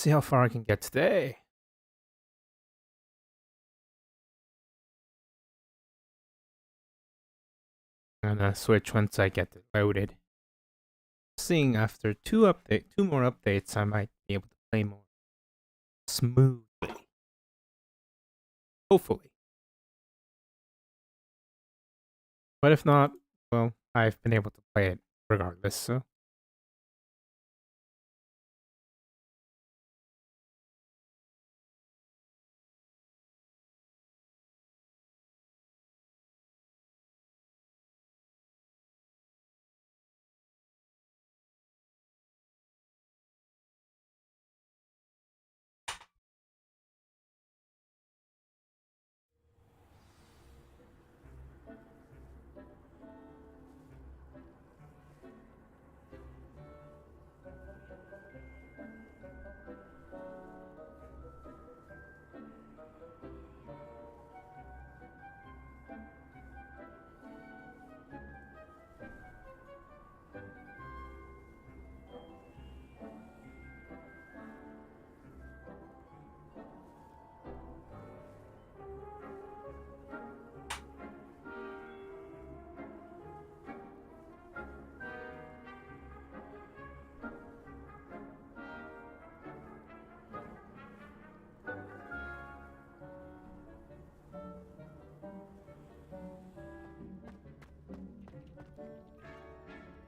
see how far I can get today. I'm gonna switch once I get it loaded. Seeing after two more updates, I might be able to play more smoothly. Hopefully. But if not, well, I've been able to play it regardless, so.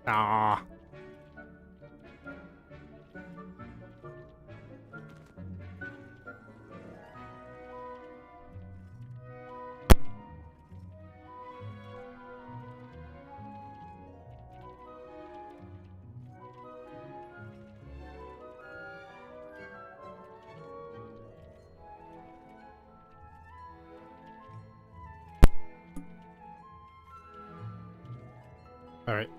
Ah. Alright.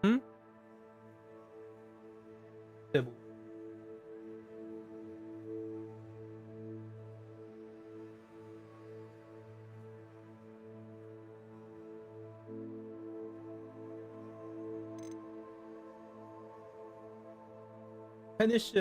Hmm? Finish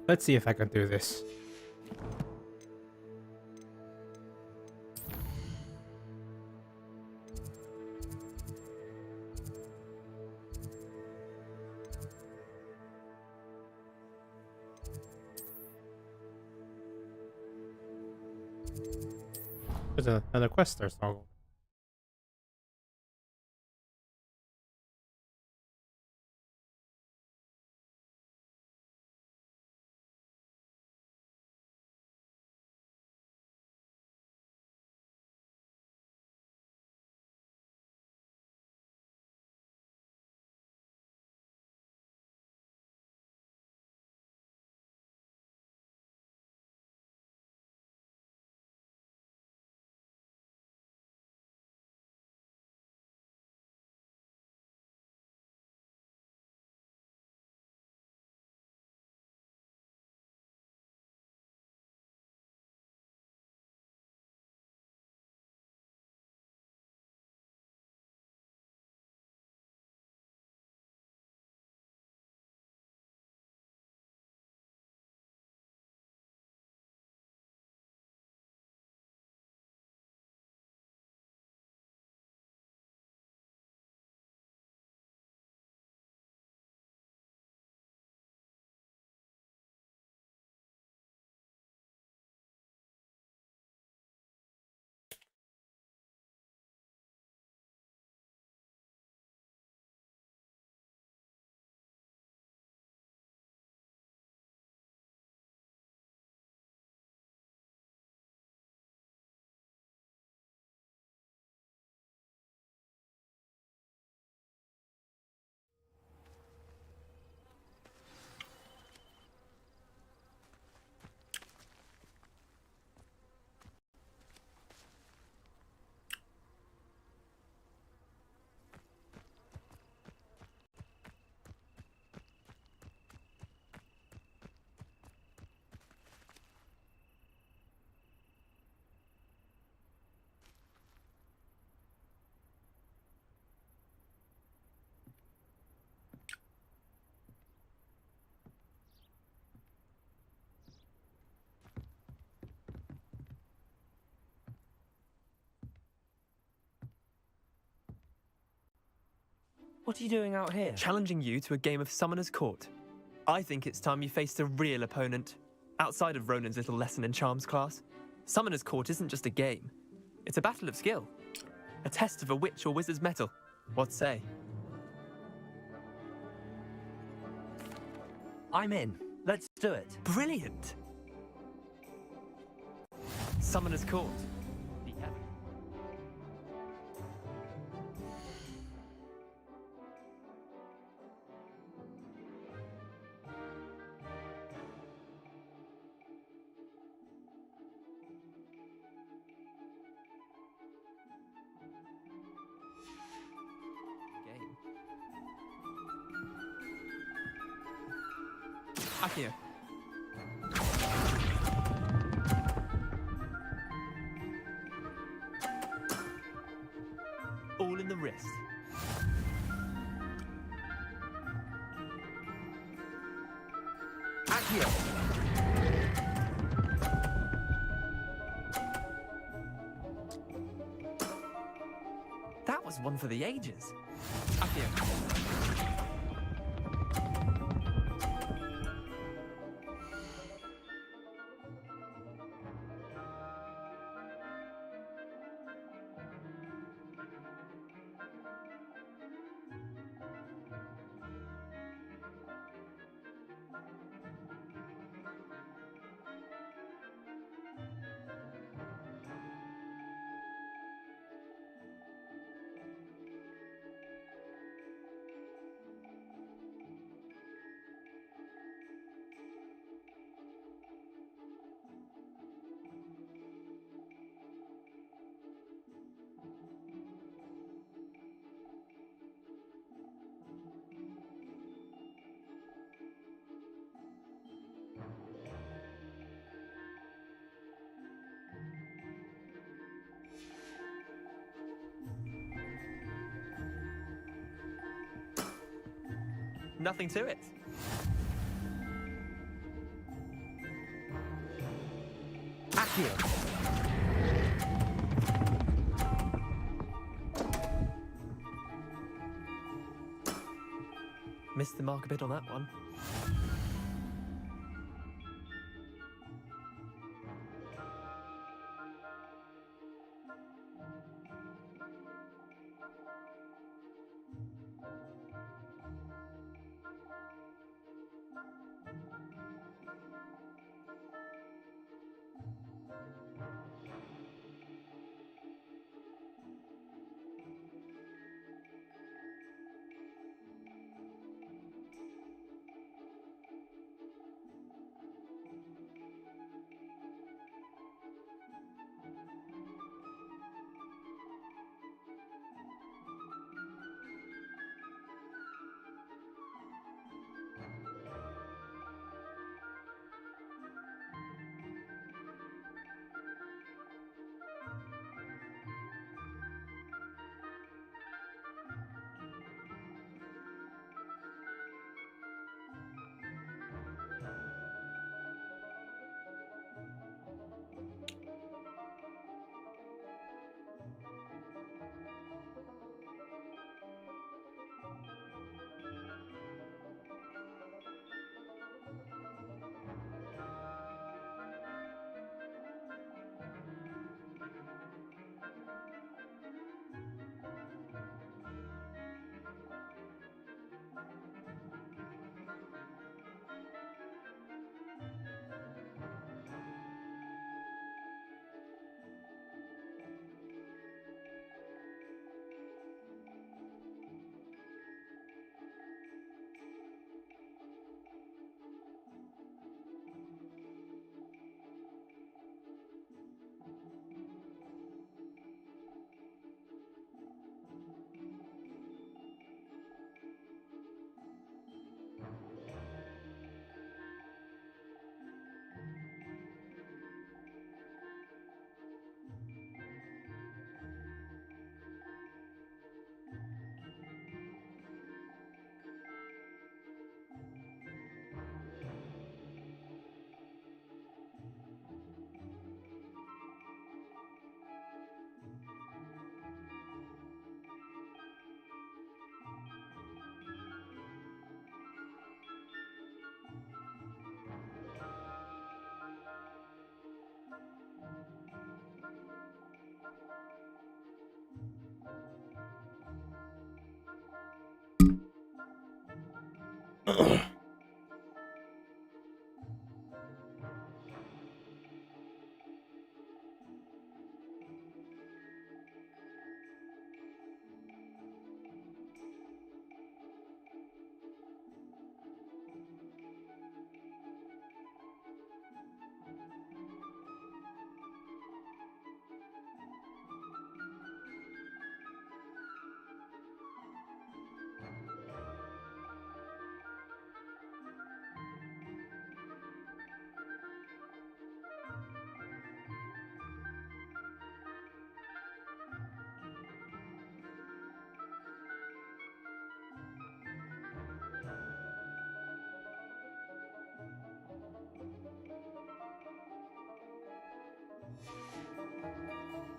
Let's see if I can do this. There's another quest there's toggle. What are you doing out here? Challenging you to a game of Summoner's Court. I think it's time you faced a real opponent. Outside of Ronan's little lesson in charms class, Summoner's Court isn't just a game. It's a battle of skill. A test of a witch or wizard's mettle. What say? I'm in. Let's do it. Brilliant! Summoner's Court. The epic. Game. Akio. All in the wrist. Accio! That was one for the ages. Akio. Nothing to it. Accio. Missed the mark a bit on that one.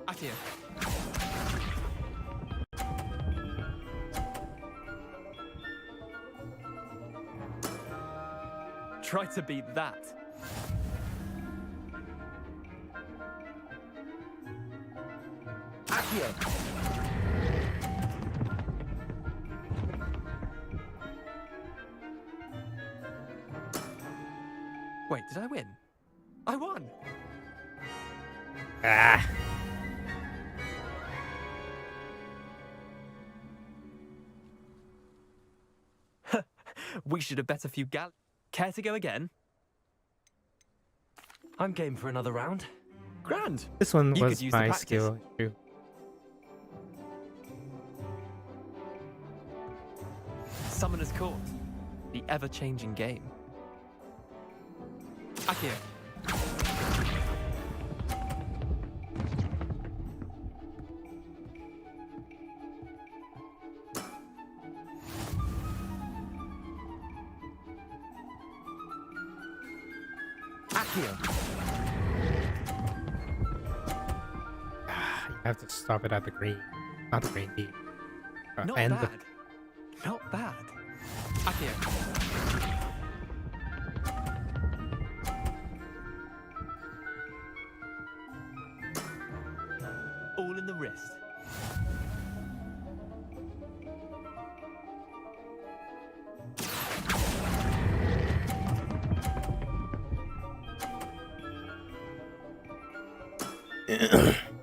Accio. Try to beat that. Accio. Wait, did I win? I won! Ah. We should have bet a few Care to go again? I'm game for another round. Grand! This one You could was use the my practice. skill too. Summoner's Court. The ever-changing game. Accio. Accio. have to stop it at the green. Not the green, the Not end. bad. Not bad. Akio. All in the wrist.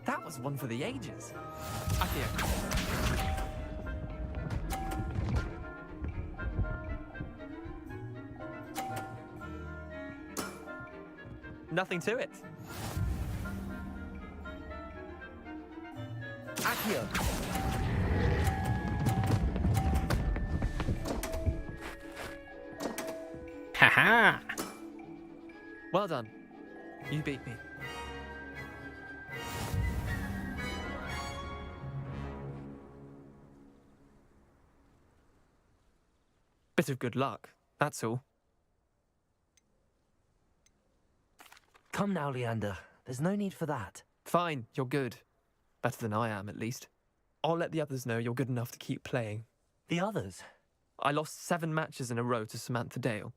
That was one for the ages. Akio. Nothing to it. Accio. Haha! Well done. You beat me. Bit of good luck, that's all. Come now, Leander. There's no need for that. Fine, you're good. Better than I am, at least. I'll let the others know you're good enough to keep playing. The others? I lost 7 matches in a row to Samantha Dale.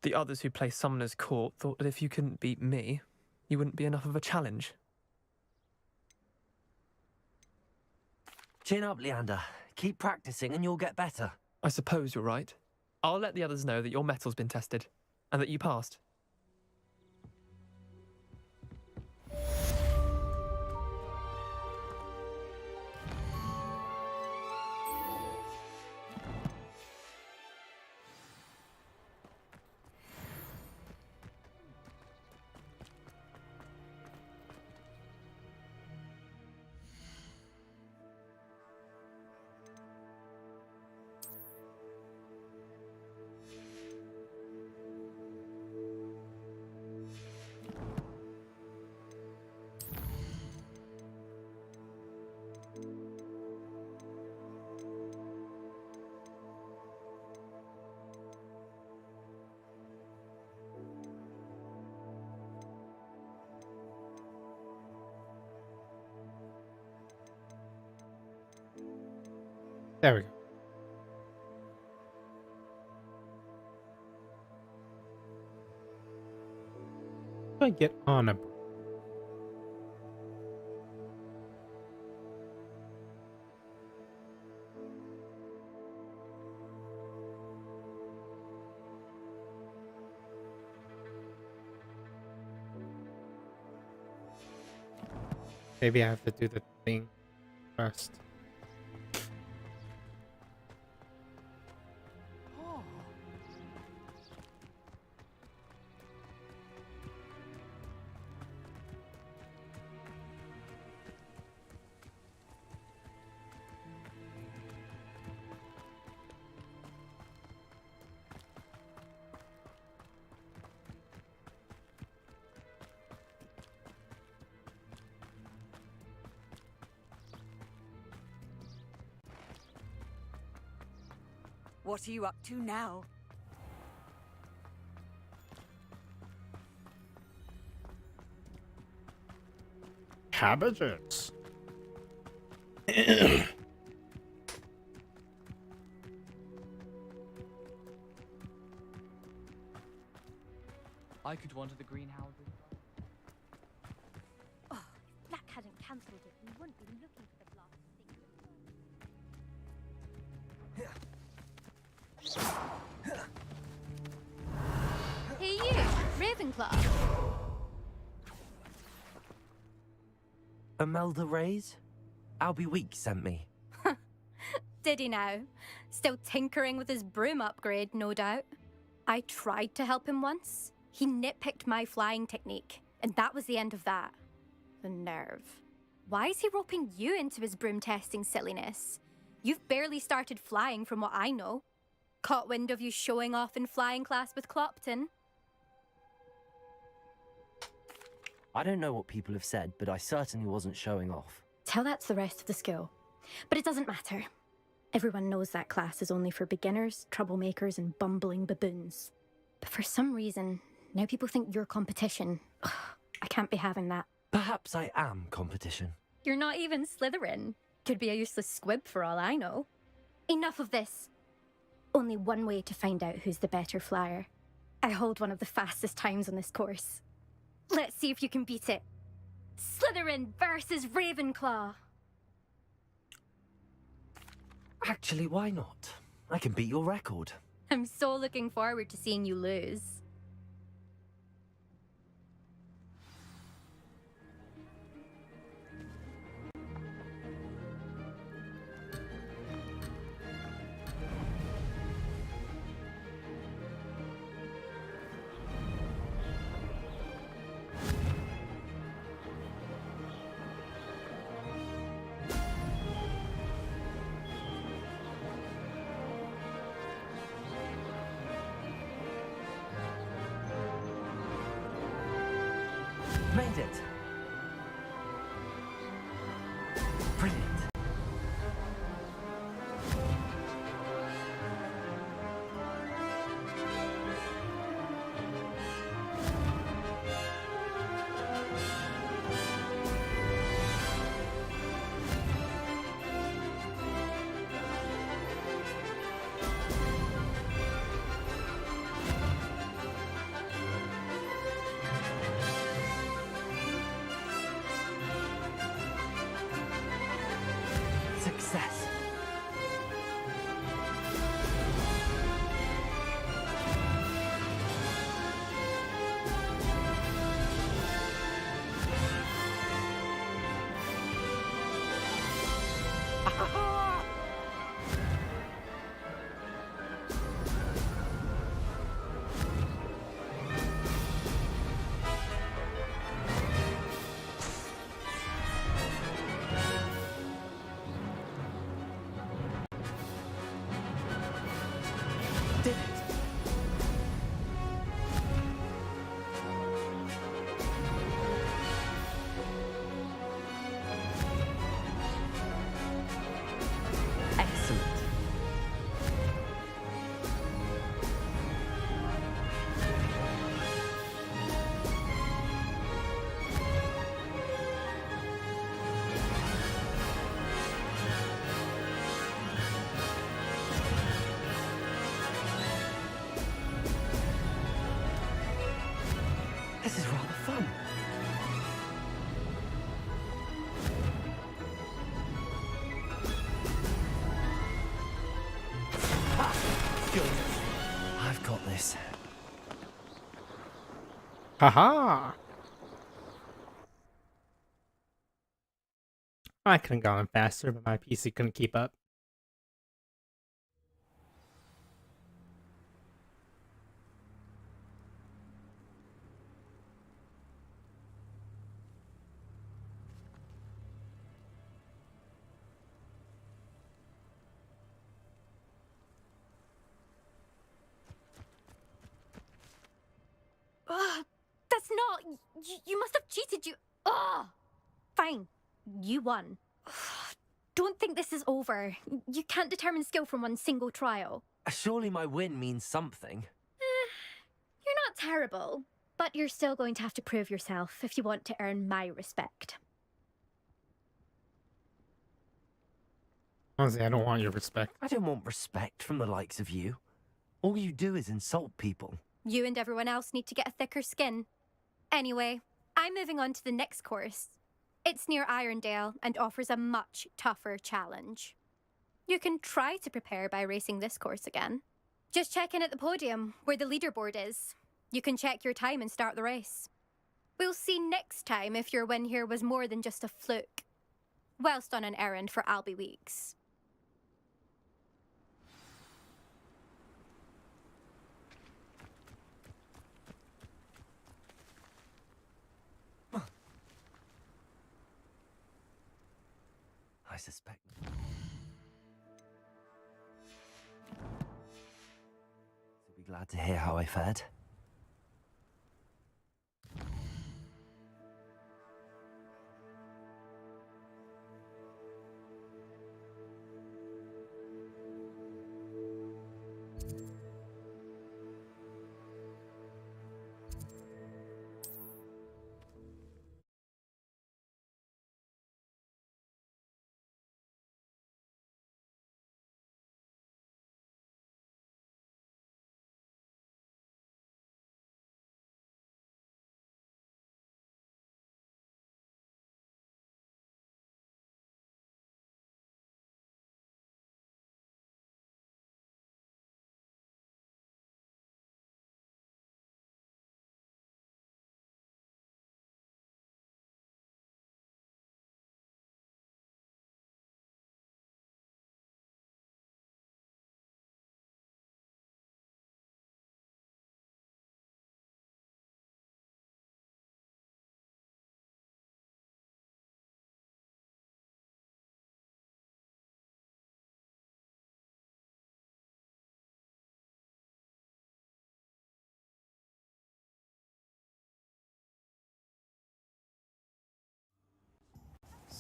The others who play Summoner's Court thought that if you couldn't beat me, you wouldn't be enough of a challenge. Chin up, Leander. Keep practicing and you'll get better. I suppose you're right. I'll let the others know that your metal's been tested, and that you passed. There we go. How do I get on a... Maybe I have to do the thing first. What are you up to now? Cabbages. I could wander the greenhouses. Oh, if Black hadn't cancelled it, we wouldn't be looking for the blast thing. Hey you, Ravenclaw. Imelda Reyes? Albie Weeks sent me. Did he now? Still tinkering with his broom upgrade, no doubt. I tried to help him once. He nitpicked my flying technique, and that was the end of that. The nerve. Why is he roping you into his broom testing silliness? You've barely started flying from what I know. Caught wind of you showing off in flying class with Clopton. I don't know what people have said, but I certainly wasn't showing off. Tell that to the rest of the school. But it doesn't matter. Everyone knows that class is only for beginners, troublemakers, and bumbling baboons. But for some reason, now people think you're competition. Ugh, I can't be having that. Perhaps I am competition. You're not even Slytherin. Could be a useless squib for all I know. Enough of this. Only one way to find out who's the better flyer. I hold one of the fastest times on this course. Let's see if you can beat it. Slytherin versus Ravenclaw. Actually, why not? I can beat your record. I'm so looking forward to seeing you lose. Made it! Brilliant. Success. Did it. Excellent. This is rather fun. Good. I've got this. Haha! I could have gone faster, but my PC couldn't keep up. Ugh, that's not. You must have cheated. Ugh. Fine. You won. Don't think this is over. You can't determine skill from one single trial. Surely my win means something. You're not terrible, but you're still going to have to prove yourself if you want to earn my respect. Honestly, I don't want your respect. I don't want respect from the likes of you. All you do is insult people. You and everyone else need to get a thicker skin. Anyway, I'm moving on to the next course. It's near Irondale and offers a much tougher challenge. You can try to prepare by racing this course again. Just check in at the podium, where the leaderboard is. You can check your time and start the race. We'll see next time if your win here was more than just a fluke. Whilst on an errand for Albie Weeks. I suspect. So be glad to hear how I fared.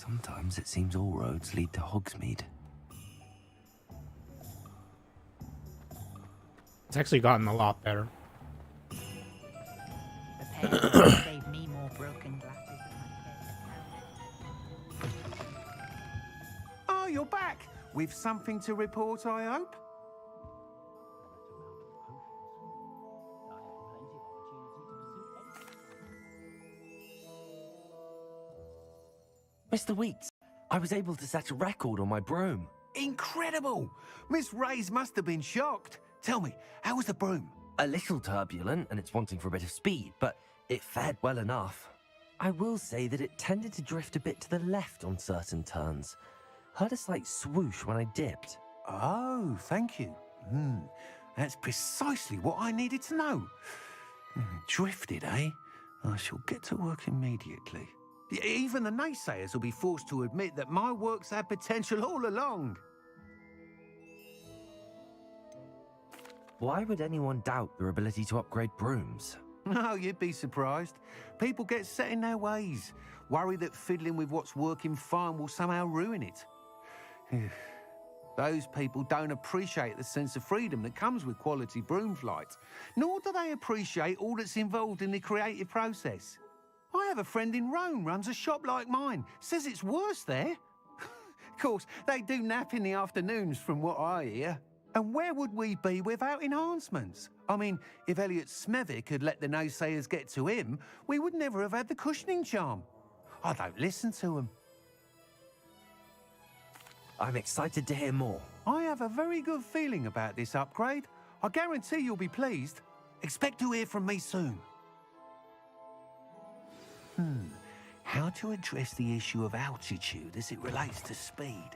Sometimes it seems all roads lead to Hogsmeade. It's actually gotten a lot better. The pair saved me more broken glasses than I cared to count. Oh, you're back. With something to report, I hope? Mr. Weeks, I was able to set a record on my broom. Incredible! Miss Reyes must have been shocked. Tell me, how was the broom? A little turbulent and it's wanting for a bit of speed, but it fared well enough. I will say that it tended to drift a bit to the left on certain turns. Heard a slight swoosh when I dipped. Oh, thank you. That's precisely what I needed to know. Drifted, eh? I shall get to work immediately. Even the naysayers will be forced to admit that my work's had potential all along. Why would anyone doubt their ability to upgrade brooms? No, you'd be surprised. People get set in their ways, worry that fiddling with what's working fine will somehow ruin it. Those people don't appreciate the sense of freedom that comes with quality broom flight, nor do they appreciate all that's involved in the creative process. I have a friend in Rome runs a shop like mine, says it's worse there. Of course, they do nap in the afternoons from what I hear. And where would we be without enhancements? I mean, if Elliot Smethwick had let the naysayers get to him, we would never have had the cushioning charm. I don't listen to them. I'm excited to hear more. I have a very good feeling about this upgrade. I guarantee you'll be pleased. Expect to hear from me soon. How to address the issue of altitude as it relates to speed?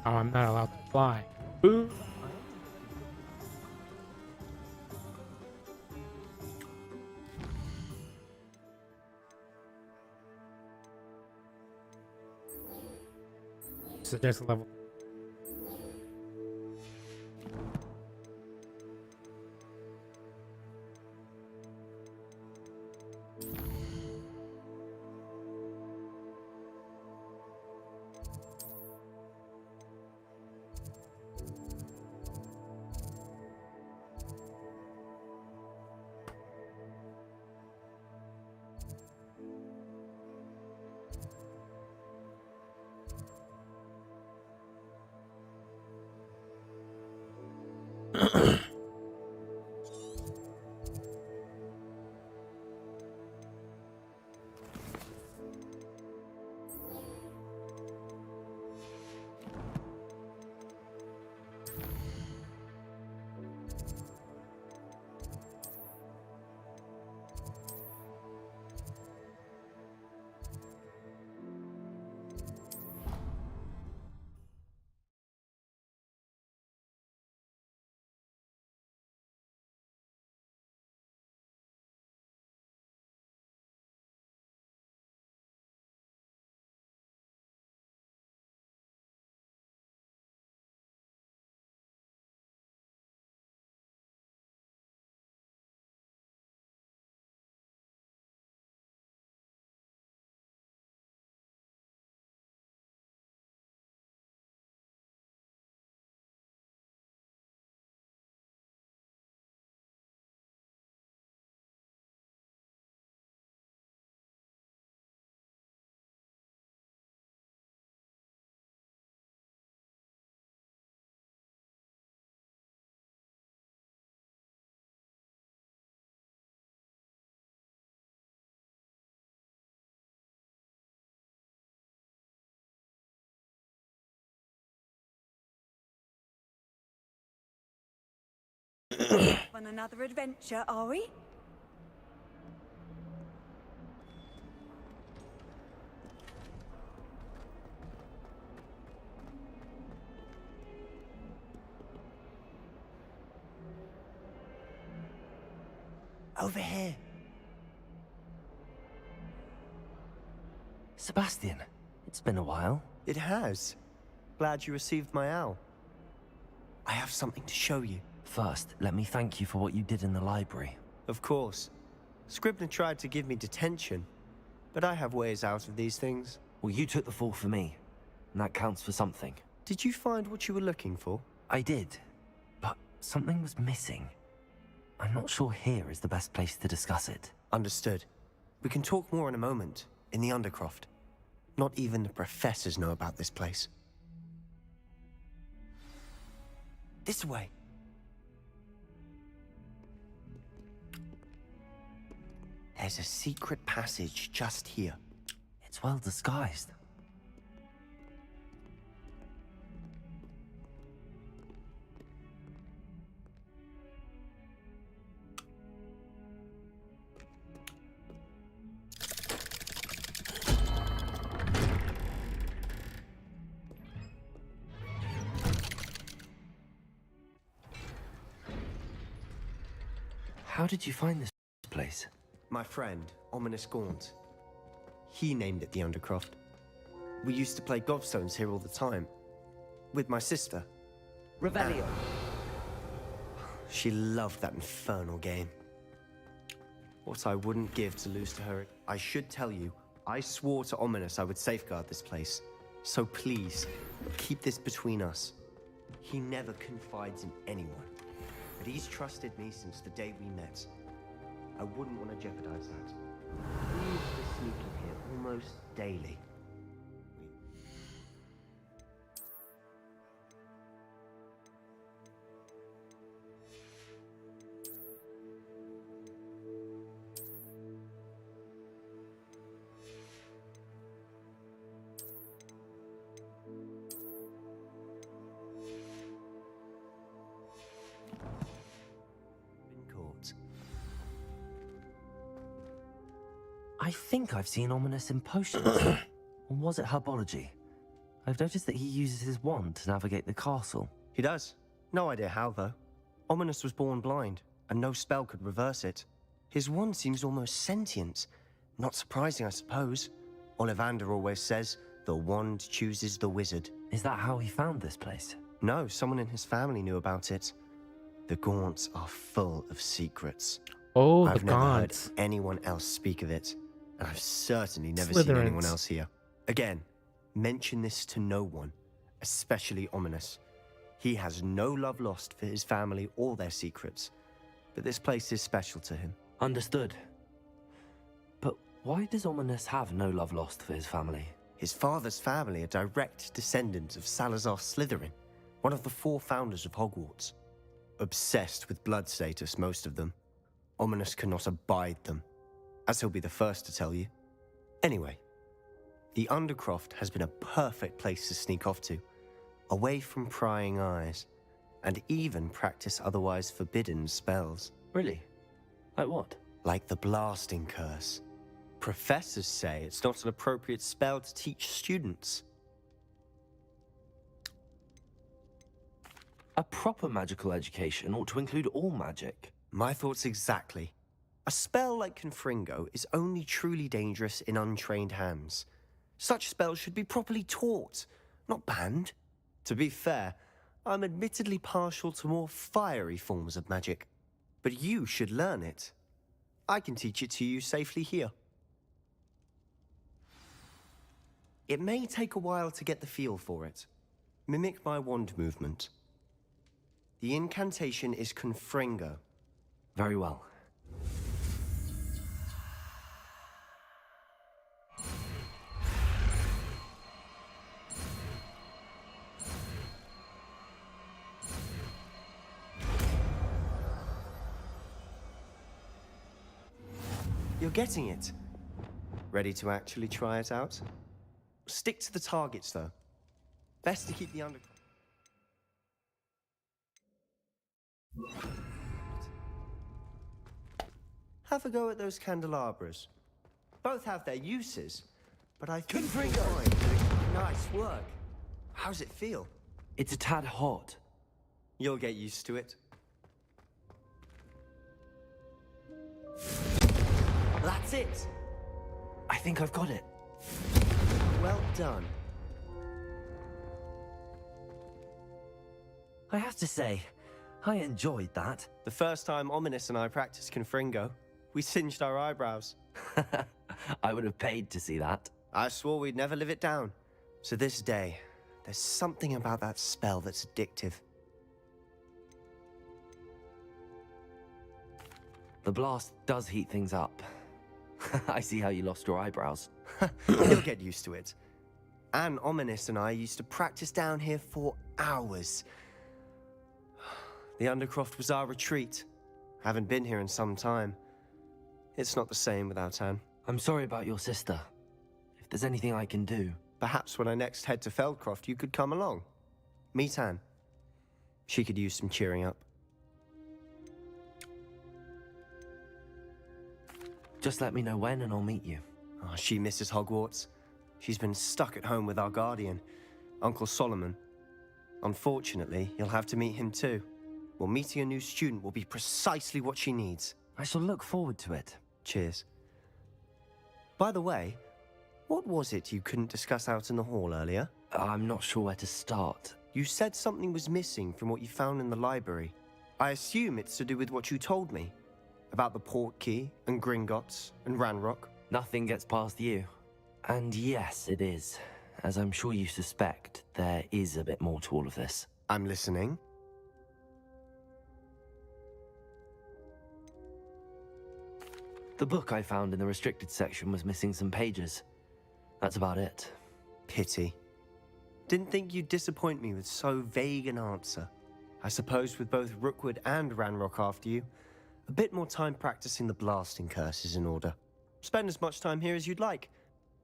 Oh, I'm not allowed to fly. Boo! Suggest level On another adventure, are we? Over here. Sebastian, it's been a while. It has. Glad you received my owl. I have something to show you. First, let me thank you for what you did in the library. Of course. Scribner tried to give me detention, but I have ways out of these things. Well, you took the fall for me, and that counts for something. Did you find what you were looking for? I did, but something was missing. I'm not sure here is the best place to discuss it. Understood. We can talk more in a moment, in the Undercroft. Not even the professors know about this place. This way. There's a secret passage just here. It's well disguised. How did you find this place? My friend, Ominous Gaunt. He named it the Undercroft. We used to play gobstones here all the time. With my sister. Revelio. She loved that infernal game. What I wouldn't give to lose to her. I should tell you, I swore to Ominous I would safeguard this place. So please, keep this between us. He never confides in anyone. But he's trusted me since the day we met. I wouldn't want to jeopardize that. We used to sneak in here almost daily. Been caught. I think I've seen Ominous in potions. Or was it herbology? I've noticed that he uses his wand to navigate the castle. He does. No idea how, though. Ominous was born blind, and no spell could reverse it. His wand seems almost sentient. Not surprising, I suppose. Ollivander always says, the wand chooses the wizard. Is that how he found this place? No, someone in his family knew about it. The Gaunts are full of secrets. Oh, I've the never heard Gaunts. anyone else speak of it, and I've certainly never seen anyone Slytherins. else here. Again, mention this to no one, especially Ominous. He has no love lost for his family or their secrets, but this place is special to him. Understood. But why does Ominous have no love lost for his family? His father's family are direct descendants of Salazar Slytherin, one of the 4 founders of Hogwarts. Obsessed with blood status, most of them. Ominous cannot abide them, as he'll be the first to tell you. Anyway, the Undercroft has been a perfect place to sneak off to, away from prying eyes, and even practice otherwise forbidden spells. Really? Like what? Like the blasting curse. Professors say it's not an appropriate spell to teach students. A proper magical education ought to include all magic. My thoughts exactly. A spell like Confringo is only truly dangerous in untrained hands. Such spells should be properly taught, not banned. To be fair, I'm admittedly partial to more fiery forms of magic. But you should learn it. I can teach it to you safely here. It may take a while to get the feel for it. Mimic my wand movement. The incantation is Confringo. Very well. You're getting it. Ready to actually try it out? Stick to the targets, though. Best to keep the under... have a go at those candelabras. Both have their uses, but I think Confringo! Nice work. How's it feel? It's a tad hot. You'll get used to it. That's it. I think I've got it. Well done. I have to say, I enjoyed that. The first time Ominous and I practiced Confringo, we singed our eyebrows. I would have paid to see that. I swore we'd never live it down. So this day, there's something about that spell that's addictive. The blast does heat things up. I see how you lost your eyebrows. You'll get used to it. Anne, Ominous and I used to practice down here for hours. The Undercroft was our retreat. Haven't been here in some time. It's not the same without Anne. I'm sorry about your sister. If there's anything I can do... Perhaps when I next head to Feldcroft, you could come along. Meet Anne. She could use some cheering up. Just let me know when and I'll meet you. Oh, she misses Hogwarts. She's been stuck at home with our guardian, Uncle Solomon. Unfortunately, you'll have to meet him too. Well, meeting a new student will be precisely what she needs. I shall look forward to it. Cheers. By the way, what was it you couldn't discuss out in the hall earlier? I'm not sure where to start. You said something was missing from what you found in the library. I assume it's to do with what you told me. About the Portkey, and Gringotts, and Ranrock. Nothing gets past you. And yes, it is. As I'm sure you suspect, there is a bit more to all of this. I'm listening. The book I found in the restricted section was missing some pages. That's about it. Pity. Didn't think you'd disappoint me with so vague an answer. I suppose with both Rookwood and Ranrock after you, a bit more time practicing the blasting curse is in order. Spend as much time here as you'd like.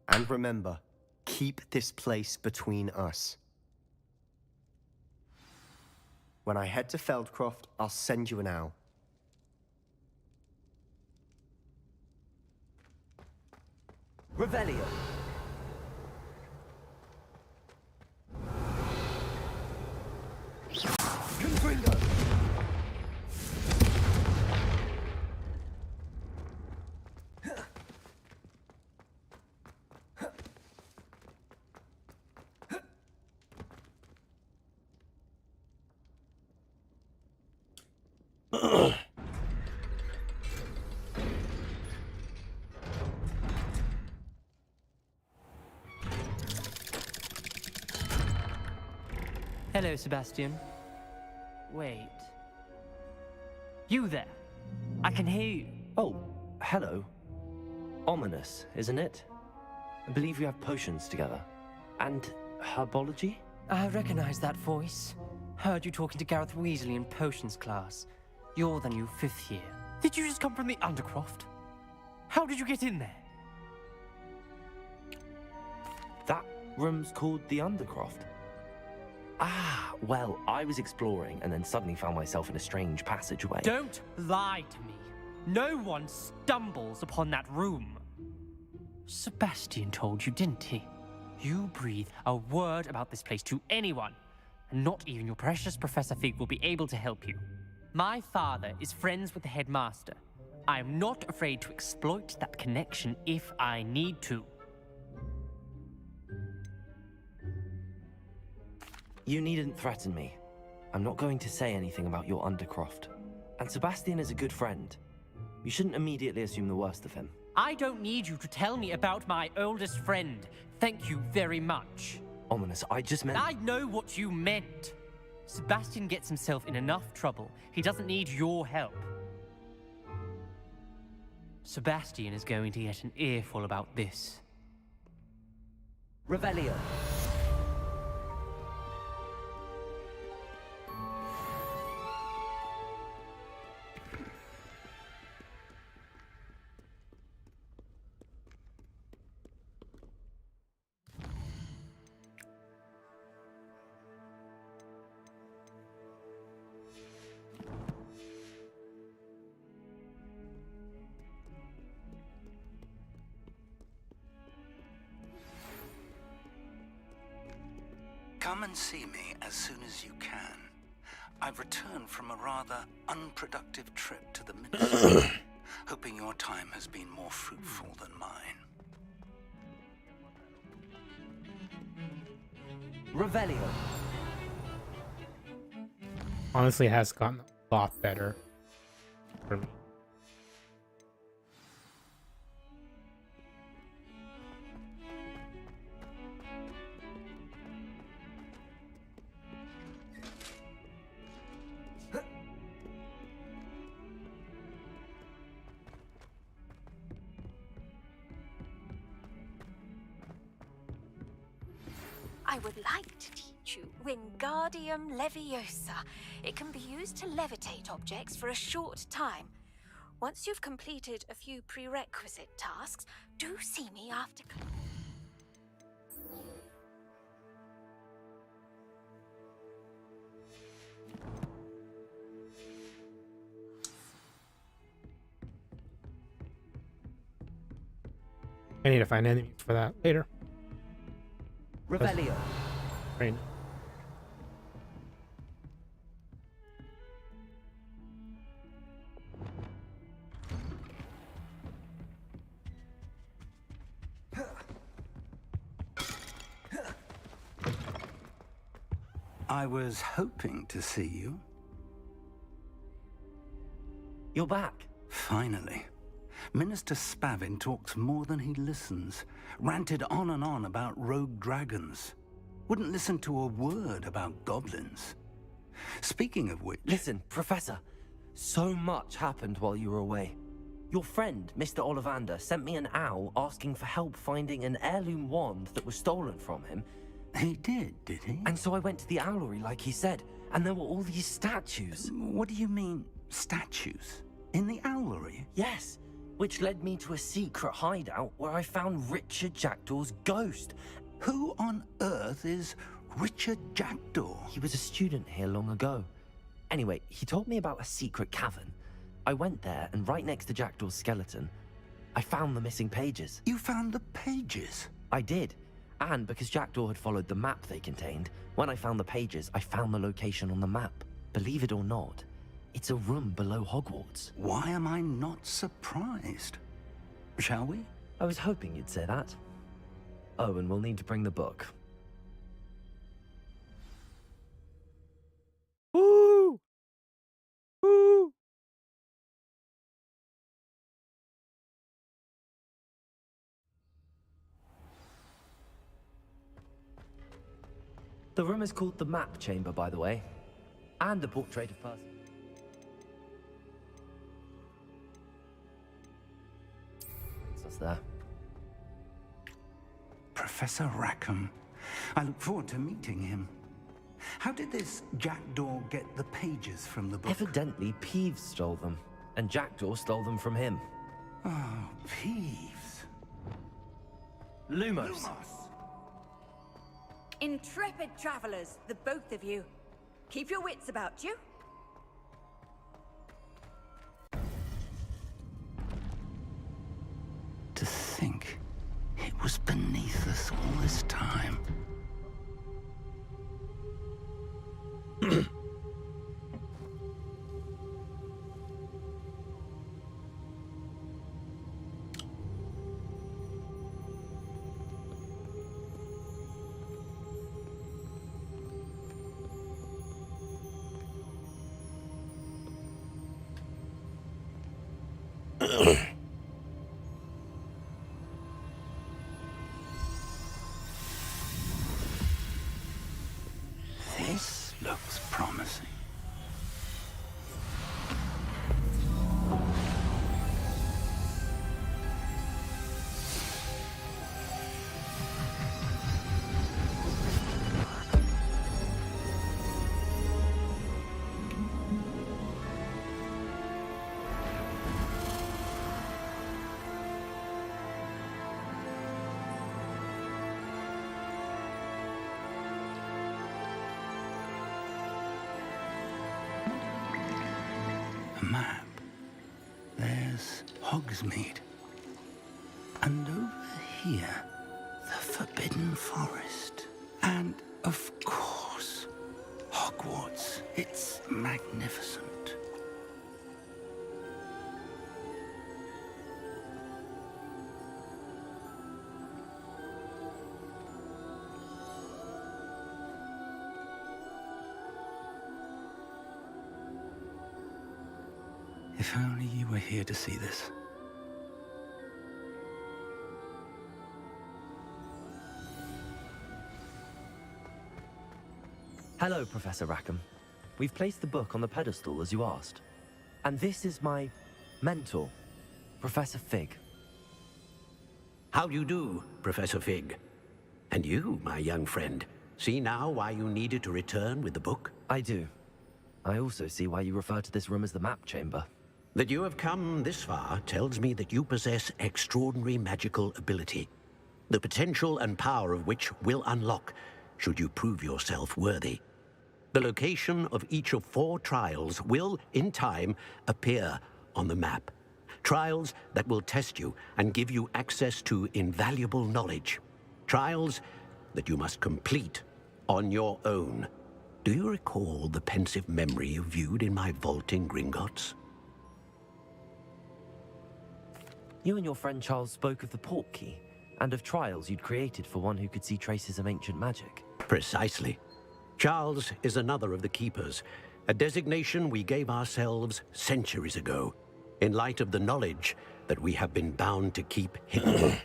And remember, keep this place between us. When I head to Feldcroft, I'll send you an owl. Revelio! Confringo! Hello, Sebastian. Wait. You there? I can hear you. Oh, hello. Ominous, isn't it? I believe we have potions together. And herbology? I recognize that voice. Heard you talking to Gareth Weasley in potions class. You're the new 5th year. Did you just come from the Undercroft? How did you get in there? That room's called the Undercroft. Ah, well, I was exploring and then suddenly found myself in a strange passageway. Don't lie to me. No one stumbles upon that room. Sebastian told you, didn't he? You breathe a word about this place to anyone, and not even your precious Professor Fig will be able to help you. My father is friends with the headmaster. I am not afraid to exploit that connection if I need to. You needn't threaten me. I'm not going to say anything about your Undercroft. And Sebastian is a good friend. You shouldn't immediately assume the worst of him. I don't need you to tell me about my oldest friend. Thank you very much. Ominous, I just meant... I know what you meant. Sebastian gets himself in enough trouble. He doesn't need your help. Sebastian is going to get an earful about this. Revelio. Come and see me as soon as you can. I've returned from a rather unproductive trip to the Ministry, hoping your time has been more fruitful than mine. Revelio. Honestly, it has gotten a lot better for me. I would like to teach you Wingardium Leviosa. It can be used to levitate objects for a short time. Once you've completed a few prerequisite tasks, do see me after class. I need to find enemies for that later. Revelio. Right. I was hoping to see you. You're back. Finally. Minister Spavin talks more than he listens. Ranted on and on about rogue dragons. Wouldn't listen to a word about goblins. Speaking of which... Listen, Professor. So much happened while you were away. Your friend, Mr. Ollivander, sent me an owl asking for help finding an heirloom wand that was stolen from him. He did he? And so I went to the owlery like he said, and there were all these statues. What do you mean, statues? In the owlery? Yes, which led me to a secret hideout where I found Richard Jackdaw's ghost. Who on earth is Richard Jackdaw? He was a student here long ago. Anyway, he told me about a secret cavern. I went there, and right next to Jackdaw's skeleton, I found the missing pages. You found the pages? I did. And because Jackdaw had followed the map they contained, when I found the pages, I found the location on the map. Believe it or not, it's a room below Hogwarts. Why am I not surprised? Shall we? I was hoping you'd say that. Oh, and we'll need to bring the book. Woo! Woo! The room is called the Map Chamber, by the way. And a portrait of person. What's there? Professor Rackham. I look forward to meeting him. How did this Jackdaw get the pages from the book? Evidently, Peeves stole them, and Jackdaw stole them from him. Oh, Peeves. Lumos. Intrepid travelers, the both of you. Keep your wits about you. To think it was beneath us all this time. This looks promising. Map. There's Hogsmeade. And over here, the Forbidden Forest. And, of course, Hogwarts. It's magnificent. If only you were here to see this. Hello, Professor Rackham. We've placed the book on the pedestal as you asked. And this is my mentor, Professor Fig. How do you do, Professor Fig? And you, my young friend, see now why you needed to return with the book? I do. I also see why you refer to this room as the map chamber. That you have come this far tells me that you possess extraordinary magical ability, the potential and power of which will unlock should you prove yourself worthy. The location of each of 4 trials will, in time, appear on the map. Trials that will test you and give you access to invaluable knowledge. Trials that you must complete on your own. Do you recall the pensive memory you viewed in my vault in Gringotts? You and your friend Charles spoke of the port key, and of trials you'd created for one who could see traces of ancient magic. Precisely. Charles is another of the Keepers, a designation we gave ourselves centuries ago, in light of the knowledge that we have been bound to keep hidden.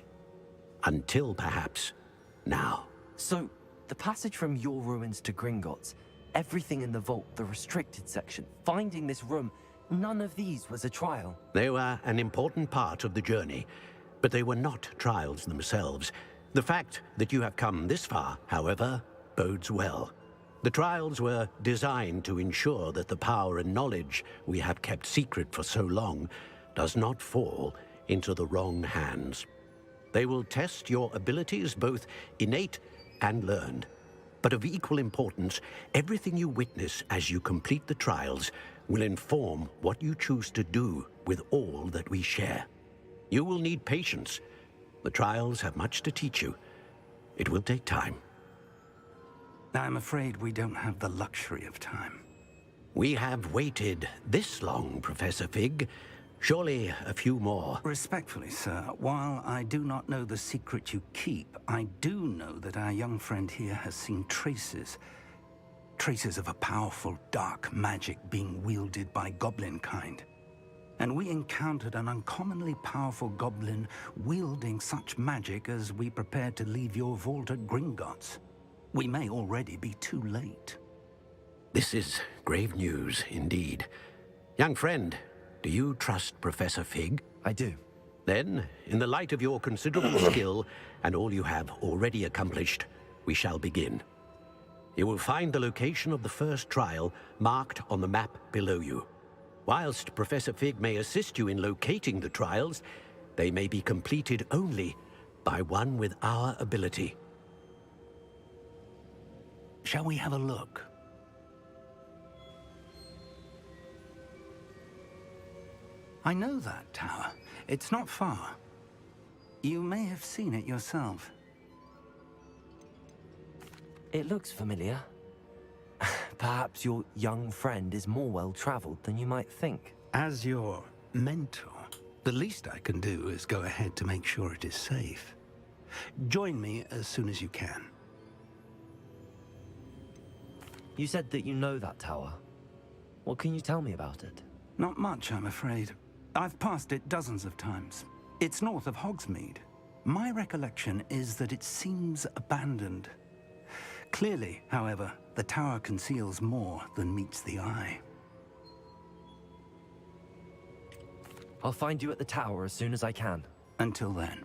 Until, perhaps, now. So, the passage from your ruins to Gringotts, everything in the vault, the restricted section, finding this room, none of these was a trial. They were an important part of the journey, but they were not trials themselves. The fact that you have come this far, however, bodes well. The trials were designed to ensure that the power and knowledge we have kept secret for so long does not fall into the wrong hands. They will test your abilities, both innate and learned. But of equal importance, everything you witness as you complete the trials will inform what you choose to do with all that we share. You will need patience. The trials have much to teach you. It will take time. I'm afraid we don't have the luxury of time. We have waited this long, Professor Fig. Surely a few more. Respectfully, sir, while I do not know the secret you keep, I do know that our young friend here has seen traces of a powerful dark magic being wielded by goblin kind. And we encountered an uncommonly powerful goblin wielding such magic as we prepared to leave your vault at Gringotts. We may already be too late. This is grave news indeed. Young friend, do you trust Professor Fig? I do. Then, in the light of your considerable skill and all you have already accomplished, we shall begin. You will find the location of the first trial marked on the map below you. Whilst Professor Fig may assist you in locating the trials, they may be completed only by one with our ability. Shall we have a look? I know that tower. It's not far. You may have seen it yourself. It looks familiar. Perhaps your young friend is more well-traveled than you might think. As your mentor, the least I can do is go ahead to make sure it is safe. Join me as soon as you can. You said that you know that tower. What can you tell me about it? Not much, I'm afraid. I've passed it dozens of times. It's north of Hogsmeade. My recollection is that it seems abandoned. Clearly, however, the tower conceals more than meets the eye. I'll find you at the tower as soon as I can. Until then,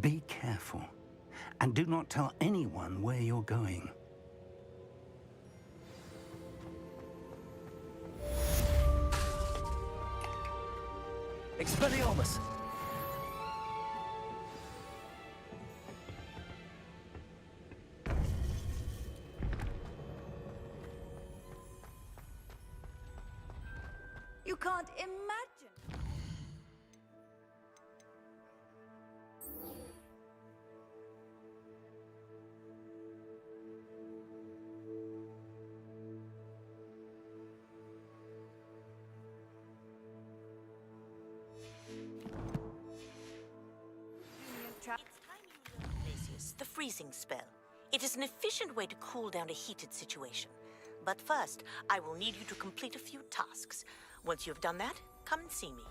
be careful, and do not tell anyone where you're going. Expelliarmus! You can't imagine. use the freezing spell. It is an efficient way to cool down a heated situation. But first, I will need you to complete a few tasks. Once you have done that, come and see me.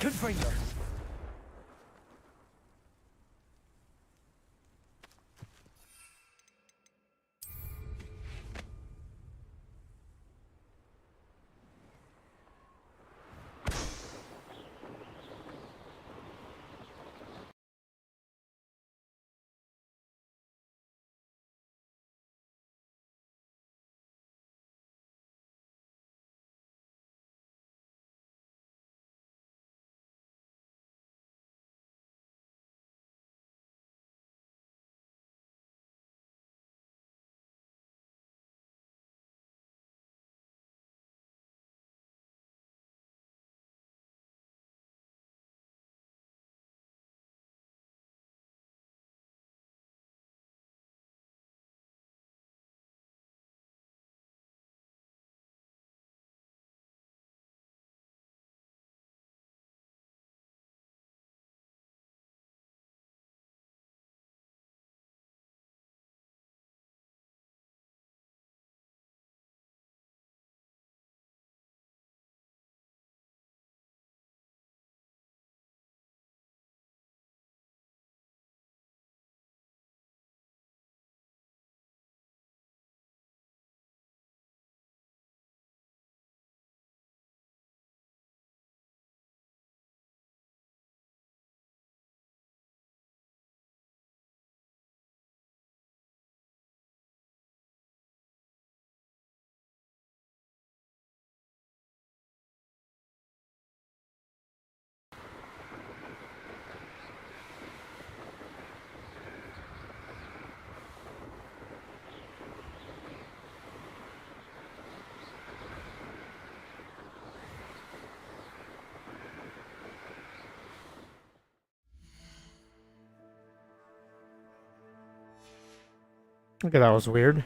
Confringo! Okay, that was weird.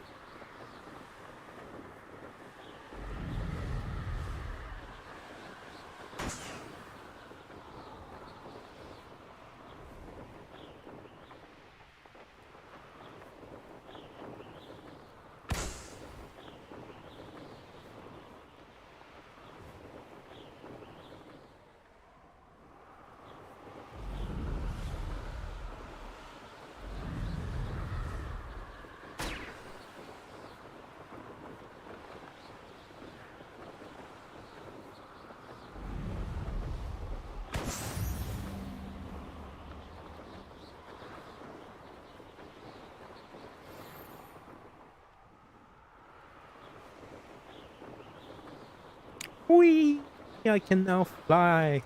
Whee! I can now fly.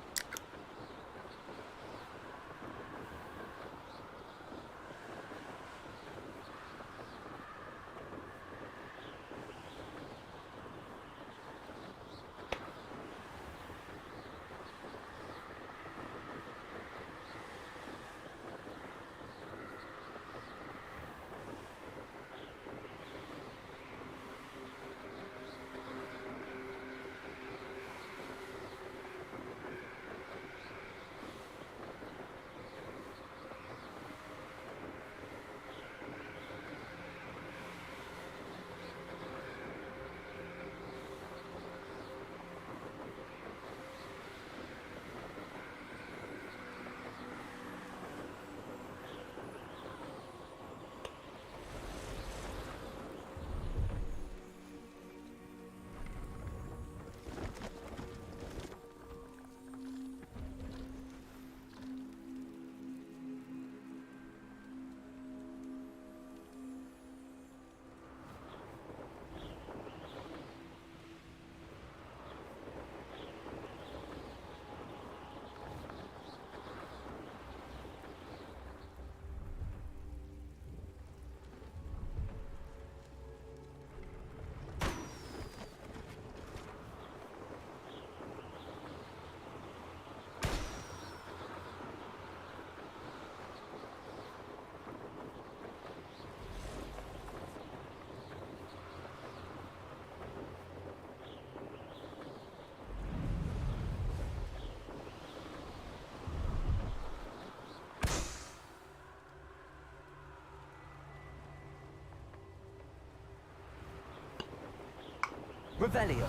Revelio.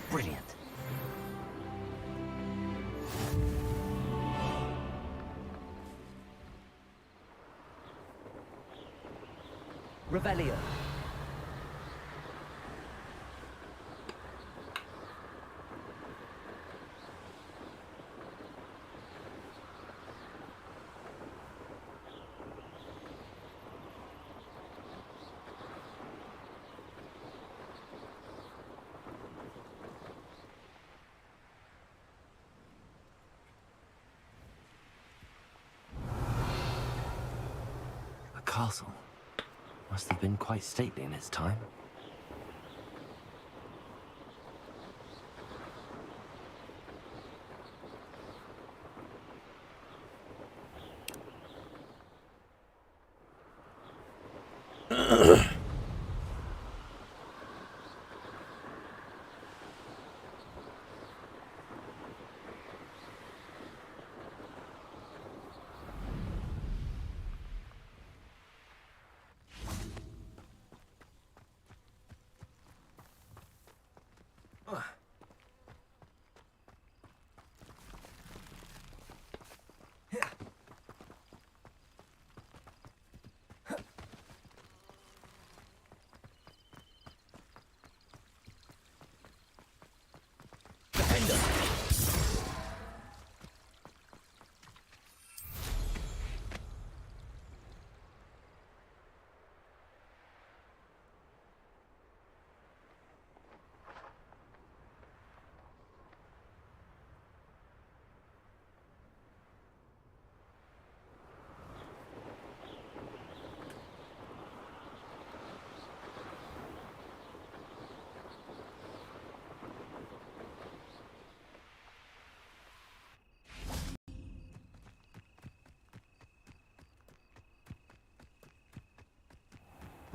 Brilliant. Revelio. The castle must have been quite stately in its time.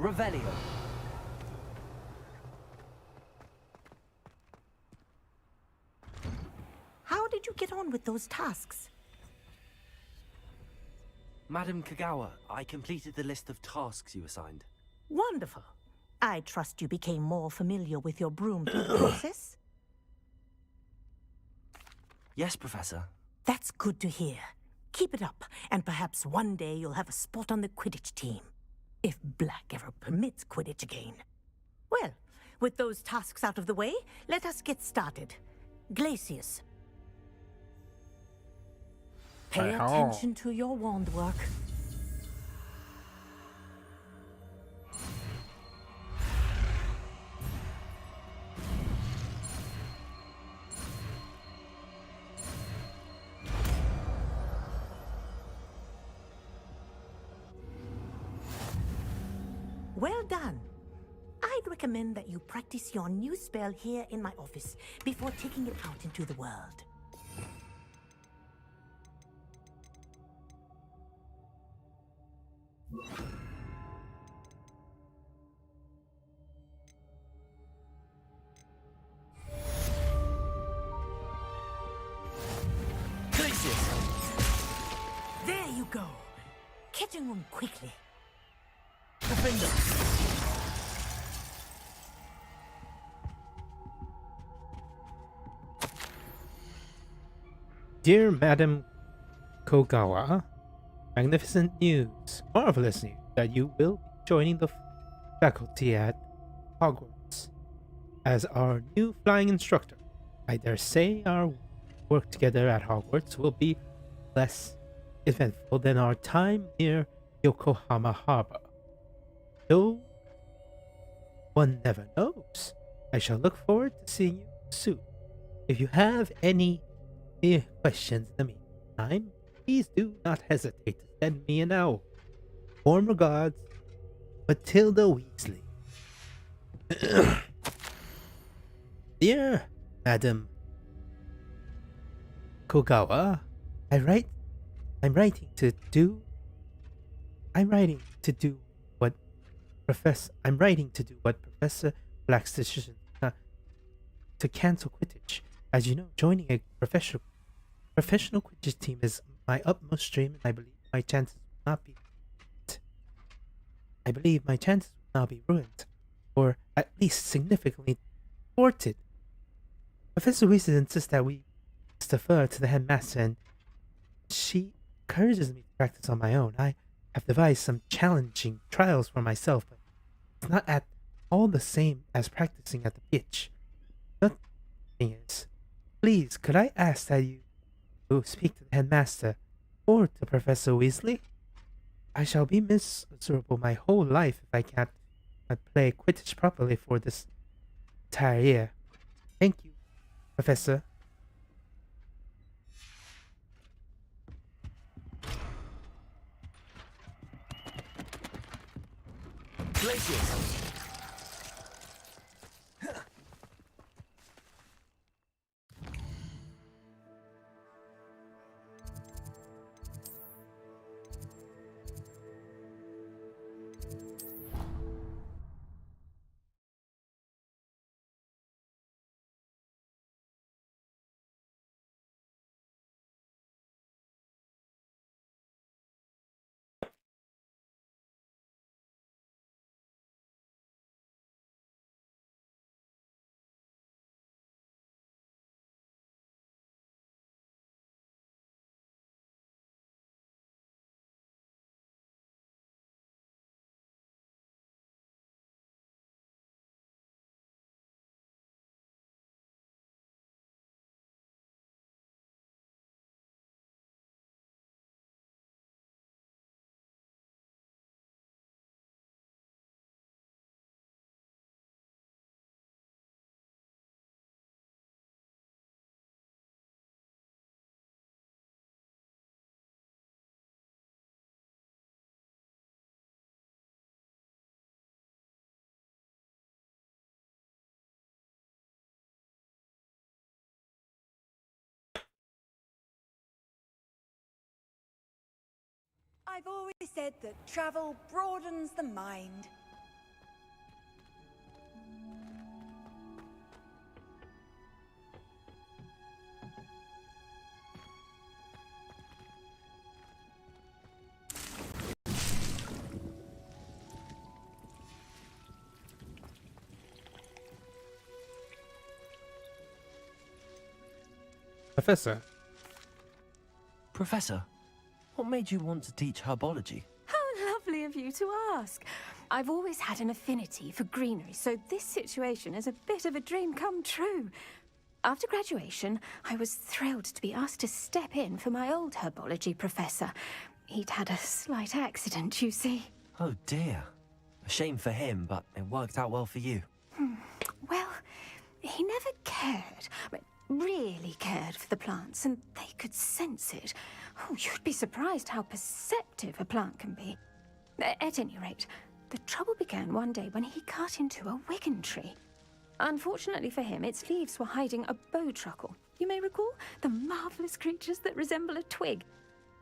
Revelio. How did you get on with those tasks? Madam Kagawa, I completed the list of tasks you assigned. Wonderful. I trust you became more familiar with your broom through the process? Yes, Professor. That's good to hear. Keep it up, and perhaps one day you'll have a spot on the Quidditch team. If Black ever permits Quidditch again. Well, with those tasks out of the way, let us get started. Glacius. Pay attention to your wand work. Well done. I'd recommend that you practice your new spell here in my office before taking it out into the world. There you go. Catching them quickly. Dear Madam Kogawa, magnificent news, marvelous news that you will be joining the faculty at Hogwarts as our new flying instructor. I dare say our work together at Hogwarts will be less eventful than our time near Yokohama Harbor. Though one never knows. I shall look forward to seeing you soon. If you have any questions in the meantime, please do not hesitate to send me an owl. Warm regards, Matilda Weasley. Dear Madam Kogawa, I'm writing to do what Professor Black's decision to cancel Quidditch. As you know, joining a professional Quidditch team is my utmost dream, and I believe my chances will not be ruined, or at least significantly thwarted. Professor Weasley insists that we defer to the headmaster, and she encourages me to practice on my own. I have devised some challenging trials for myself, but it's not at all the same as practicing at the pitch. The thing is, please, could I ask that you speak to the headmaster or to Professor Weasley? I shall be miserable my whole life if I can't play Quidditch properly for this entire year. Thank you, Professor. Glacius. I've always said that travel broadens the mind. Professor. Professor, what made you want to teach herbology? How lovely of you to ask. I've always had an affinity for greenery, so this situation is a bit of a dream come true. After graduation, I was thrilled to be asked to step in for my old herbology professor. He'd had a slight accident, you see. Oh dear. A shame for him, but it worked out well for you. Well, he never cared, really cared for the plants, and they could sense it. Oh, you'd be surprised how perceptive a plant can be. At any rate, the trouble began one day when he cut into a wigan tree. Unfortunately for him, its leaves were hiding a bowtruckle. You may recall the marvelous creatures that resemble a twig.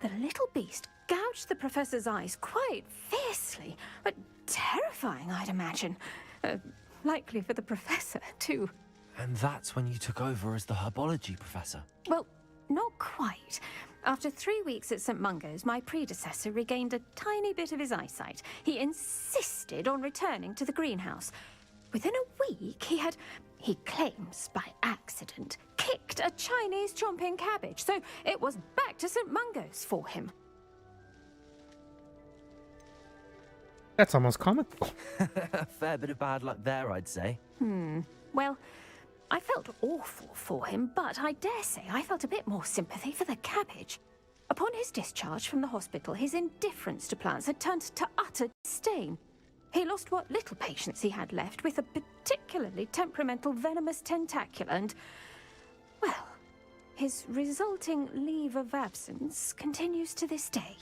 The little beast gouged the professor's eyes quite fiercely, but terrifying, I'd imagine. Likely for the professor, too. And that's when you took over as the herbology professor? Well, not quite. After 3 weeks at St. Mungo's, my predecessor regained a tiny bit of his eyesight. He insisted on returning to the greenhouse. Within a week, he claims by accident, kicked a Chinese chomping cabbage, so it was back to St. Mungo's for him. That's almost comical. A fair bit of bad luck there, I'd say. Well, I felt awful for him, but I dare say I felt a bit more sympathy for the cabbage. Upon his discharge from the hospital, his indifference to plants had turned to utter disdain. He lost what little patience he had left with a particularly temperamental venomous tentacula, and, well, his resulting leave of absence continues to this day.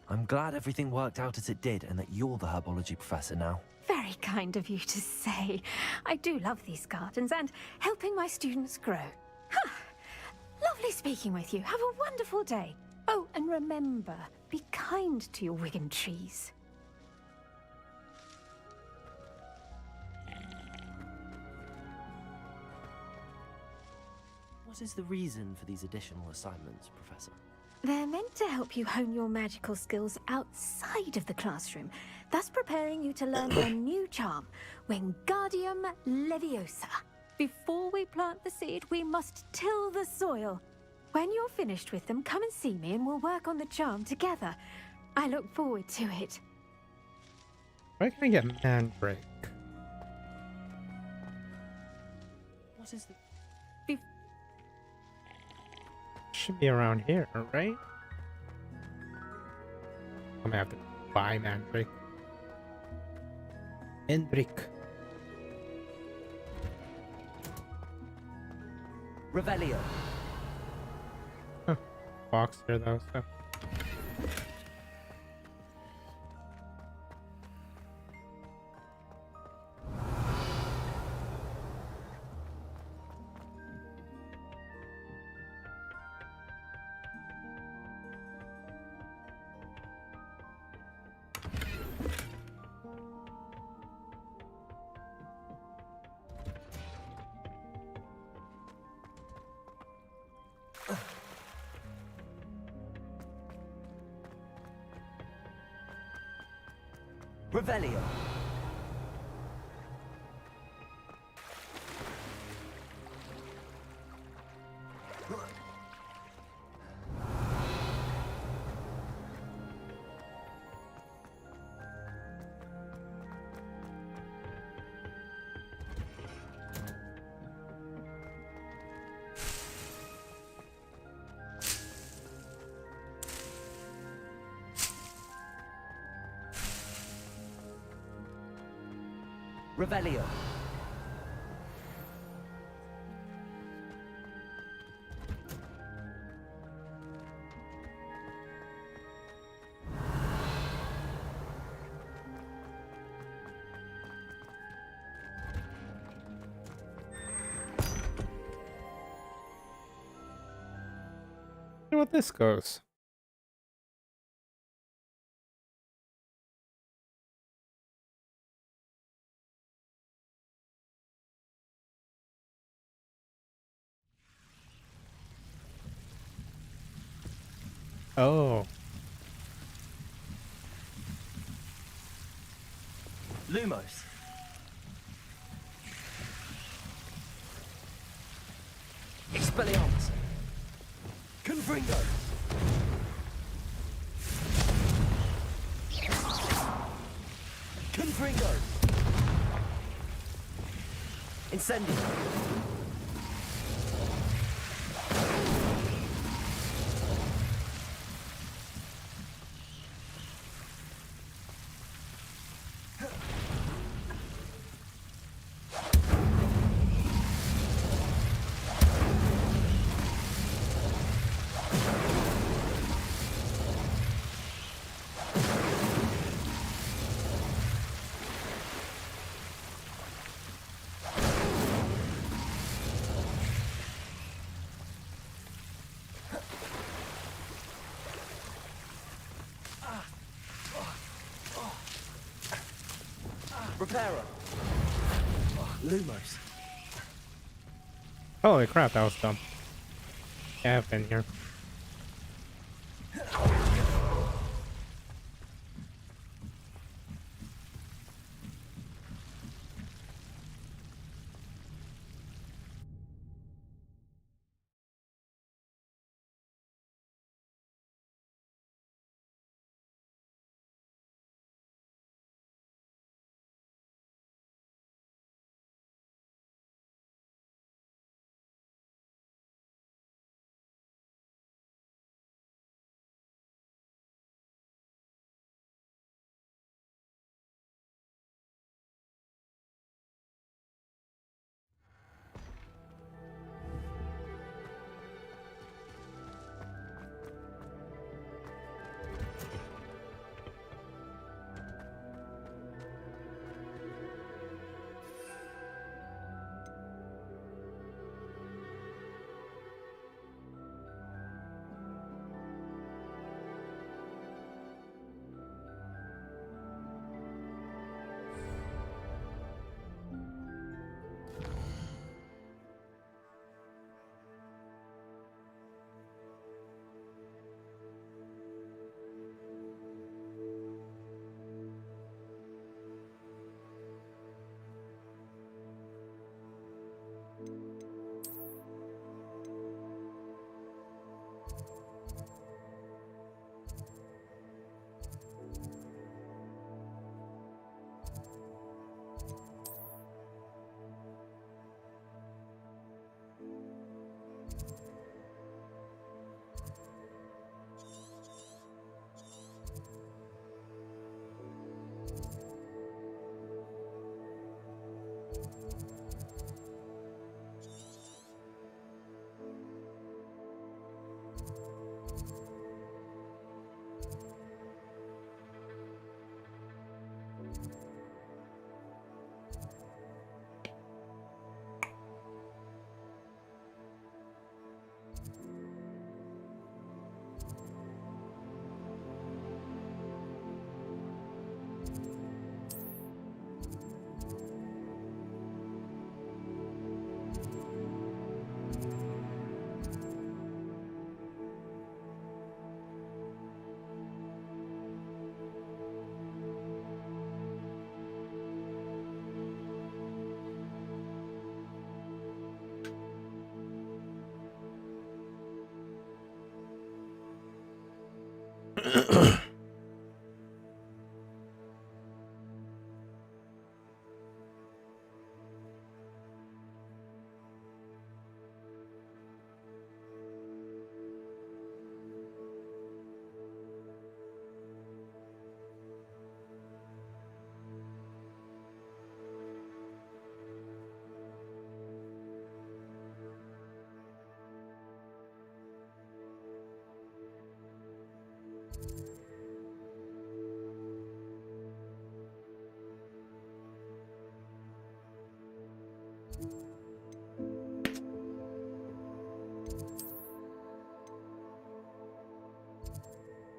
I'm glad everything worked out as it did and that you're the herbology professor now. Very kind of you to say. I do love these gardens and helping my students grow. Lovely speaking with you. Have a wonderful day. Oh, and remember, be kind to your wigan trees. What is the reason for these additional assignments, Professor? They're meant to help you hone your magical skills outside of the classroom, thus preparing you to learn a new charm, Wingardium Leviosa. Before we plant the seed, we must till the soil. When you're finished with them, come and see me and we'll work on the charm together. I look forward to it. Where can I get Mandrake? What is the... Should be around here, right? I'm gonna have to buy Mandrake. Mandrake. Revelio. Box here though, so. Revelio. Revelio. See what this goes. Oh. Lumos. Expelliarmus. Confringo. Confringo. Incendio. Reparo. Lumos. Holy crap, that was dumb. Yeah, I've been here.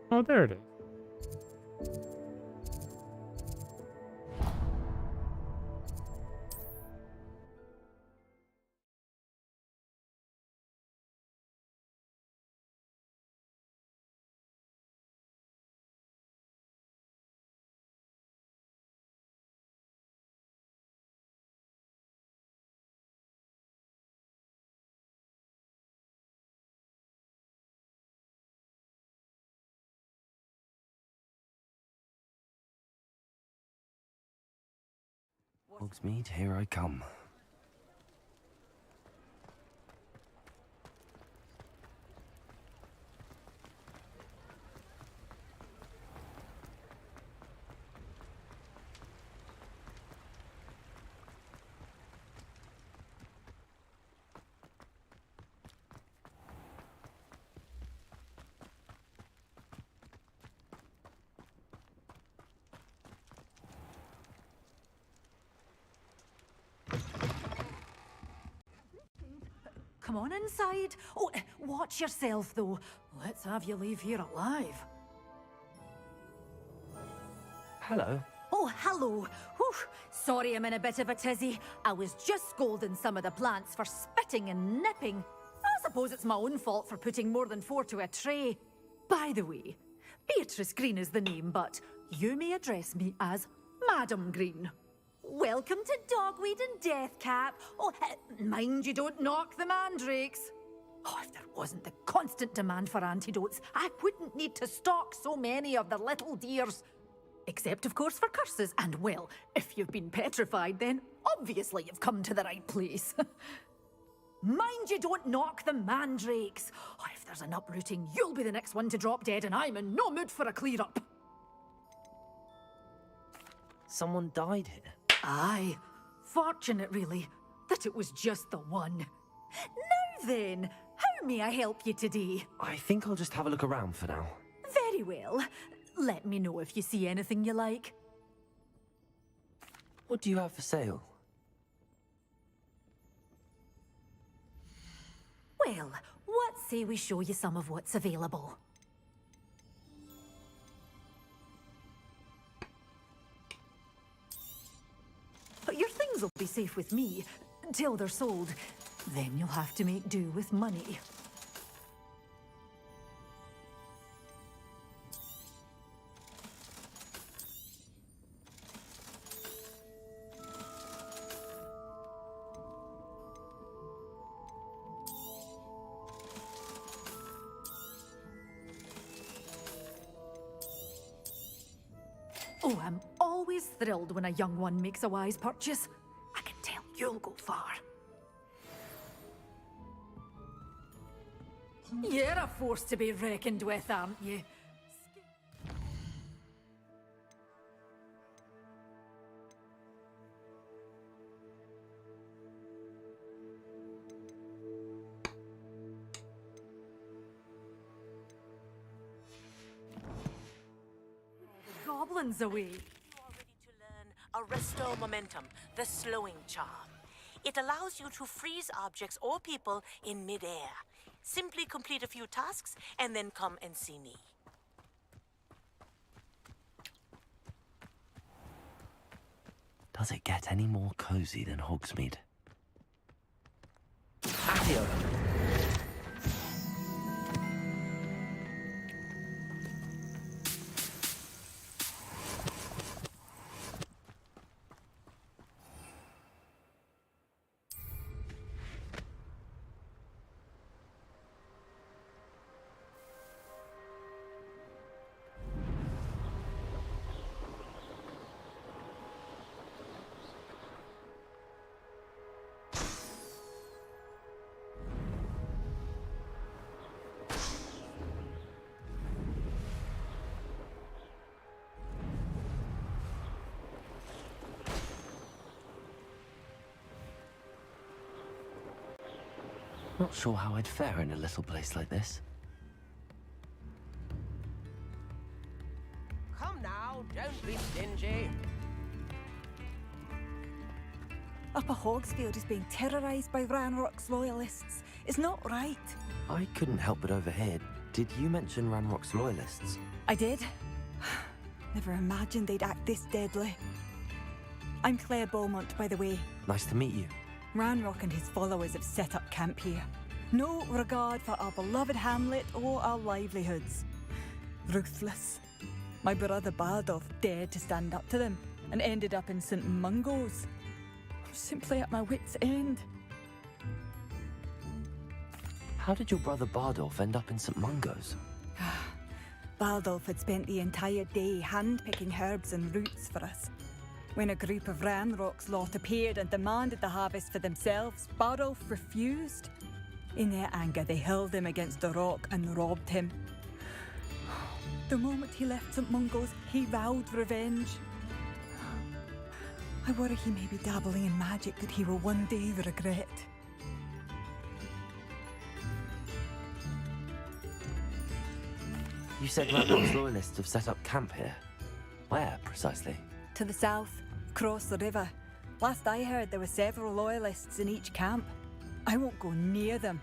Oh, there it is. Hogsmeade, here I come. Come on inside. Oh, watch yourself, though. Let's have you leave here alive. Hello. Oh, hello. Whew. Sorry I'm in a bit of a tizzy. I was just scolding some of the plants for spitting and nipping. I suppose it's my own fault for putting more than 4 to a tray. By the way, Beatrice Green is the name, but you may address me as Madam Green. Welcome to Dogweed and Deathcap. Oh, mind you don't knock the mandrakes. Oh, if there wasn't the constant demand for antidotes, I wouldn't need to stock so many of the little dears. Except, of course, for curses. And, well, if you've been petrified, then obviously you've come to the right place. Mind you don't knock the mandrakes. Oh, if there's an uprooting, you'll be the next one to drop dead, and I'm in no mood for a clear-up. Someone died here. Aye. Fortunate, really, that it was just the one. Now then, how may I help you today? I think I'll just have a look around for now. Very well. Let me know if you see anything you like. What do you have for sale? Well, what say we show you some of what's available? Your things will be safe with me, till they're sold. Then you'll have to make do with money. Oh, I'm always thrilled when a young one makes a wise purchase. I can tell you'll go far. You're a force to be reckoned with, aren't you? Goblins away. You are ready to learn a Restore Momentum, the slowing charm. It allows you to freeze objects or people in mid-air. Simply complete a few tasks and then come and see me. Does it get any more cozy than Hogsmeade? Accio! Not sure how I'd fare in a little place like this. Come now, don't be stingy. Upper Hogsfield is being terrorised by Ranrock's loyalists. It's not right. I couldn't help but overhear. Did you mention Ranrock's loyalists? I did. Never imagined they'd act this deadly. I'm Claire Beaumont, by the way. Nice to meet you. Ranrock and his followers have set up camp here. No regard for our beloved hamlet or our livelihoods. Ruthless. My brother Bardolph dared to stand up to them and ended up in St. Mungo's. I'm simply at my wit's end. How did your brother Bardolph end up in St. Mungo's? Bardolph had spent the entire day hand-picking herbs and roots for us. When a group of Ranrock's lot appeared and demanded the harvest for themselves, Bardolph refused. In their anger, they hurled him against the rock and robbed him. The moment he left St. Mungo's, he vowed revenge. I worry he may be dabbling in magic that he will one day regret. You said Ranrock's loyalists have set up camp here. Where, precisely? To the south, across the river. Last I heard, there were several loyalists in each camp. I won't go near them.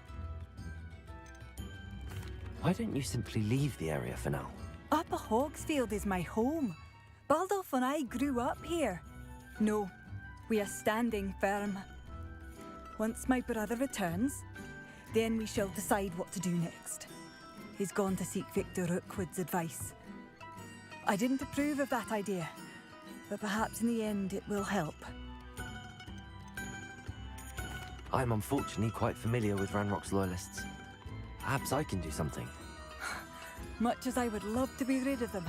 Why don't you simply leave the area for now? Upper Hogsfield is my home. Baldolph and I grew up here. No, we are standing firm. Once my brother returns, then we shall decide what to do next. He's gone to seek Victor Rookwood's advice. I didn't approve of that idea, but perhaps in the end it will help. I'm unfortunately quite familiar with Ranrock's loyalists. Perhaps I can do something. Much as I would love to be rid of them,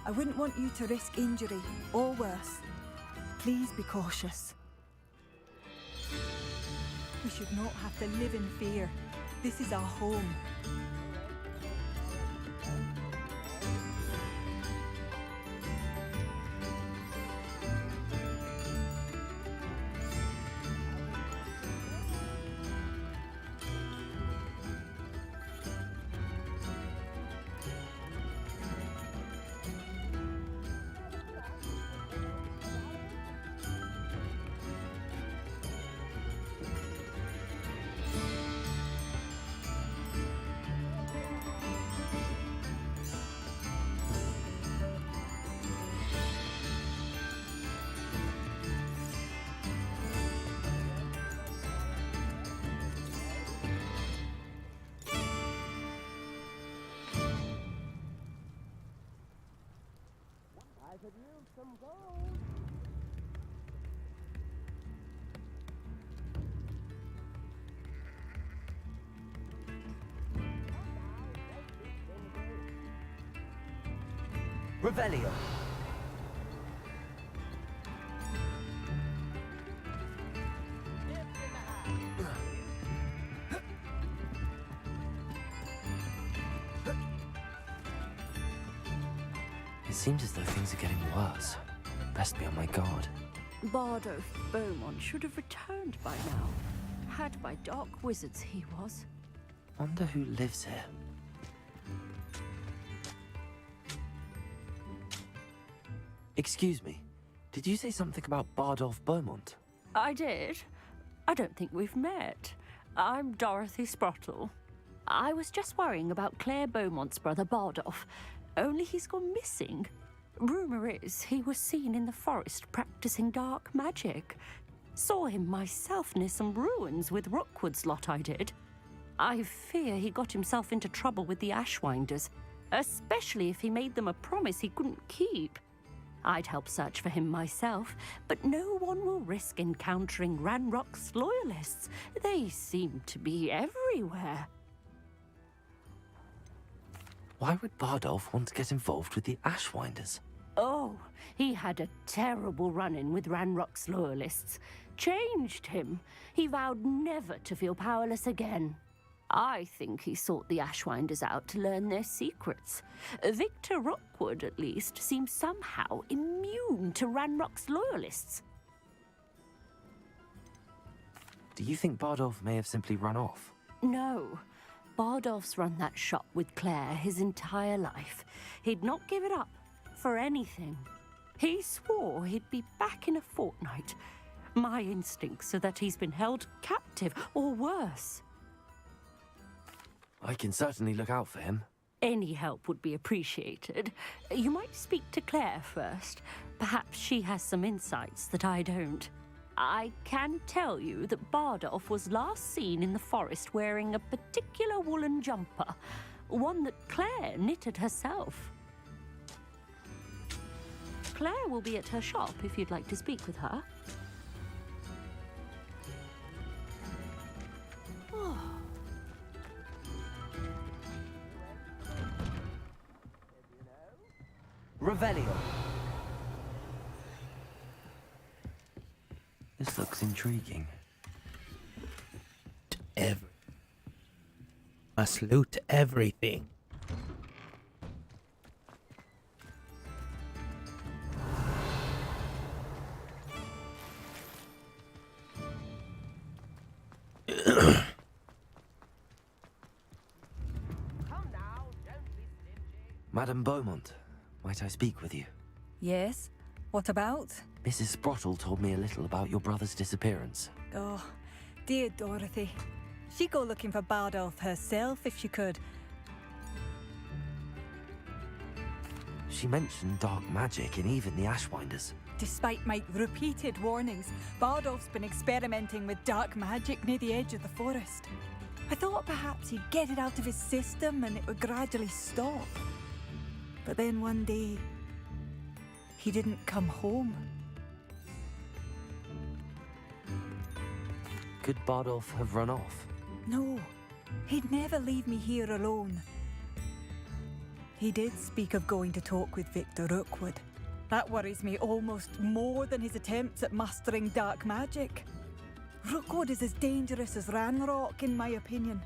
I wouldn't want you to risk injury, or worse. Please be cautious. We should not have to live in fear. This is our home. Revelio. It seems as though things are getting worse. Best be on my guard. Bardolph Beaumont should have returned by now. Had by dark wizards he was. Wonder who lives here. Excuse me, did you say something about Bardolph Beaumont? I did. I don't think we've met. I'm Dorothy Sprottle. I was just worrying about Claire Beaumont's brother Bardolph, only he's gone missing. Rumour is he was seen in the forest practicing dark magic. Saw him myself near some ruins with Rookwood's lot I did. I fear he got himself into trouble with the Ashwinders, especially if he made them a promise he couldn't keep. I'd help search for him myself, but no one will risk encountering Ranrock's loyalists. They seem to be everywhere. Why would Bardolph want to get involved with the Ashwinders? Oh, he had a terrible run-in with Ranrock's loyalists. Changed him. He vowed never to feel powerless again. I think he sought the Ashwinders out to learn their secrets. Victor Rookwood, at least, seems somehow immune to Ranrock's loyalists. Do you think Bardolph may have simply run off? No. Bardolph's run that shop with Claire his entire life. He'd not give it up for anything. He swore he'd be back in a fortnight. My instincts are that he's been held captive, or worse. I can certainly look out for him. Any help would be appreciated. You might speak to Claire first. Perhaps she has some insights that I don't. I can tell you that Bardolph was last seen in the forest wearing a particular woolen jumper, one that Claire knitted herself. Claire will be at her shop if you'd like to speak with her. Revelio. looks intriguing. Every must loot everything. Madame Beaumont, might I speak with you? Yes? What about? Mrs. Sprottle told me a little about your brother's disappearance. Oh, dear Dorothy. She'd go looking for Bardolph herself if she could. She mentioned dark magic and even the Ashwinders. Despite my repeated warnings, Bardolph's been experimenting with dark magic near the edge of the forest. I thought perhaps he'd get it out of his system and it would gradually stop. But then one day, he didn't come home. Could Bardolph have run off? No, he'd never leave me here alone. He did speak of going to talk with Victor Rookwood. That worries me almost more than his attempts at mastering dark magic. Rookwood is as dangerous as Ranrock, in my opinion.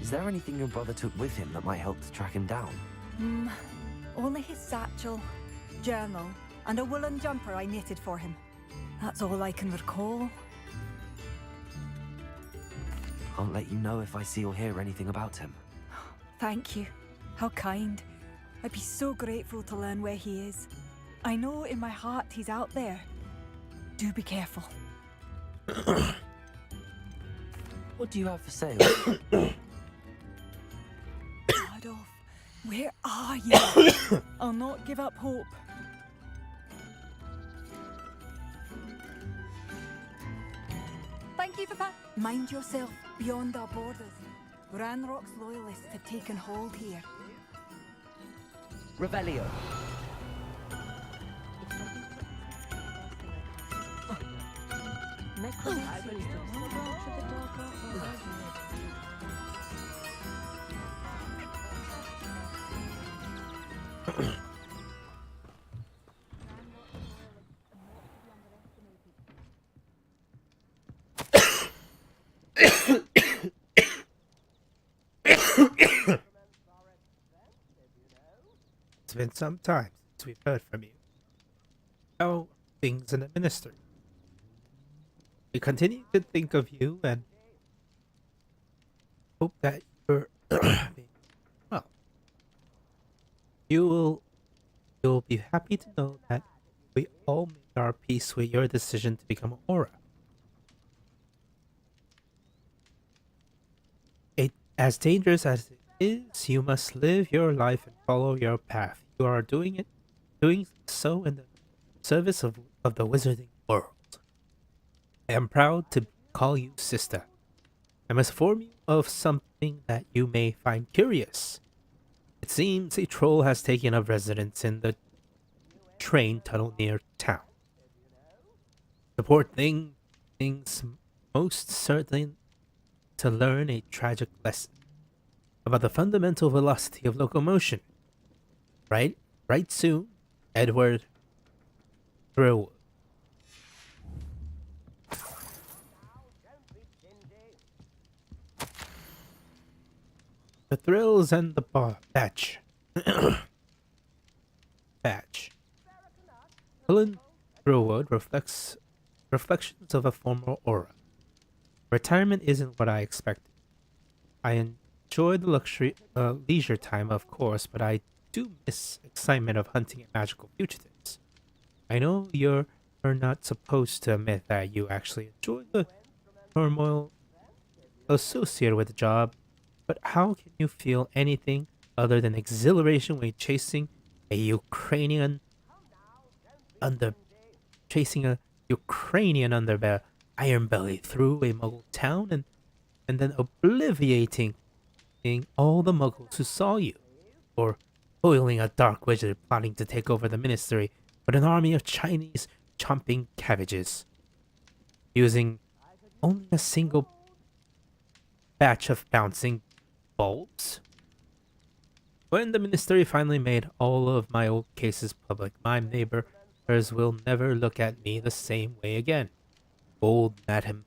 Is there anything your brother took with him that might help to track him down? Only his satchel, journal, and a woolen jumper I knitted for him. That's all I can recall. I'll let you know if I see or hear anything about him. Thank you. How kind. I'd be so grateful to learn where he is. I know in my heart he's out there. Do be careful. What do you have for sale? Bardolph, where are you? I'll not give up hope. Thank you for that. Mind yourself beyond our borders. Ranrock's loyalists have taken hold here. Revelio. It's been some time since we've heard from you. How are things in the ministry? We continue to think of you and hope that you're well. You'll be happy to know that we all made our peace with your decision to become Aura. As dangerous as it is, you must live your life and follow your path. You are doing so in the service of the wizarding world. I am proud to call you sister. I must inform you of something that you may find curious. It seems a troll has taken up residence in the train tunnel near town. The poor thing's most certain to learn a tragic lesson about the fundamental velocity of locomotion. Right soon, Edward Thrill. The thrills and the batch. Helen Thrillwood reflections of a former aura. Retirement isn't what I expected. I enjoy the leisure time, of course, but I do miss excitement of hunting and magical fugitives. I know you're not supposed to admit that you actually enjoy the turmoil associated with the job, but how can you feel anything other than exhilaration when chasing a Ukrainian under iron belly through a Muggle town and then obliviating all the Muggles who saw you, or foiling a dark wizard plotting to take over the ministry with an army of Chinese chomping cabbages, using only a single batch of bouncing bulbs? When the ministry finally made all of my old cases public, my neighbors will never look at me the same way again. Old Madam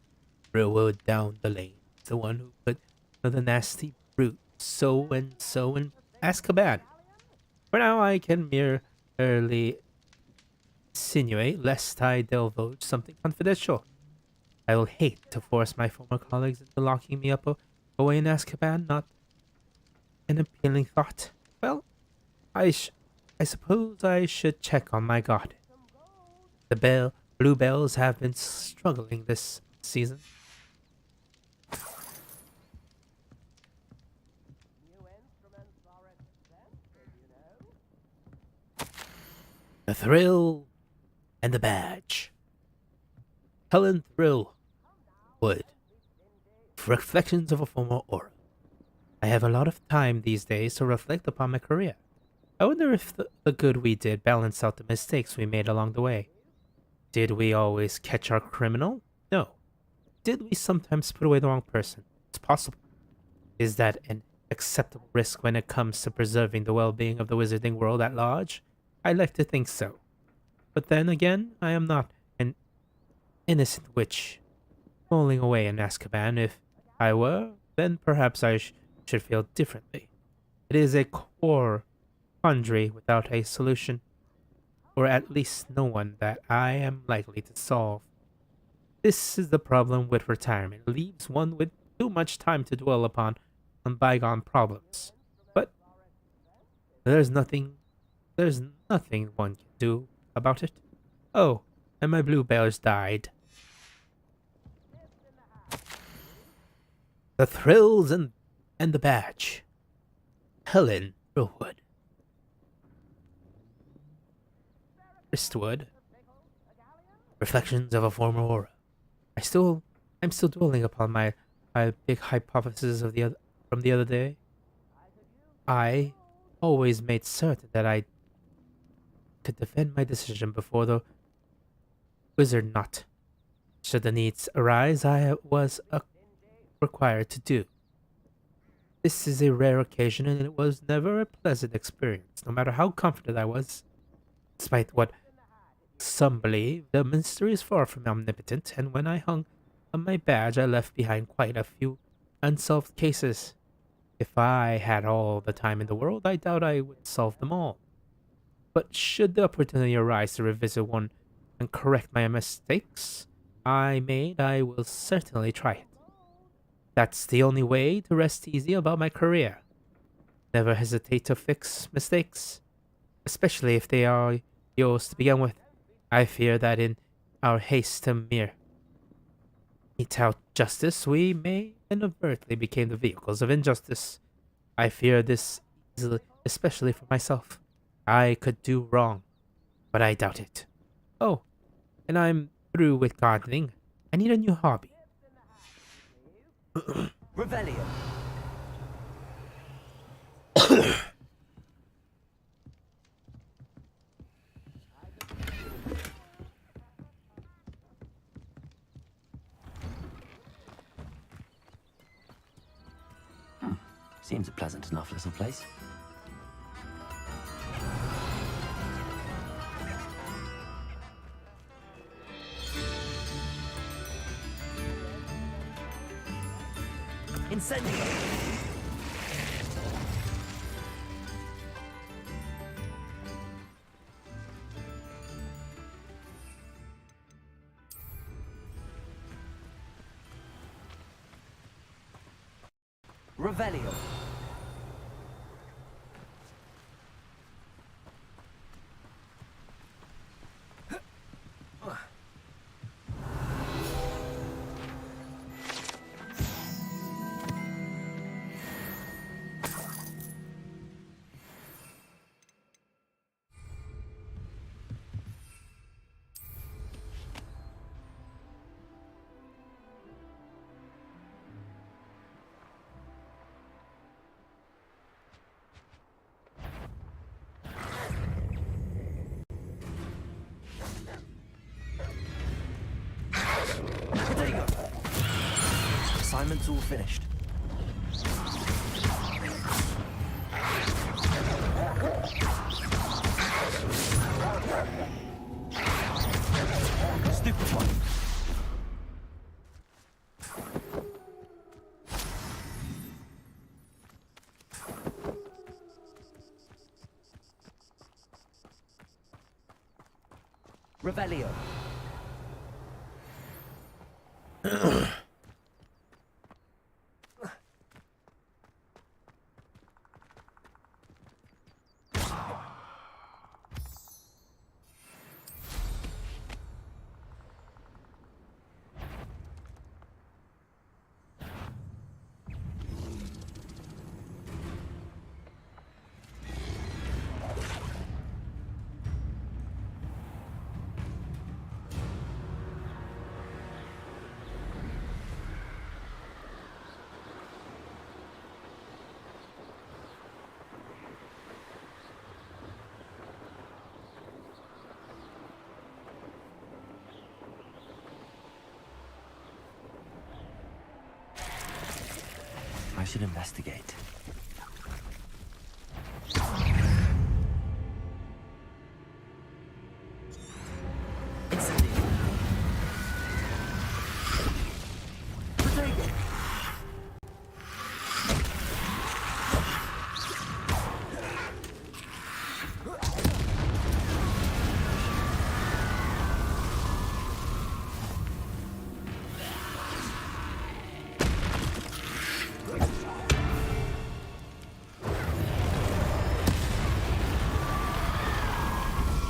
Brillwood down the lane, the one who put the nasty brute so and so in Azkaban. For now, I can merely insinuate, lest I divulge something confidential. I will hate to force my former colleagues into locking me up away in Azkaban, not an appealing thought. Well, I suppose I should check on my garden. The bluebells have been struggling this season. The thrill and the badge. Helen Thrill Wood. Reflections of a former aura. I have a lot of time these days to reflect upon my career. I wonder if the good we did balanced out the mistakes we made along the way. Did we always catch our criminal? No. Did we sometimes put away the wrong person? It's possible. Is that an acceptable risk when it comes to preserving the well-being of the wizarding world at large? I like to think so. But then again, I am not an innocent witch rolling away in Azkaban. If I were, then perhaps I should feel differently. It is a core quandary without a solution, or at least no one that I am likely to solve. This is the problem with retirement. It leaves one with too much time to dwell upon bygone problems. But there's nothing one can do about it. Oh, and my bluebells died. The thrills and the badge. Helen Brillwood. Wristwood. Reflections of a former aura. I'm still dwelling upon my big hypothesis from the other day. I always made certain that I could defend my decision before the wizard knot. Should the needs arise, I was required to do. This is a rare occasion, and it was never a pleasant experience, no matter how confident I was. Despite what some believe, the ministry is far from omnipotent, and when I hung on my badge, I left behind quite a few unsolved cases. If I had all the time in the world, I doubt I would solve them all. But should the opportunity arise to revisit one and correct my mistakes I made, I will certainly try it. That's the only way to rest easy about my career. Never hesitate to fix mistakes, especially if they are yours to begin with. I fear that in our haste to mete out justice, we may inadvertently become the vehicles of injustice. I fear this easily, especially for myself. I could do wrong, but I doubt it. Oh, and I'm through with gardening. I need a new hobby. Revelio. Seems a pleasant enough little place. Incendio! Revelio. Assignment's all finished. Stupid one. Revelio. I should investigate.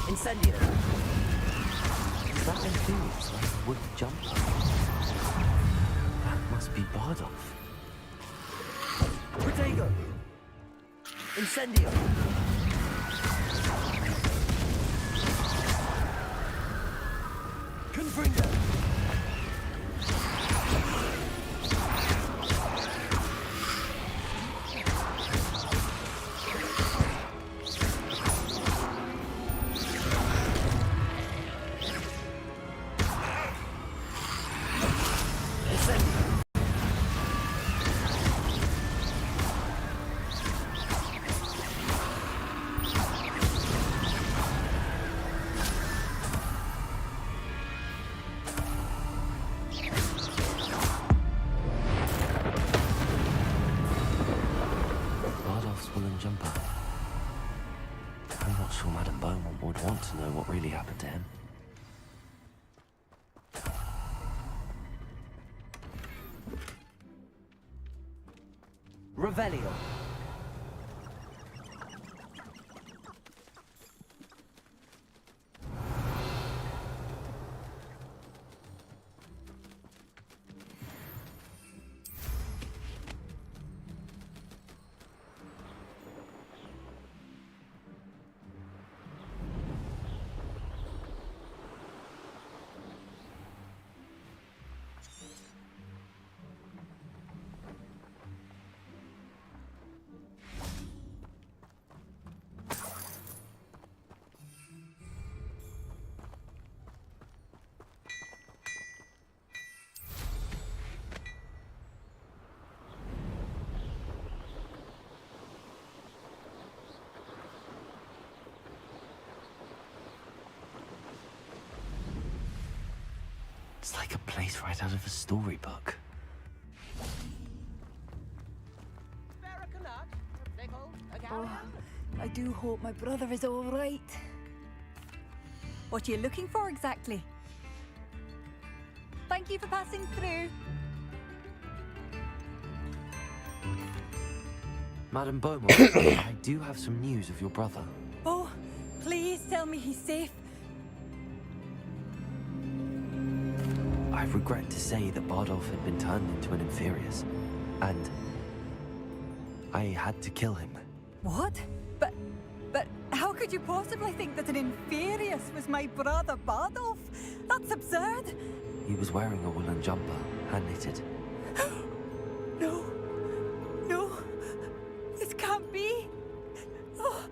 Incendio. Is that Inferior's like wood jumper? That must be Bardolph. Protego! Incendio! Confringo! Would want to know what really happened to him. Revelio. It's like a place right out of a storybook. Oh, I do hope my brother is all right. What are you looking for exactly? Thank you for passing through. Madam Beaumont, I do have some news of your brother. Oh, please tell me he's safe. I regret to say that Bardolph had been turned into an Inferius, and I had to kill him. What? But how could you possibly think that an Inferius was my brother Bardolph? That's absurd. He was wearing a woolen jumper, hand-knitted. No. No. This can't be. Oh.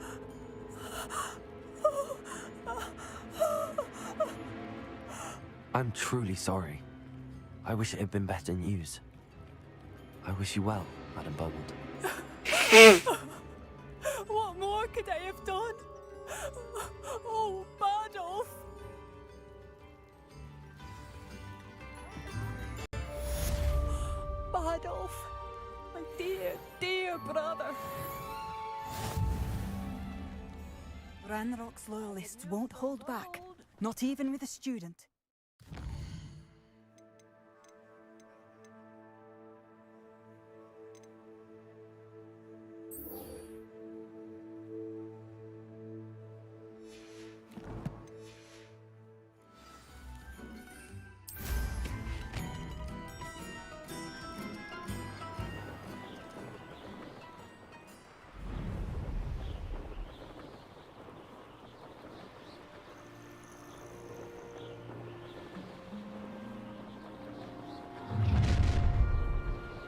I'm truly sorry. I wish it had been better news. I wish you well, Madam Beaumont. What more could I have done? Oh, Badolf! Badolf, my dear, dear brother. Ranrock's loyalists won't hold back, not even with a student.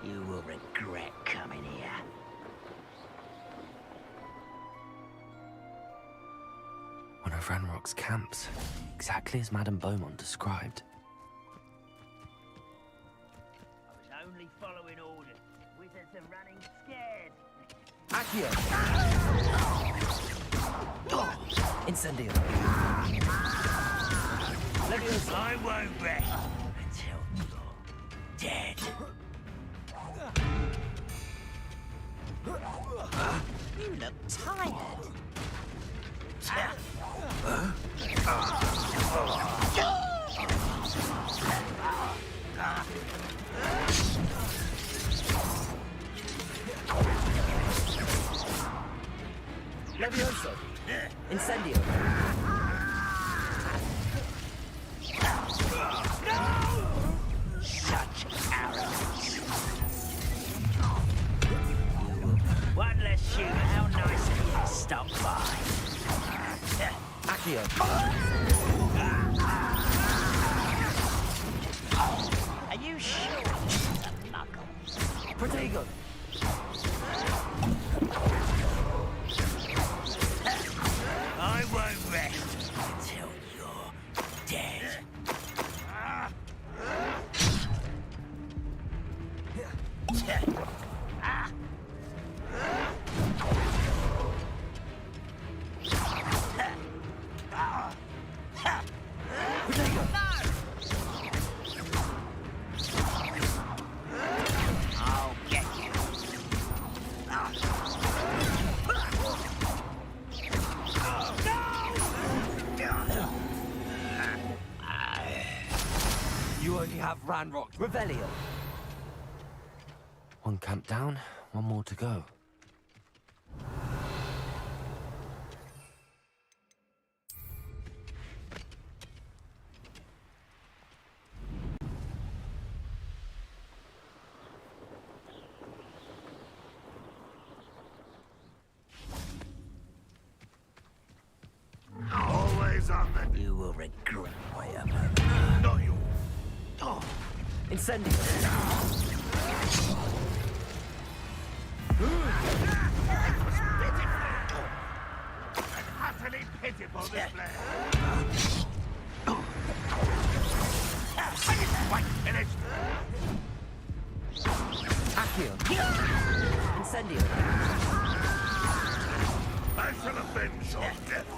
You will regret coming here. One of Ranrock's camps, exactly as Madame Beaumont described. I was only following orders. Wizards are running scared. Accio! Incendio! Leviosa! I won't rest until you're dead. You look tired. Leviosa! Incendio! Such arrogance. One less shoot. How nice of you to stop by. Accio! Are you sure you're a muggle? Protego! I won't rest until you're dead. I'll get you. You only have Ranrock. Revelio! One camp down, one more to go. Always on the... You will regret my effort. Not you. Oh. Incendio! Utterly pitiful display. Quite finished. Accio! Incendio! I shall avenge your death.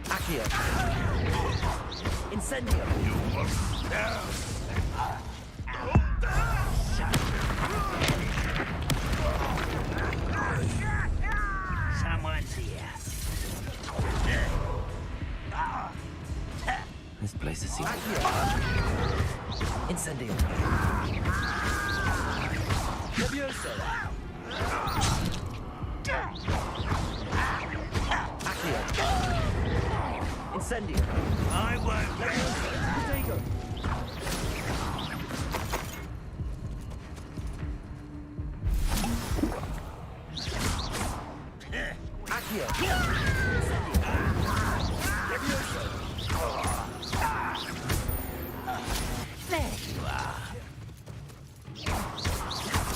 Accio! Incendio! You must Someone's here. This place is secret. Incendio! Leviosa! Accio! Incendio! I won't. Protego! Accio! Leviosa! There you are.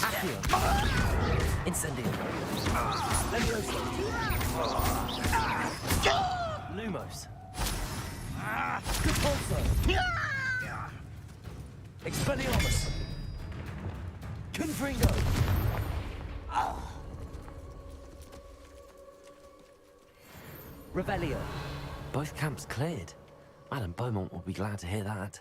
Accio! Incendio! Leviosa! Lumos! Repulso! Expelliarmus! Confringo! Revelio. Both camps cleared. Madame Beaumont will be glad to hear that.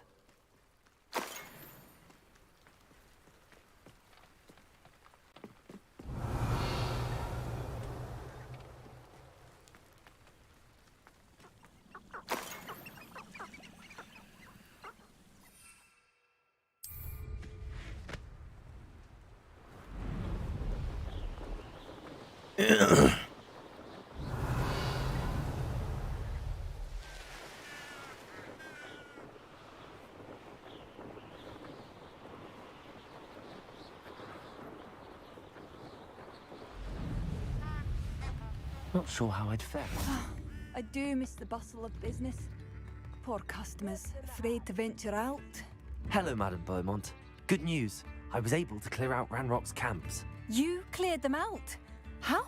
Not sure how I'd fare. I do miss the bustle of business. Poor customers, afraid to venture out. Hello, Madame Beaumont. Good news. I was able to clear out Ranrock's camps. You cleared them out? How?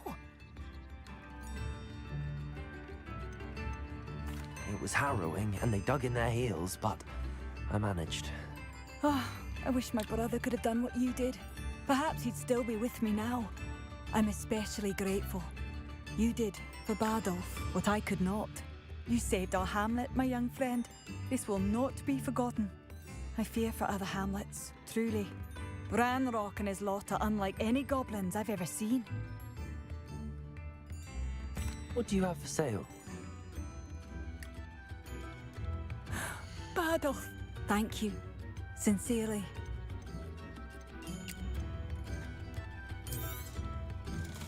It was harrowing, and they dug in their heels, but I managed. Oh, I wish my brother could have done what you did. Perhaps he'd still be with me now. I'm especially grateful. You did, for Bardolph, what I could not. You saved our hamlet, my young friend. This will not be forgotten. I fear for other hamlets, truly. Ranrock and his lot are unlike any goblins I've ever seen. What do you have for sale? Bardolph, thank you. Sincerely.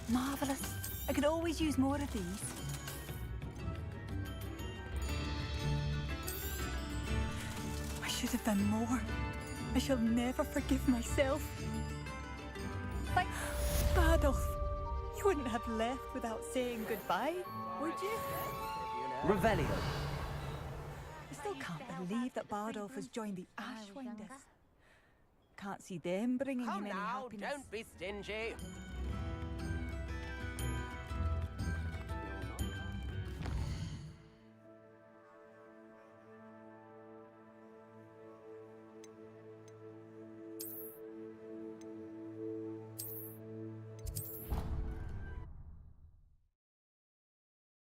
Marvellous. I could always use more of these. I should have done more. I shall never forgive myself. Like, Bardolph, you wouldn't have left without saying goodbye, would you? Revelio. I still can't believe that Bardolph has joined the Ashwinders. Can't see them bringing him any happiness. Don't be stingy.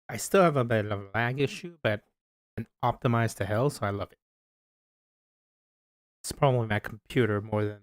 I still have a bit of a lag issue, but and optimized to hell, so I love it. It's probably my computer more than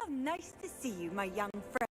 How nice to see you, my young friend.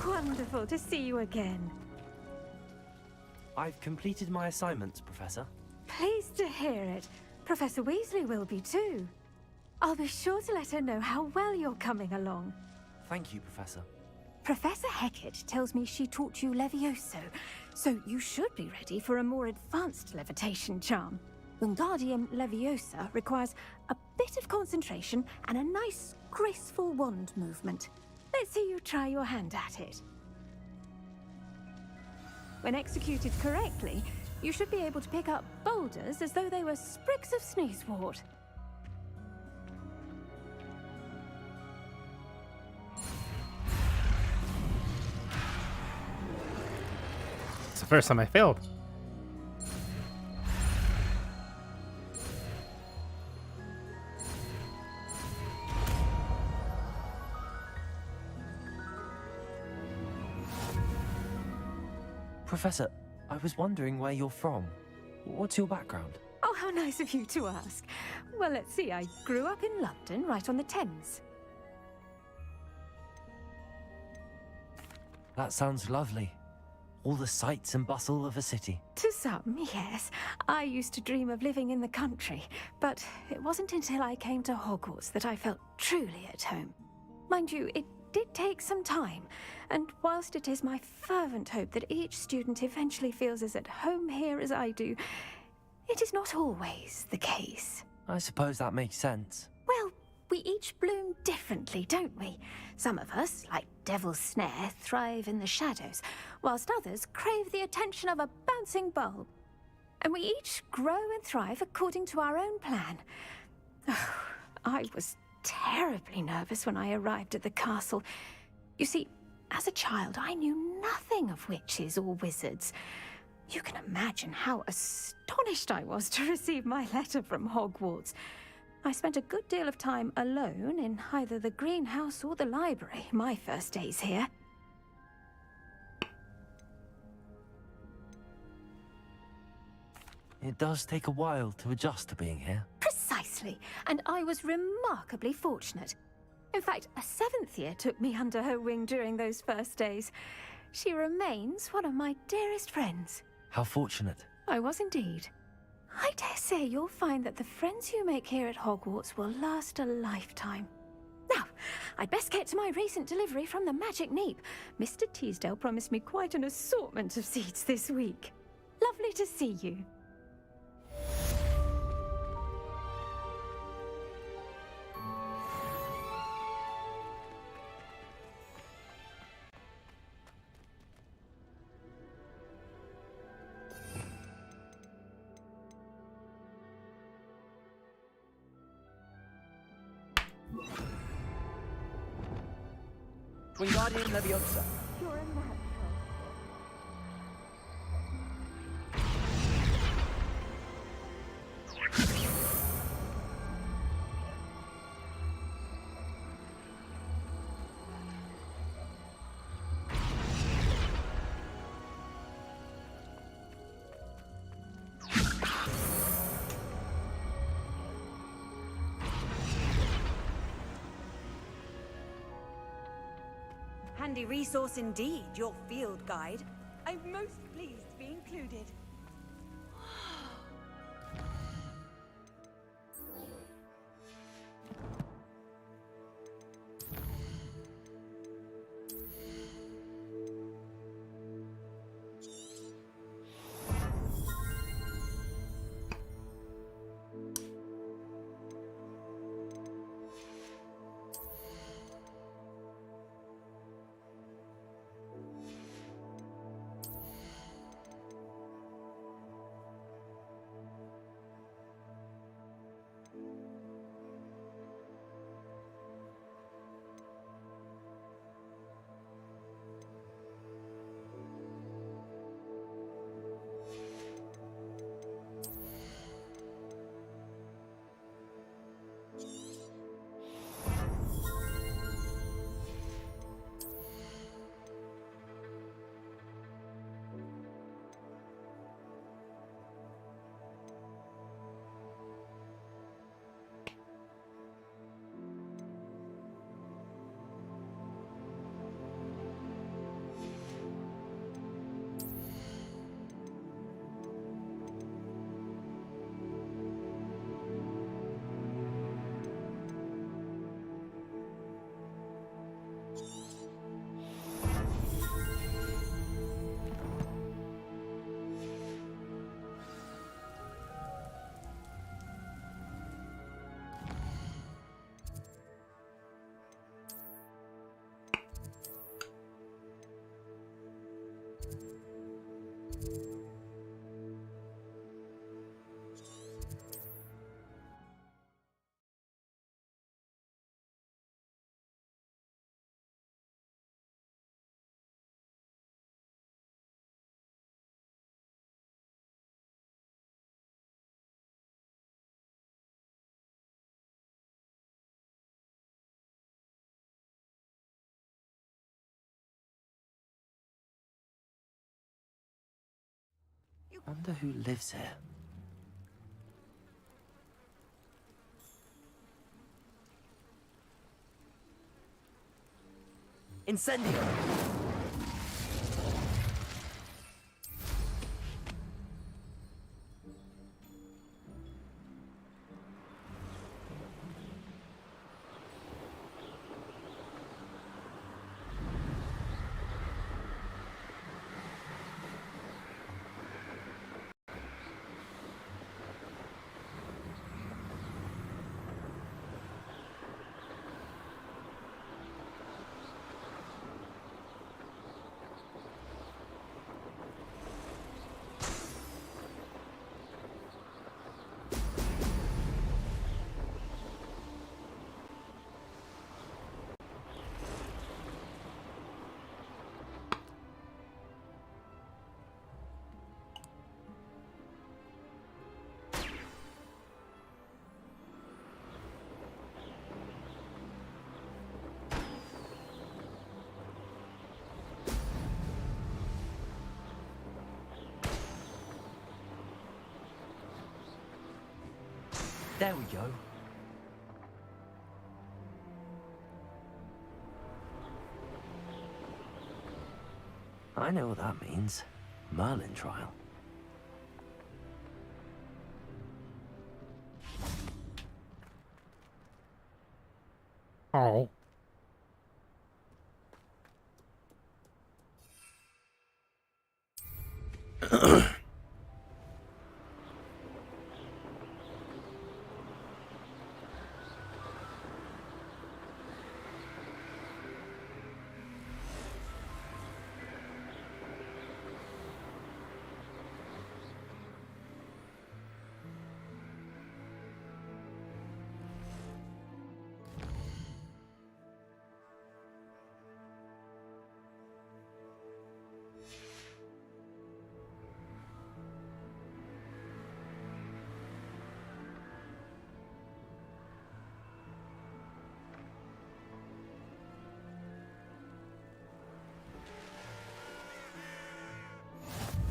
Wonderful to see you again. I've completed my assignments, Professor. Pleased to hear it. Professor Weasley will be too. I'll be sure to let her know how well you're coming along. Thank you, Professor. Professor Hecat tells me she taught you Levioso, so you should be ready for a more advanced levitation charm. Wingardium Leviosa requires a bit of concentration and a nice, graceful wand movement. Let's see you try your hand at it. When executed correctly, you should be able to pick up boulders as though they were sprigs of sneezewort. It's the first time I failed. Professor, I was wondering where you're from. What's your background? Oh, how nice of you to ask. Well, let's see. I grew up in London, right on the Thames. That sounds lovely. All the sights and bustle of a city. To some, yes. I used to dream of living in the country, but it wasn't until I came to Hogwarts that I felt truly at home. Mind you, it did take some time, and whilst it is my fervent hope that each student eventually feels as at home here as I do, it is not always the case. I suppose that makes sense. Well, we each bloom differently, don't we? Some of us, like Devil's Snare, thrive in the shadows, whilst others crave the attention of a bouncing bulb. And we each grow and thrive according to our own plan. Oh, I was terribly nervous when I arrived at the castle. You see, as a child, I knew nothing of witches or wizards. You can imagine how astonished I was to receive my letter from Hogwarts. I spent a good deal of time alone in either the greenhouse or the library my first days here. It does take a while to adjust to being here. Precisely, and I was remarkably fortunate. In fact, a 7th year took me under her wing during those first days. She remains one of my dearest friends. How fortunate. I was indeed. I dare say you'll find that the friends you make here at Hogwarts will last a lifetime. Now, I'd best get to my recent delivery from the Magic Neep. Mr. Teasdale promised me quite an assortment of seeds this week. Lovely to see you. Wingardium Leviosa. You're a natural. Handy resource indeed, your field guide. I'm most pleased to be included. Wonder who lives here. Incendio! There we go. I know what that means. Merlin trial. Oh.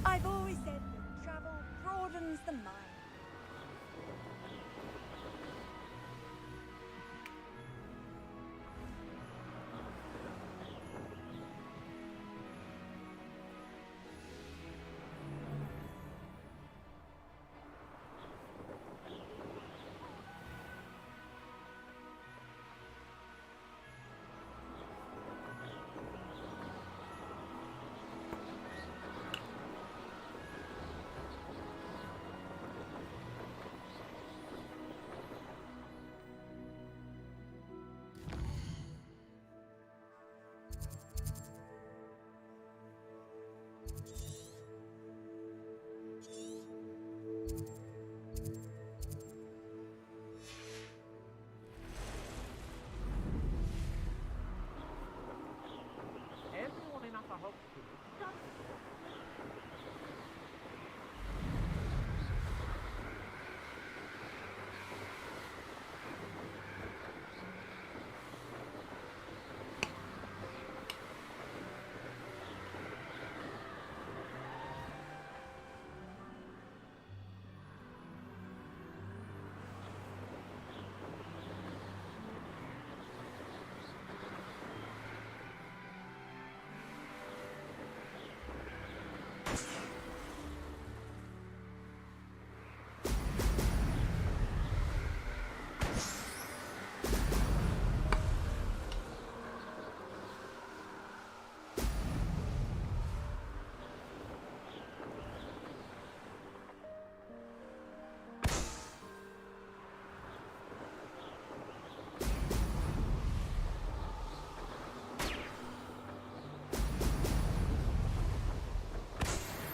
I've always said that travel broadens the mind. Everyone in Upper Hope.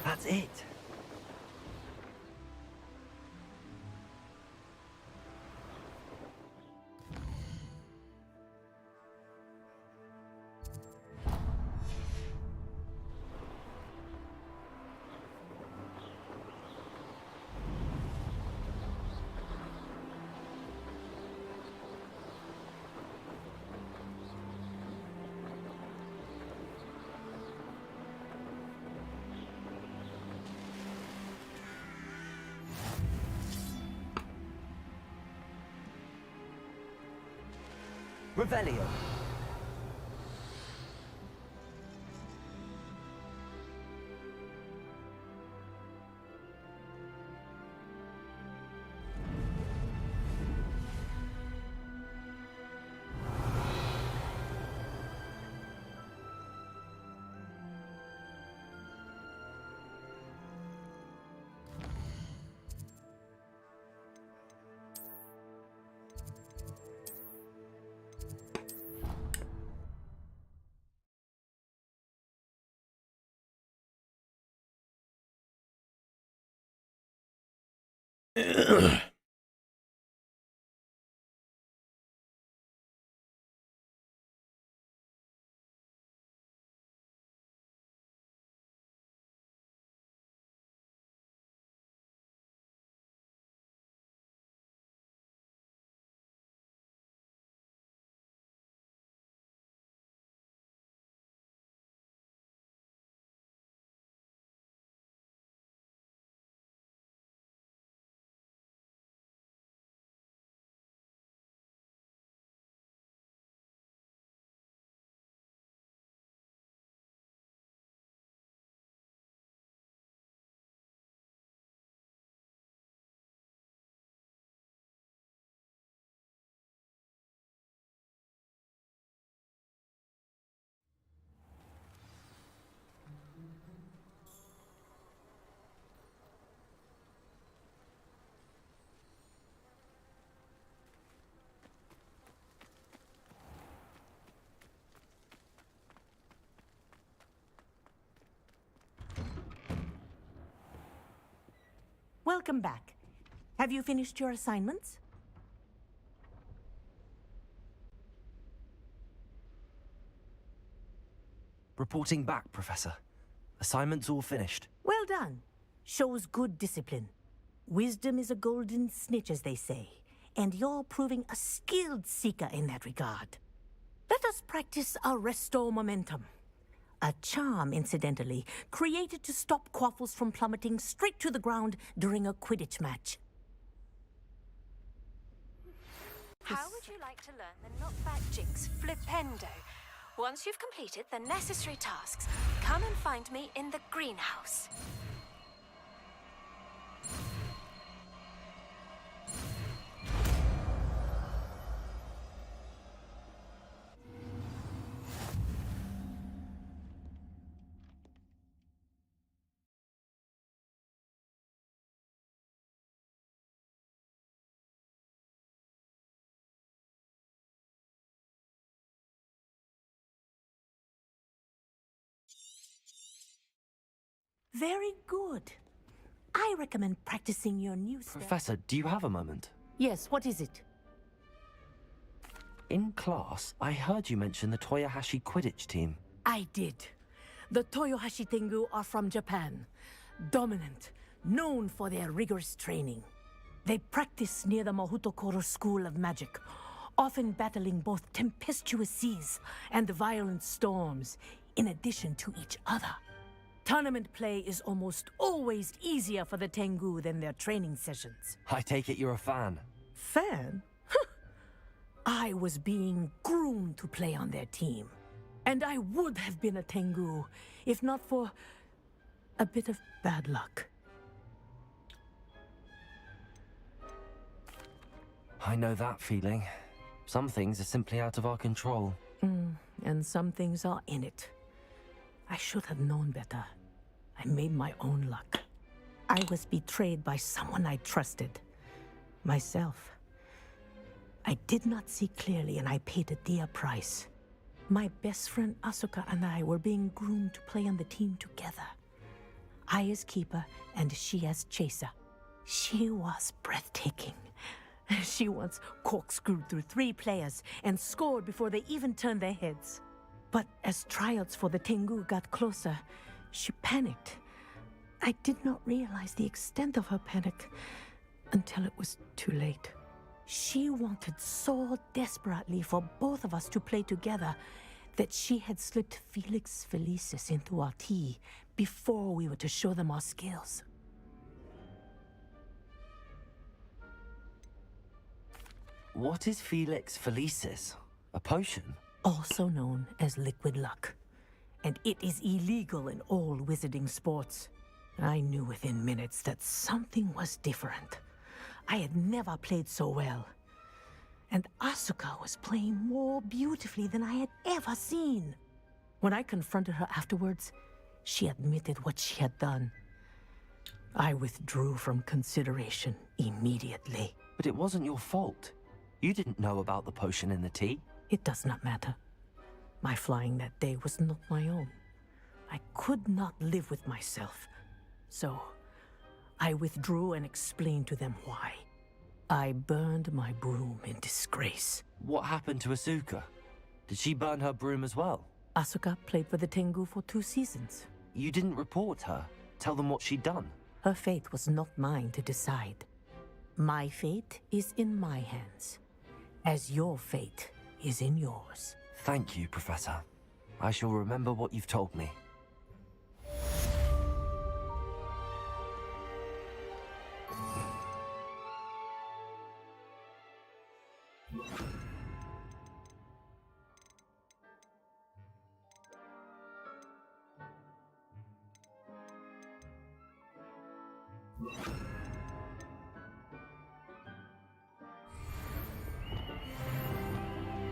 That's it. Revelio. Welcome back. Have you finished your assignments? Reporting back, Professor. Assignment's all finished. Well done. Shows good discipline. Wisdom is a golden snitch, as they say, and you're proving a skilled seeker in that regard. Let us practice our Restore Momentum. A charm, incidentally, created to stop Quaffles from plummeting straight to the ground during a Quidditch match. How would you like to learn the knockback jinx Flipendo? Once you've completed the necessary tasks, come and find me in the greenhouse. Very good. I recommend practicing your new spell. Professor, do you have a moment? Yes, what is it? In class, I heard you mention the Toyohashi Quidditch team. I did. The Toyohashi Tengu are from Japan. Dominant, known for their rigorous training. They practice near the Mahutokoro School of Magic, often battling both tempestuous seas and violent storms, in addition to each other. Tournament play is almost always easier for the Tengu than their training sessions. I take it you're a fan. Fan? I was being groomed to play on their team. And I would have been a Tengu, if not for a bit of bad luck. I know that feeling. Some things are simply out of our control. And some things are in it. I should have known better. I made my own luck. I was betrayed by someone I trusted. Myself. I did not see clearly, and I paid a dear price. My best friend Asuka and I were being groomed to play on the team together. I as keeper, and she as chaser. She was breathtaking. She once corkscrewed through 3 players and scored before they even turned their heads. But as tryouts for the Tengu got closer, she panicked. I did not realize the extent of her panic until it was too late. She wanted so desperately for both of us to play together that she had slipped Felix Felicis into our tea before we were to show them our skills. What is Felix Felicis? A potion? Also known as liquid luck. And it is illegal in all wizarding sports. I knew within minutes that something was different. I had never played so well. And Asuka was playing more beautifully than I had ever seen. When I confronted her afterwards, she admitted what she had done. I withdrew from consideration immediately. But it wasn't your fault. You didn't know about the potion in the tea. It does not matter. My flying that day was not my own. I could not live with myself. So, I withdrew and explained to them why. I burned my broom in disgrace. What happened to Asuka? Did she burn her broom as well? Asuka played for the Tengu for 2 seasons. You didn't report her? Tell them what she'd done? Her fate was not mine to decide. My fate is in my hands, as your fate is in yours. Thank you, Professor. I shall remember what you've told me.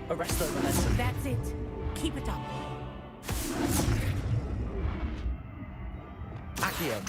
Arrest the momentum. That's it. Keep it up. Accio.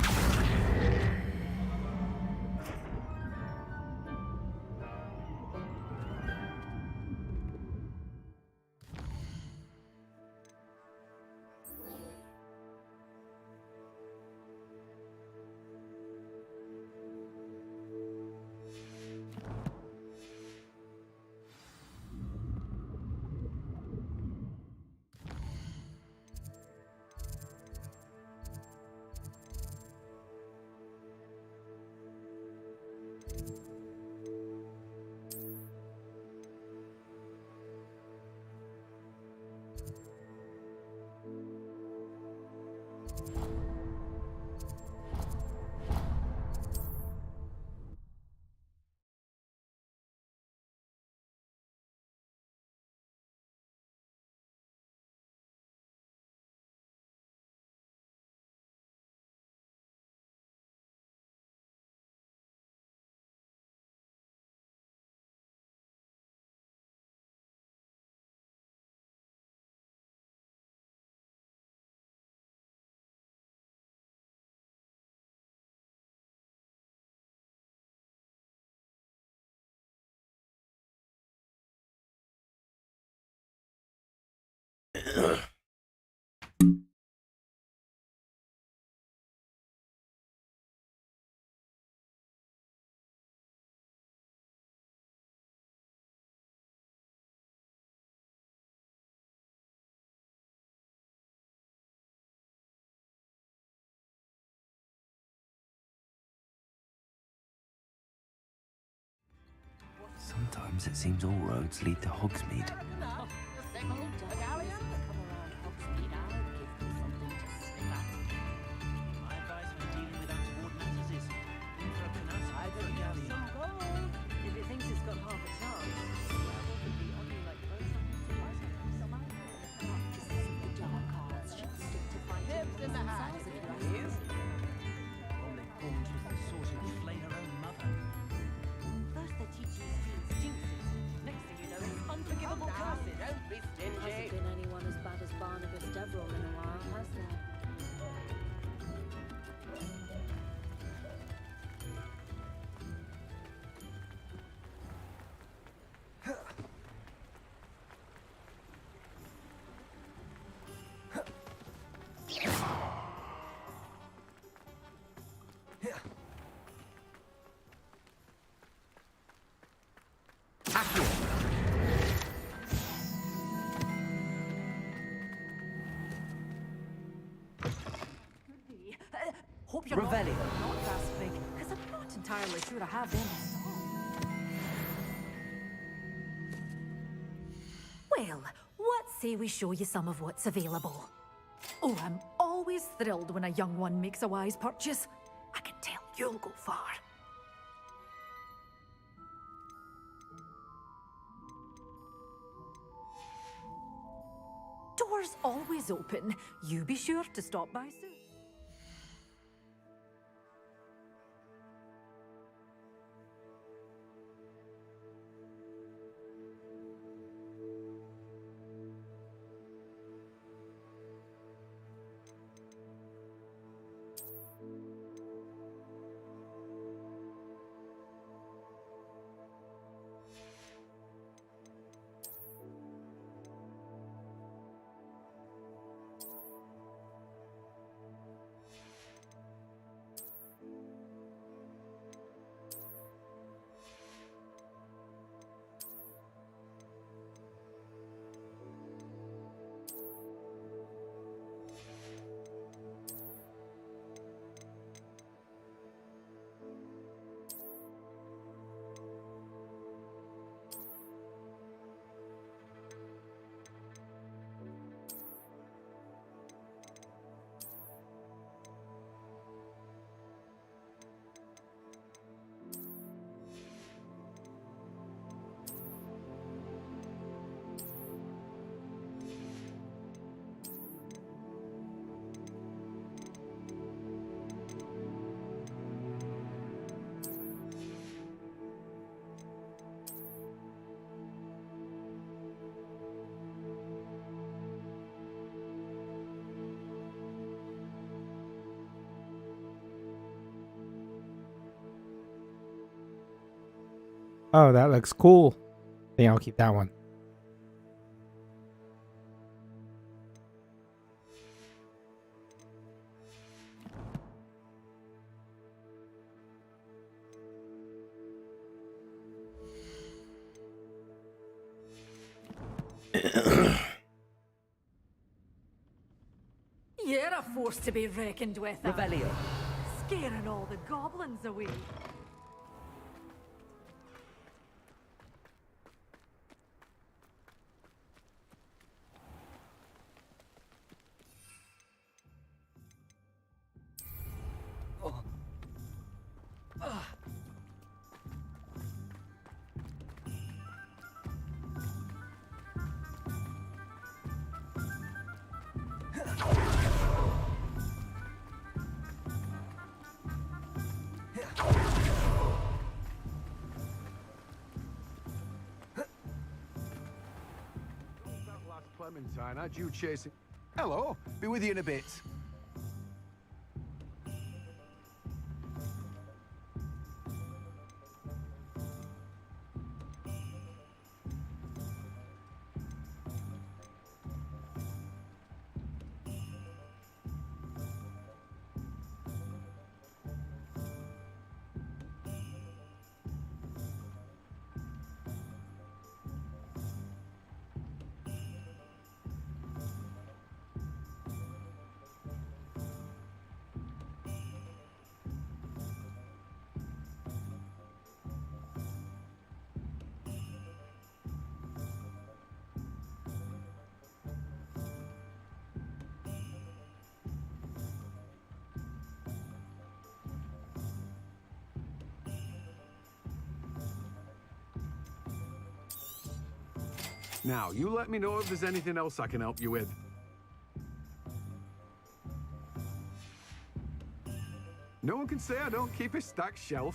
Sometimes it seems all roads lead to Hogsmeade. Hope you're Revelio. not gasping, because I'm not entirely sure I have any. Well, what say we show you some of what's available? Oh, I'm always thrilled when a young one makes a wise purchase. I can tell you'll go far. door's always open. You be sure to stop by soon. Oh, that looks cool. I think I'll keep that one. You're a force to be reckoned with. Revelio. Scaring all the goblins away. Clementine, had you chasing? Hello, be with you in a bit. Now, you let me know if there's anything else I can help you with. No one can say I don't keep a stacked shelf.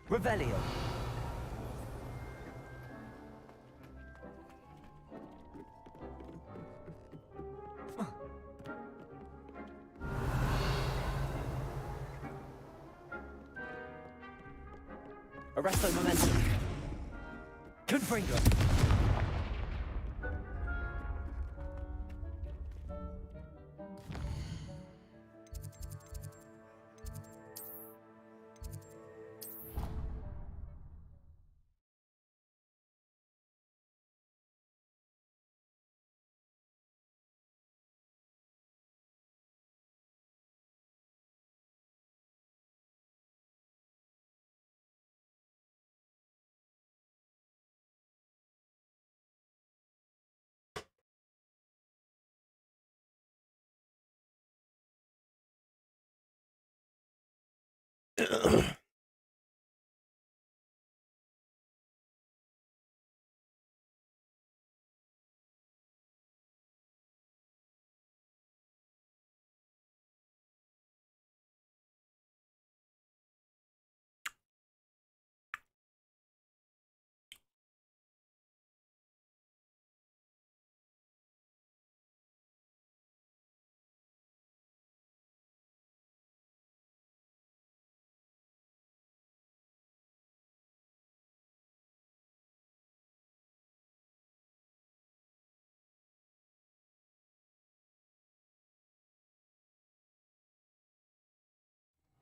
Revelio. Arresto momentum. Confringo.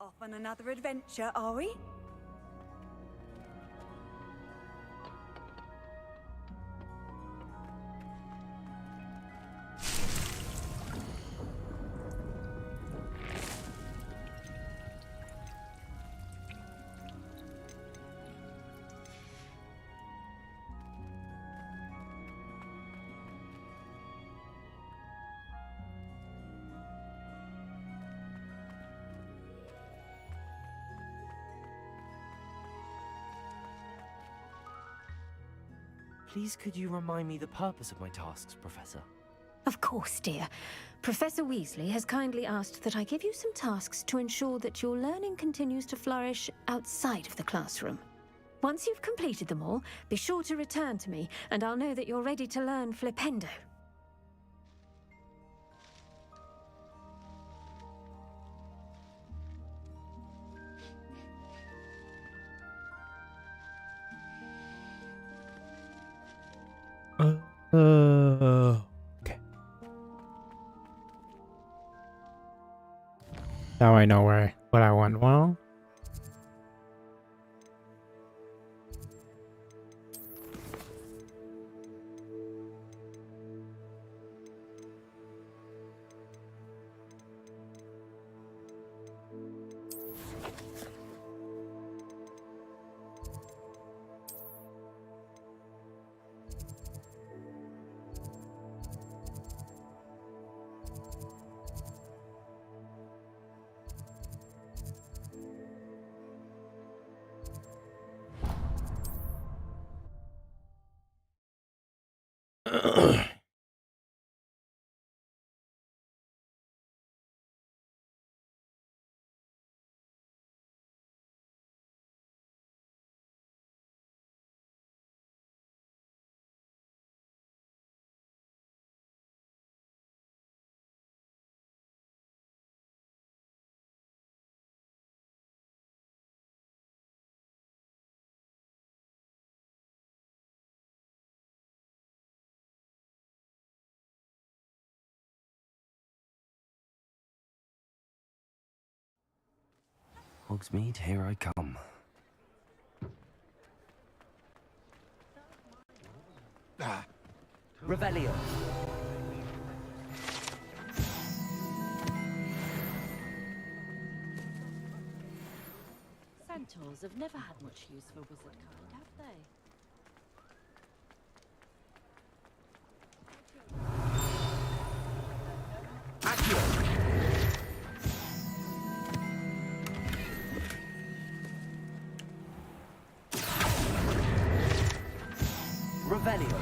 Off on another adventure, are we? Please, could you remind me the purpose of my tasks, Professor? Of course, dear. Professor Weasley has kindly asked that I give you some tasks to ensure that your learning continues to flourish outside of the classroom. Once you've completed them all, be sure to return to me, and I'll know that you're ready to learn Flipendo. Okay. Now I know what I want. Well, Hogsmeade, here I come. Revelio. Centaurs have never had much use for wizard kind, have they? Revelio.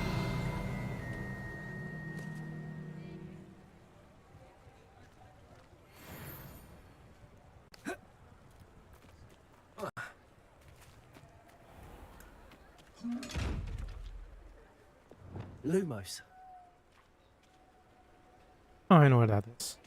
Lumos. Oh, I know what that is.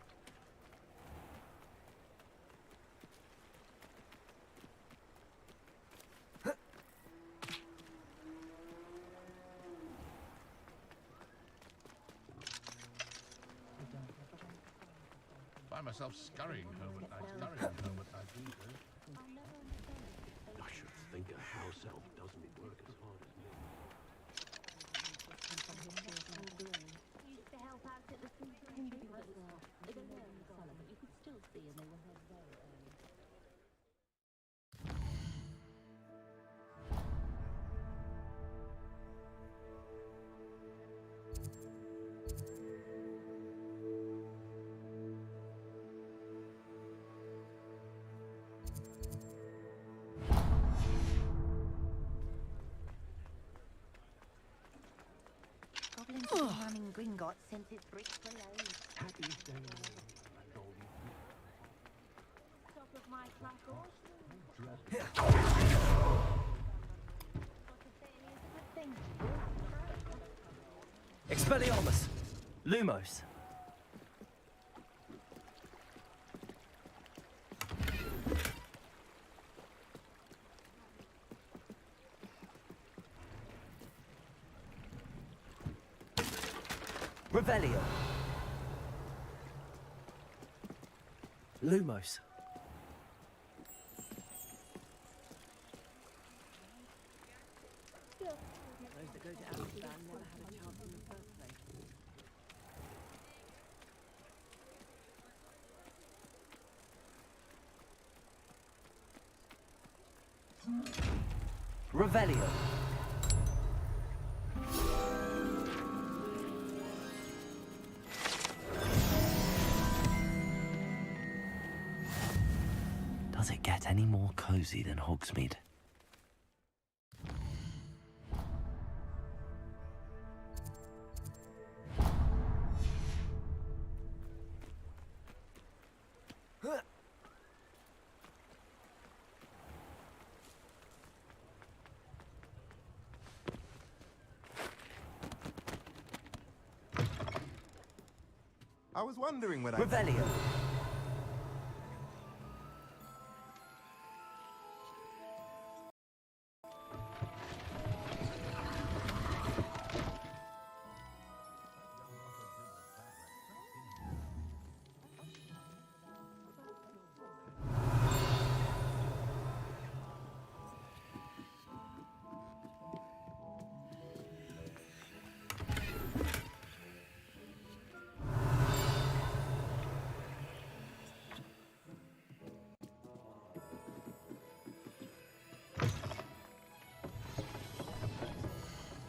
Find myself scurrying home at night, I should think a house elf doesn't work as hard as me. Used to help out at the cemetery as well. They were in the cellar, but you could still see, and they were heard very early. Goblins farming Gringotts since its bricks were laid. Top of my class Expelliarmus. Lumos. Revelio. Lumos. Those that go to Amsterdam never had a chance in the first place. Revelio. Does it get any more cozy than Hogsmeade? I was wondering when Revelio.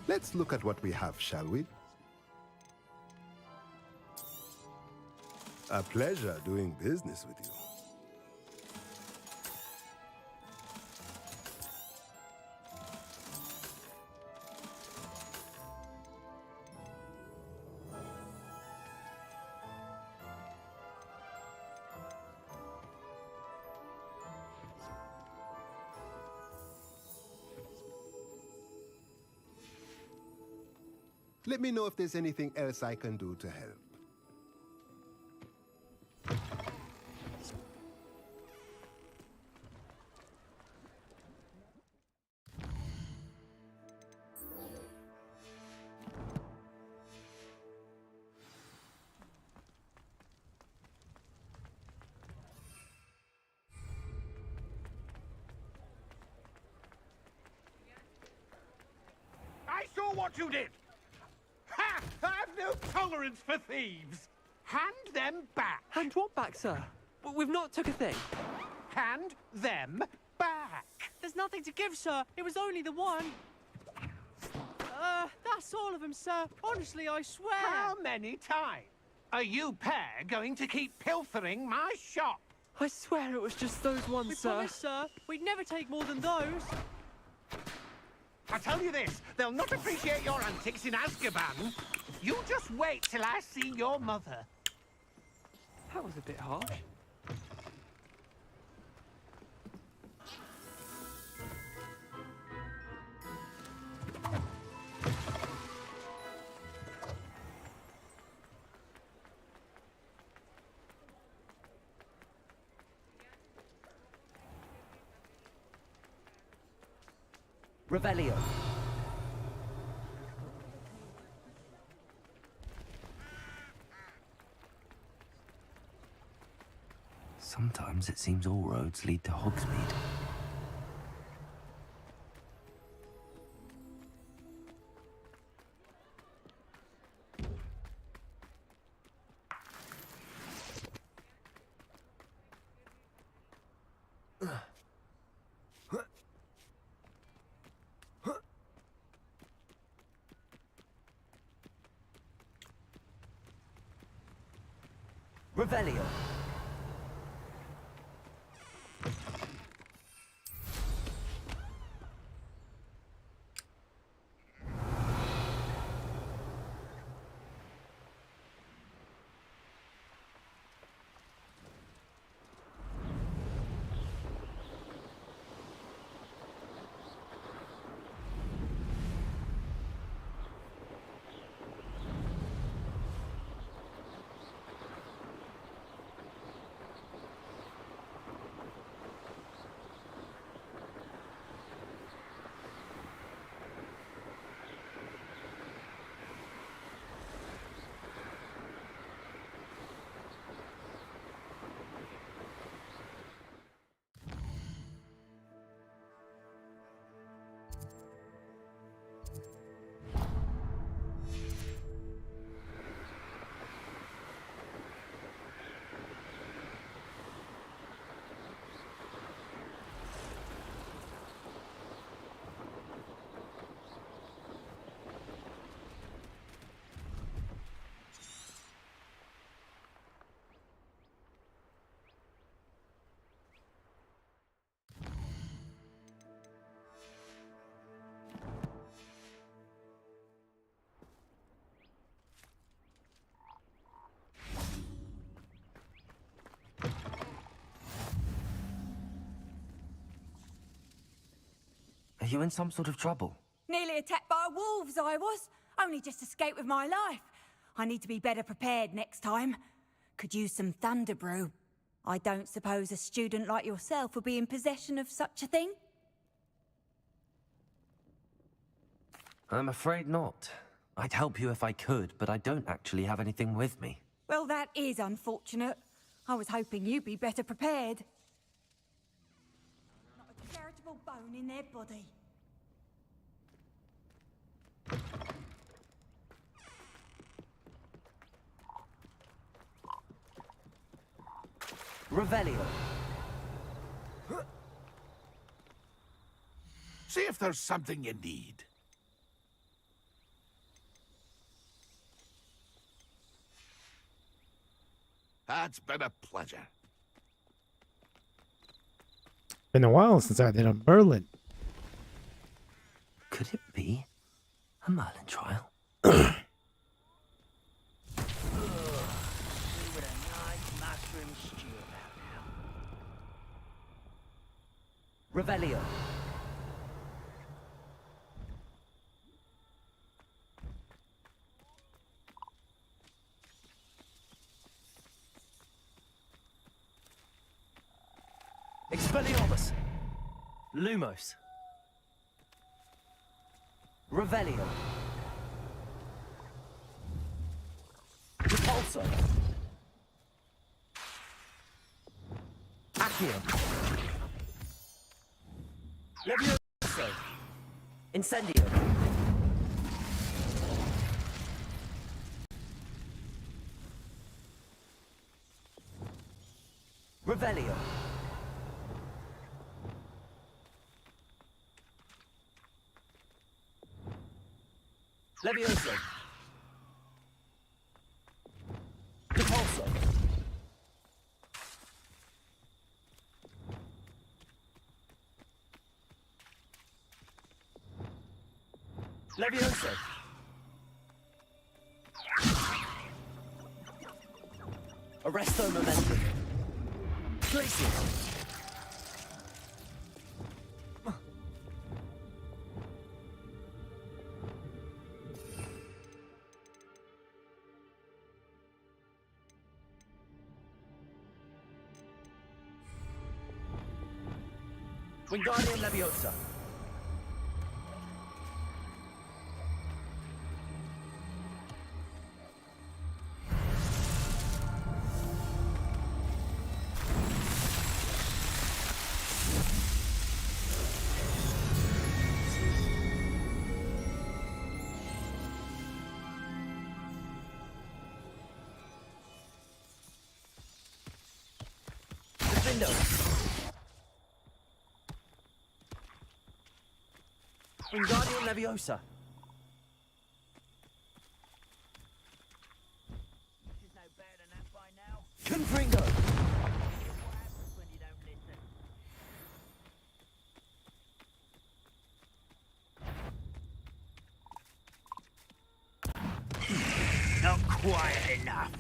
Let's look at what we have, shall we? A pleasure doing business with you. Let me know if there's anything else I can do to help. what you did! Ha! I've no tolerance for thieves! Hand them back! Hand what back, sir? We've not took a thing. Hand them back! There's nothing to give, sir. It was only the one. That's all of them, sir. Honestly, I swear. How many times are you pair going to keep pilfering my shop? I swear it was just those ones, We sir. promise, sir. We'd never take more than those. I tell you this, they'll not appreciate your antics in Azkaban. You just wait till I see your mother. That was a bit harsh. Revelio. Sometimes it seems all roads lead to Hogsmeade. Revelio. Are you in some sort of trouble? Nearly attacked by wolves, I was. Only just escaped with my life. I need to be better prepared next time. Could use some thunder brew. I don't suppose a student like yourself would be in possession of such a thing? I'm afraid not. I'd help you if I could, but I don't actually have anything with me. Well, that is unfortunate. I was hoping you'd be better prepared. Not a charitable bone in their body. Revelio. See if there's something you need. That's been a pleasure. Been a while since I did a Merlin. Could it be a Merlin trial? Revelio. Expelliarmus. Lumos. Revelio. Repulso. Accio. Levioso. Incendio. Revelio. Levioso. Repulso. Levioso. Arresto momentum. Glacier. Wingardium Leviosa. Defendo. Wingardium Leviosa. Confringo. Not quiet enough.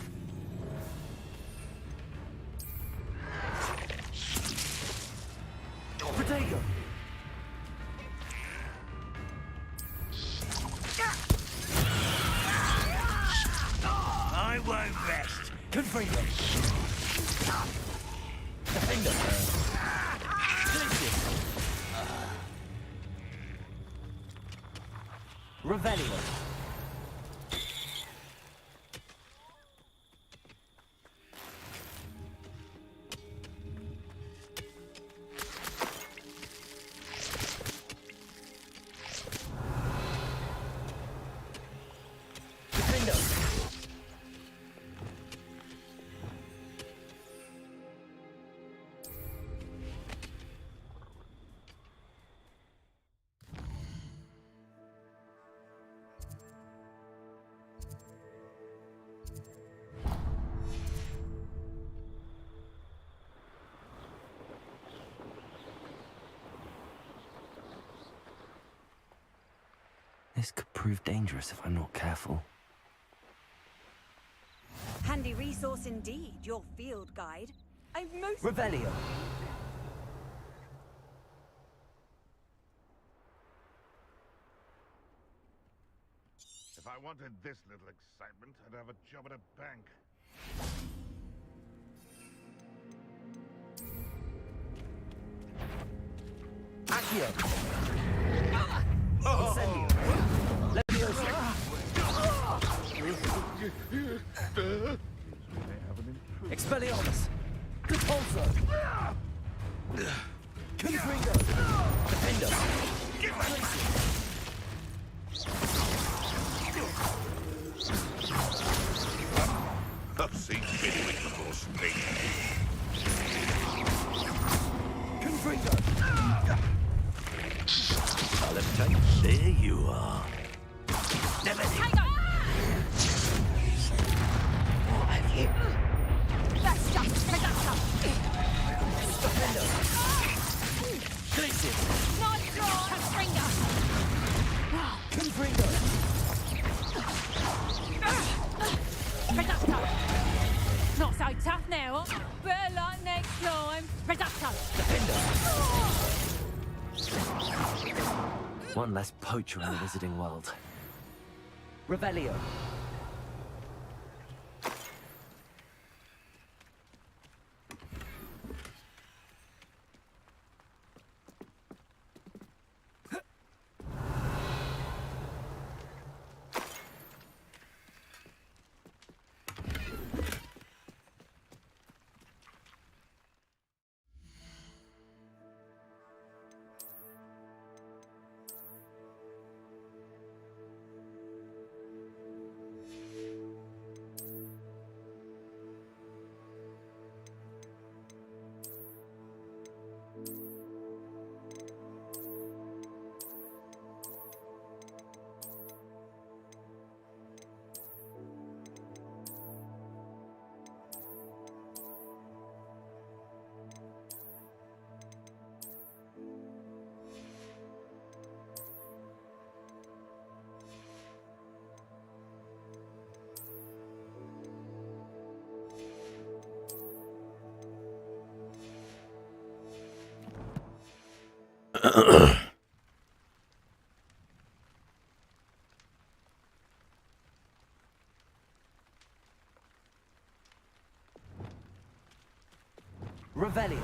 Protego. I won't rest. Confringo. Defendo. Glacier. Revelio. This could prove dangerous if I'm not careful. Handy resource indeed, your field guide. I've most... Revelio. If I wanted this little excitement, I'd have a job at a bank. Accio. Incendio. Leviosa. Expelliarmus. Repulso. Confringo. Defendo. I've seen midway before spring. Confringo. There you are. Never did. What have you? That's just Defendo. Glacier. Nice draw! Confringo! Confringo. Reducto! Not so tough now. Better luck next time. Reducto! One less poacher in the wizarding world. Revelio. Revelio.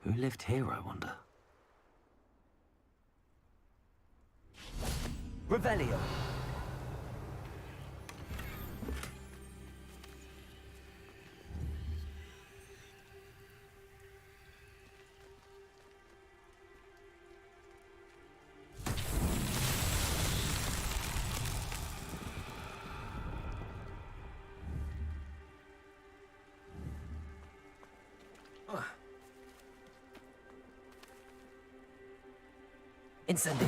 Who lived here, I wonder? Revelio. Incendio.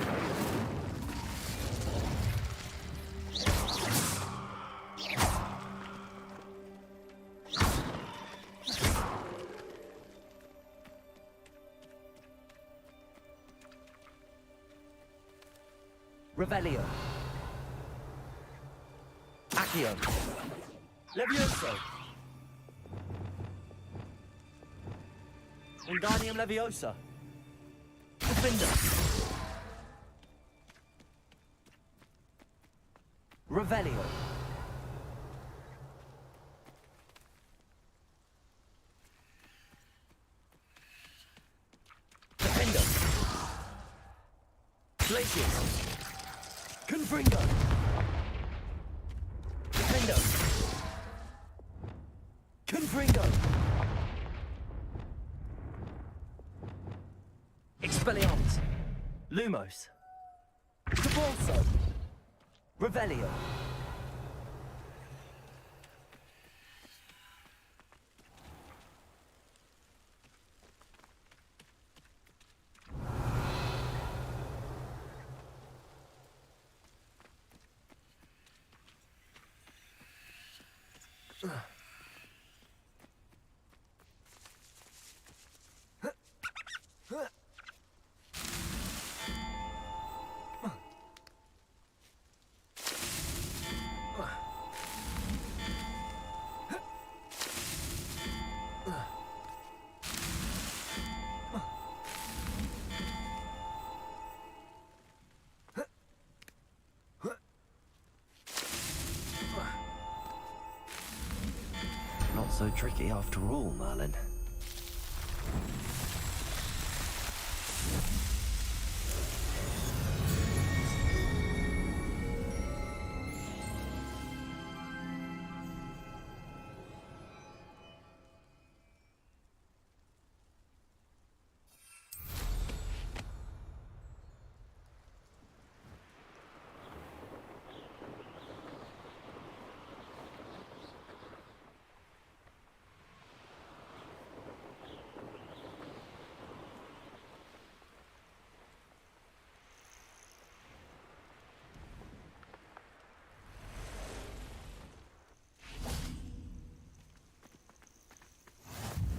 Revelio. Accio. Levioso. Wingardium Leviosa. Defender. Revelio. Defender. Glacius. Confringo. Defender. Confringo. Expelliarmus. Lumos. Cabalso. Revelio. Not so tricky after all, Merlin.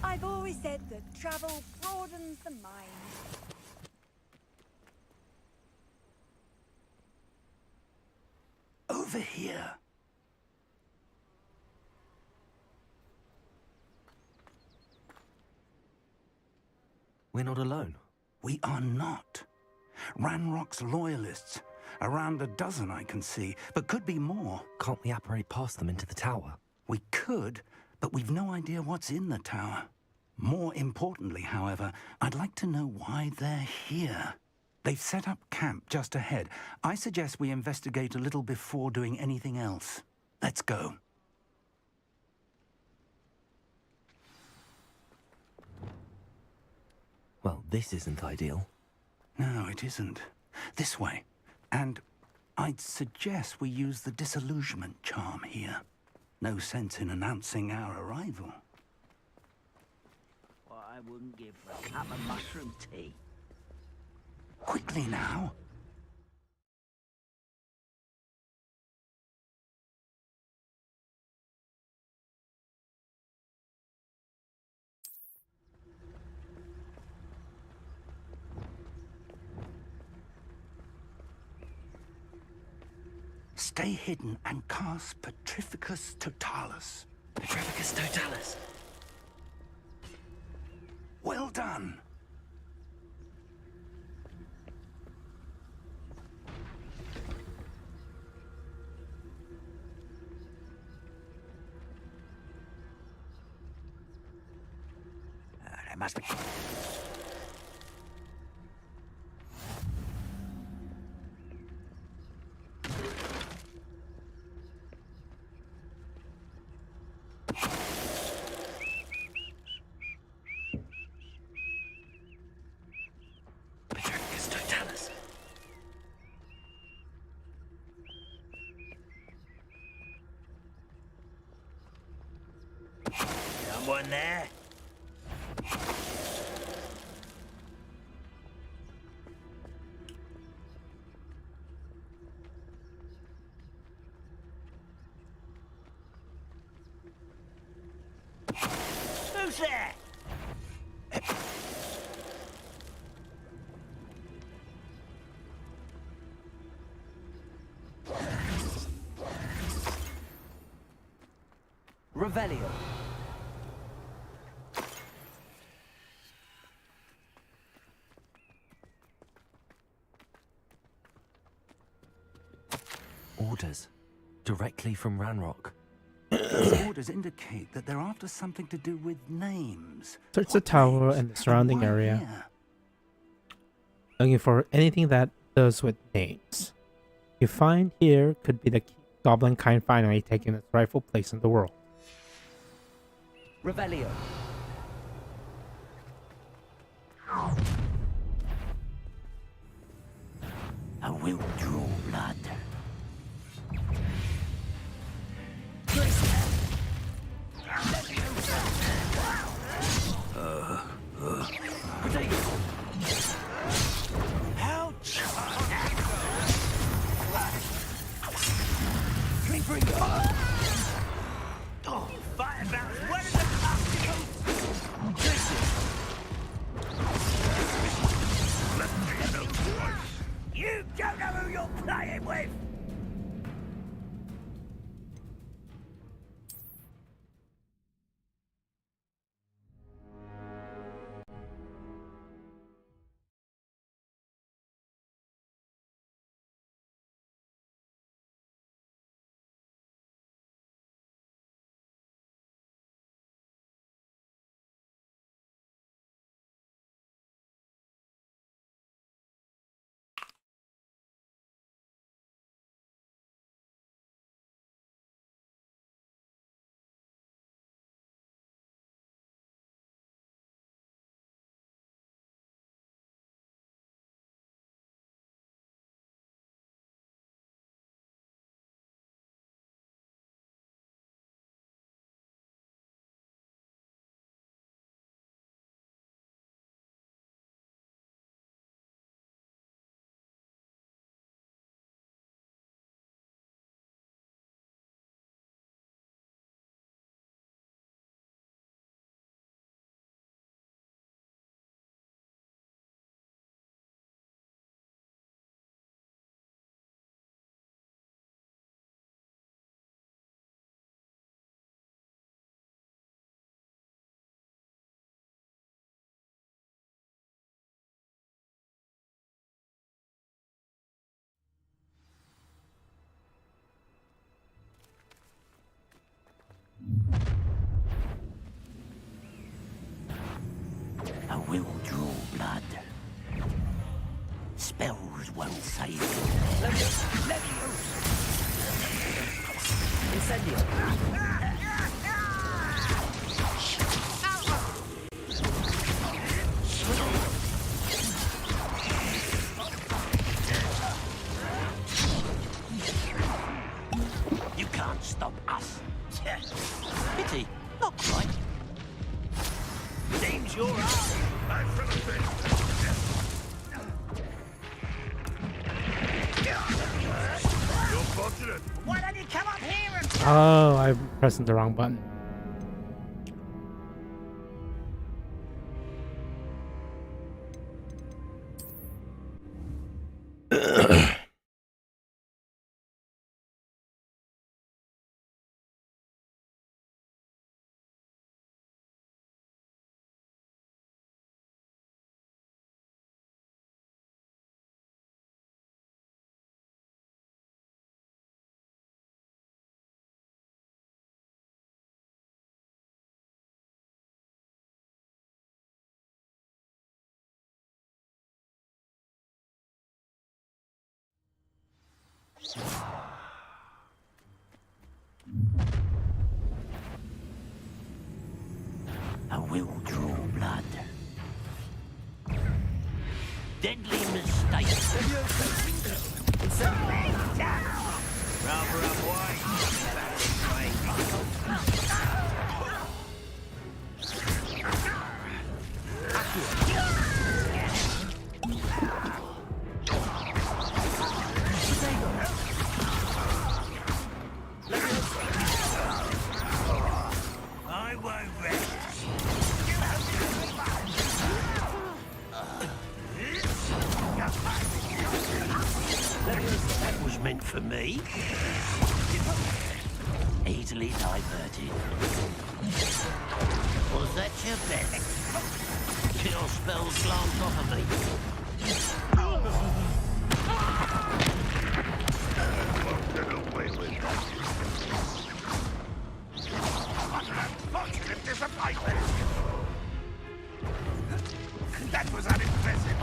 I've always said that travel broadens the mind. Over here. We're not alone. We are not. Ranrock's loyalists. Around a dozen I can see, but could be more. Can't we apparate past them into the tower? We could, but we've no idea what's in the tower. More importantly, however, I'd like to know why they're here. They've set up camp just ahead. I suggest we investigate a little before doing anything else. Let's go. Well, this isn't ideal. No, it isn't. This way. And I'd suggest we use the disillusionment charm here. No sense in announcing our arrival. What I wouldn't give for a cup of mushroom tea. Quickly now. Stay hidden and cast Petrificus Totalis. Petrificus Totalis. Well done. There must be. Petrificus Totalis. Someone there? Who's there? Revelio. Orders. Directly from Ranrock. These orders indicate that they're after something to do with names. Search the tower and the surrounding area, Here. looking for anything that does with names. You find here could be the goblin kind finally taking its rightful place in the world. Revelio. I will draw blood. Ouch! Bring it on! Oh, fire bounce! Where did the obstacles? You don't know who you're playing with! I will draw blood. Spells won't save you. You can't stop us. Pity, not quite. Seems you're out. I'm You're fortunate. Why don't you come up here and... Oh, I'm pressing the wrong button. I will draw blood. Deadly mistake. Rather I won't rest. That was meant for me. Easily diverted. Was that your bet? Kill spells glance off of me. Get away with that. Positive disappointment. That was unimpressive.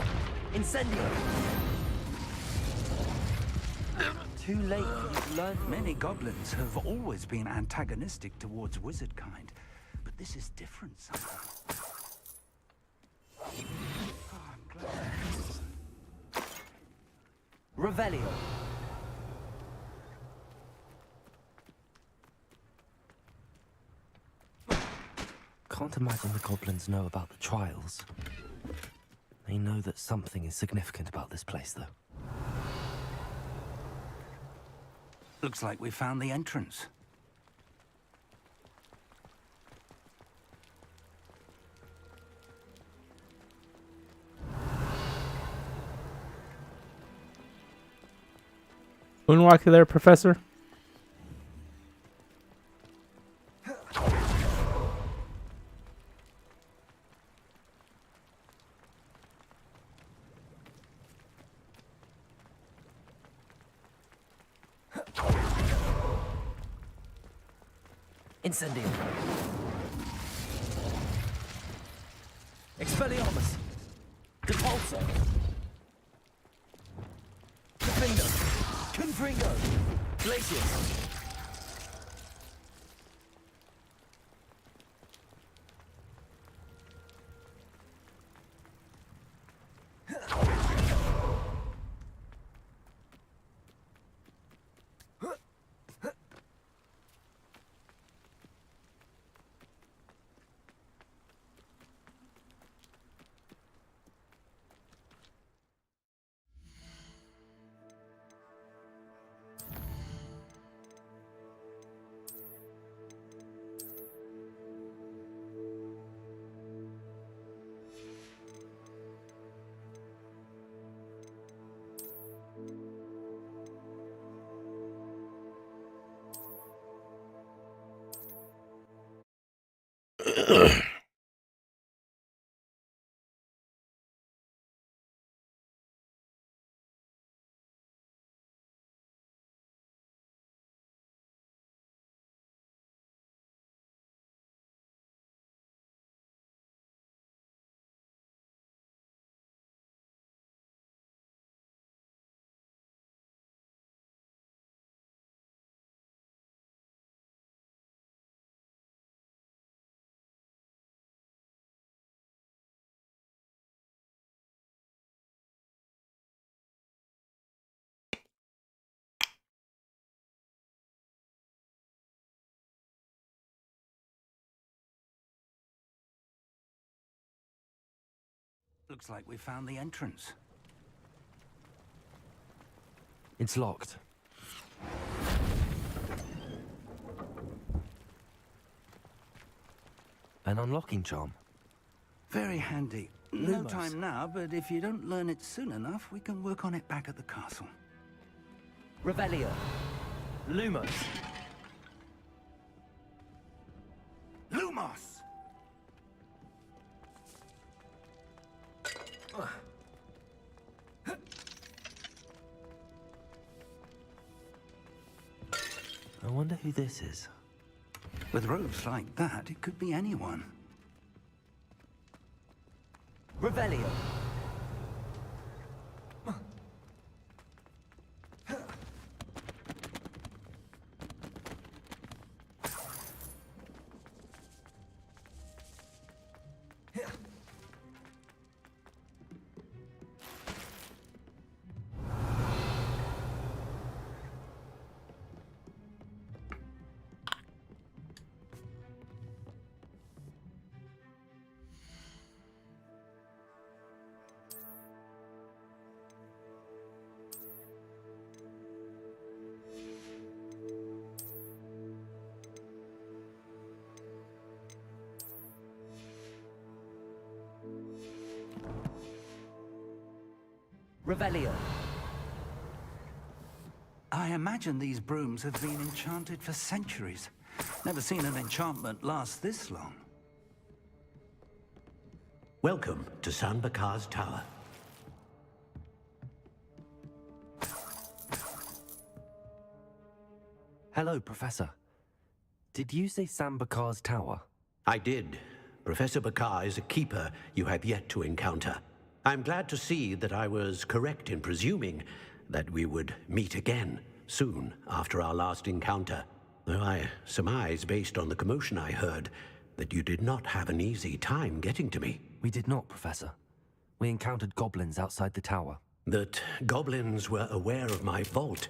Incendio! Too late for you to learn. Many goblins have always been antagonistic towards wizard kind, but this is different somehow. Revelio. Can't imagine the goblins know about the trials. They know that something is significant about this place, though. Looks like we found the entrance. Moonwalker there, Professor? Incendio. Expelliarmus. Depulso. Defendo. Confringo. Glacius. Looks like we found the entrance. It's locked. An unlocking charm. Very handy. No Lumos. time now, but if you don't learn it soon enough, we can work on it back at the castle. Revelio. Lumos. Lumos! I wonder who this is. With robes like that, it could be anyone. Revelio. Revelio. I imagine these brooms have been enchanted for centuries. Never seen an enchantment last this long. Welcome to San Bakar's tower. Hello, Professor. Did you say Sam Bakar's tower? I did. Professor Bakar is a keeper you have yet to encounter. I'm glad to see that I was correct in presuming that we would meet again soon after our last encounter. Though I surmise, based on the commotion I heard, that you did not have an easy time getting to me. We did not, Professor. We encountered goblins outside the tower. That goblins were aware of my vault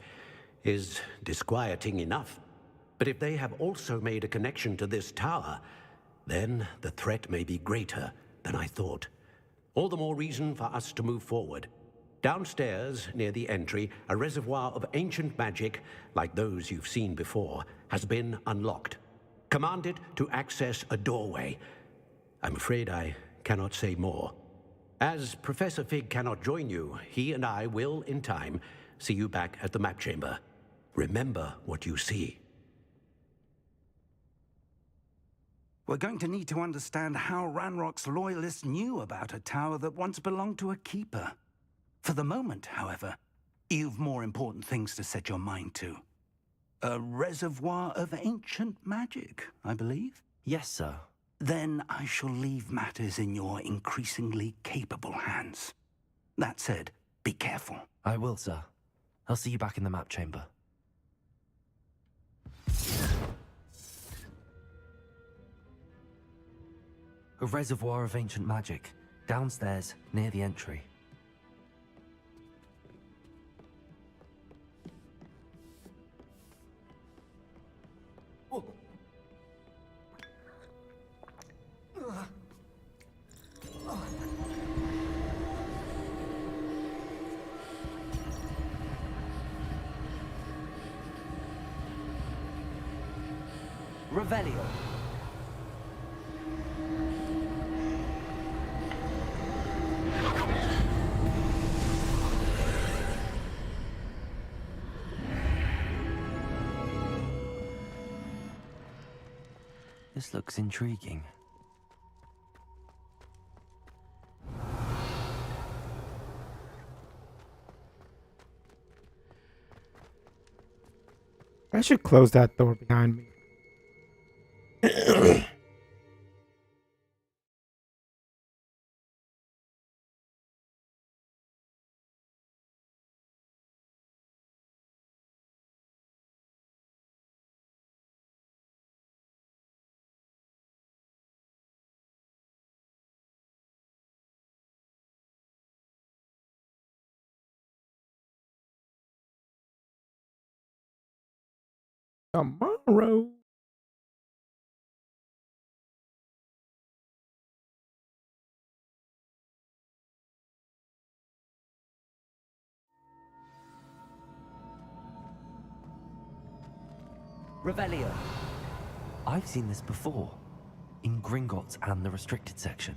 is disquieting enough. But if they have also made a connection to this tower, then the threat may be greater than I thought. All the more reason for us to move forward. Downstairs, near the entry, a reservoir of ancient magic, like those you've seen before, has been unlocked. Command it to access a doorway. I'm afraid I cannot say more. As Professor Fig cannot join you, he and I will, in time, see you back at the map chamber. Remember what you see. We're going to need to understand how Ranrock's loyalists knew about a tower that once belonged to a keeper. For the moment, however, you've more important things to set your mind to. A reservoir of ancient magic, I believe? Yes, sir. Then I shall leave matters in your increasingly capable hands. That said, be careful. I will, sir. I'll see you back in the map chamber. A reservoir of ancient magic, downstairs, near the entry. Revelio. This looks intriguing. I should close that door behind me. Tomorrow. Revelio. I've seen this before. In Gringotts and the restricted section.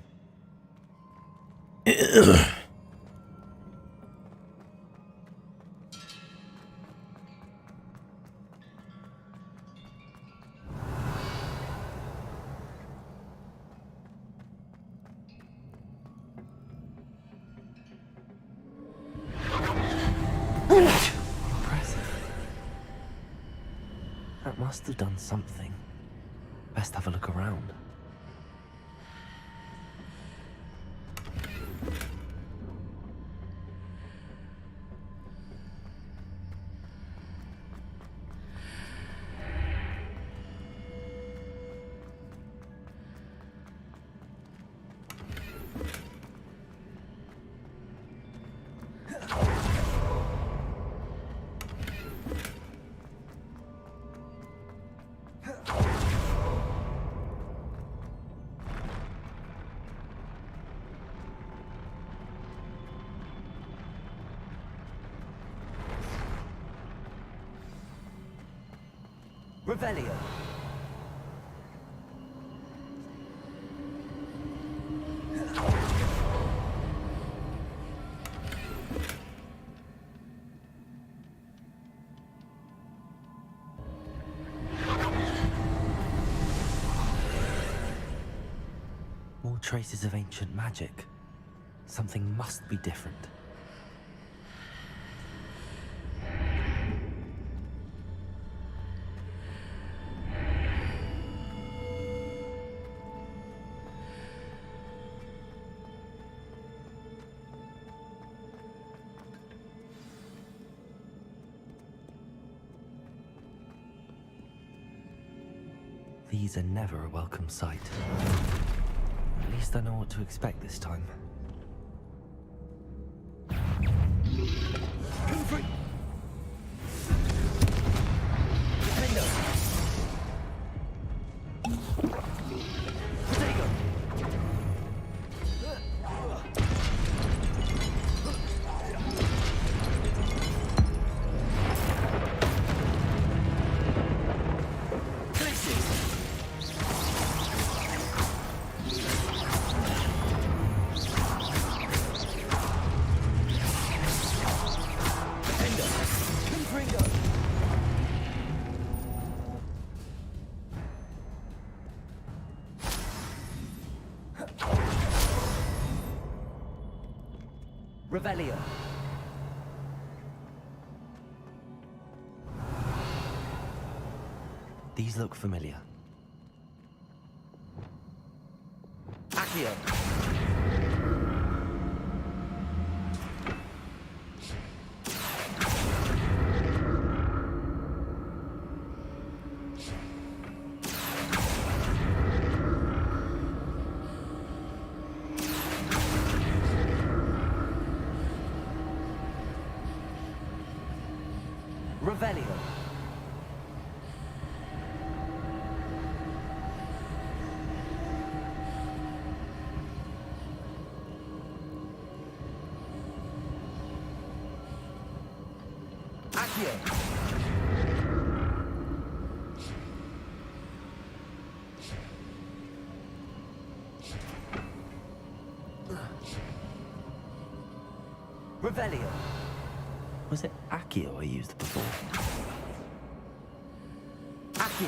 That must have done something. Best have a look around. Revelio. More traces of ancient magic. Something must be different. These are never a welcome sight. At least I know what to expect this time. Revelio. These look familiar. Accio. Revelio. Accio. Revelio. Was it Accio I used before? Accio.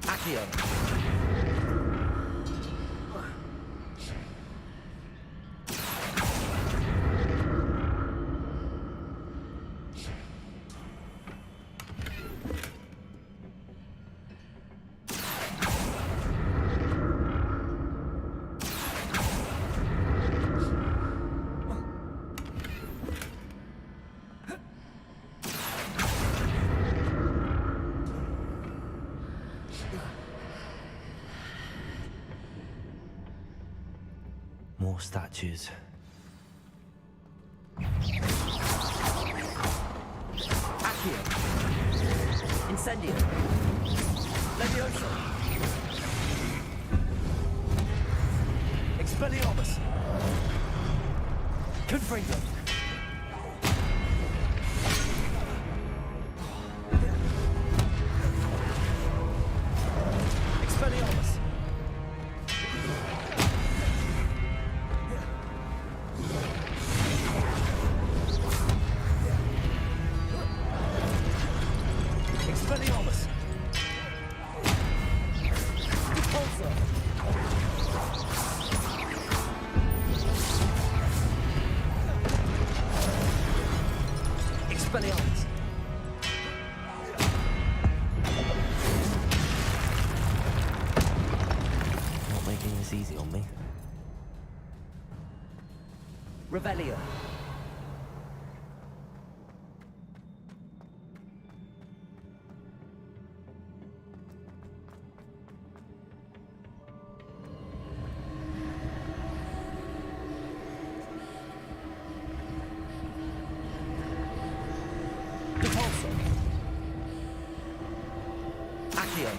Accio. More statues. Accio. Incendio. Leviosa. Expelliarmus. Confringo. Expelliarmus. Expelliarmus! Repulsor! Expelliarmus! Not making this easy on me. Revelio. Accio.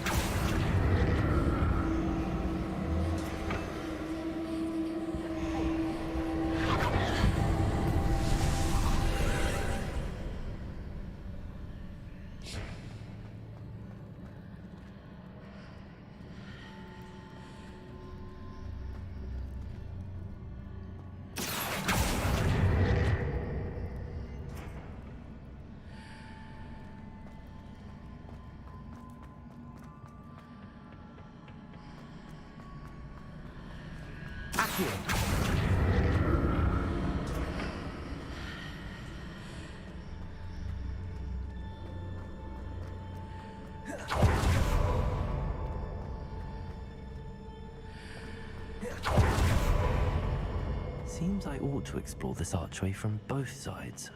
Seems I ought to explore this archway from both sides.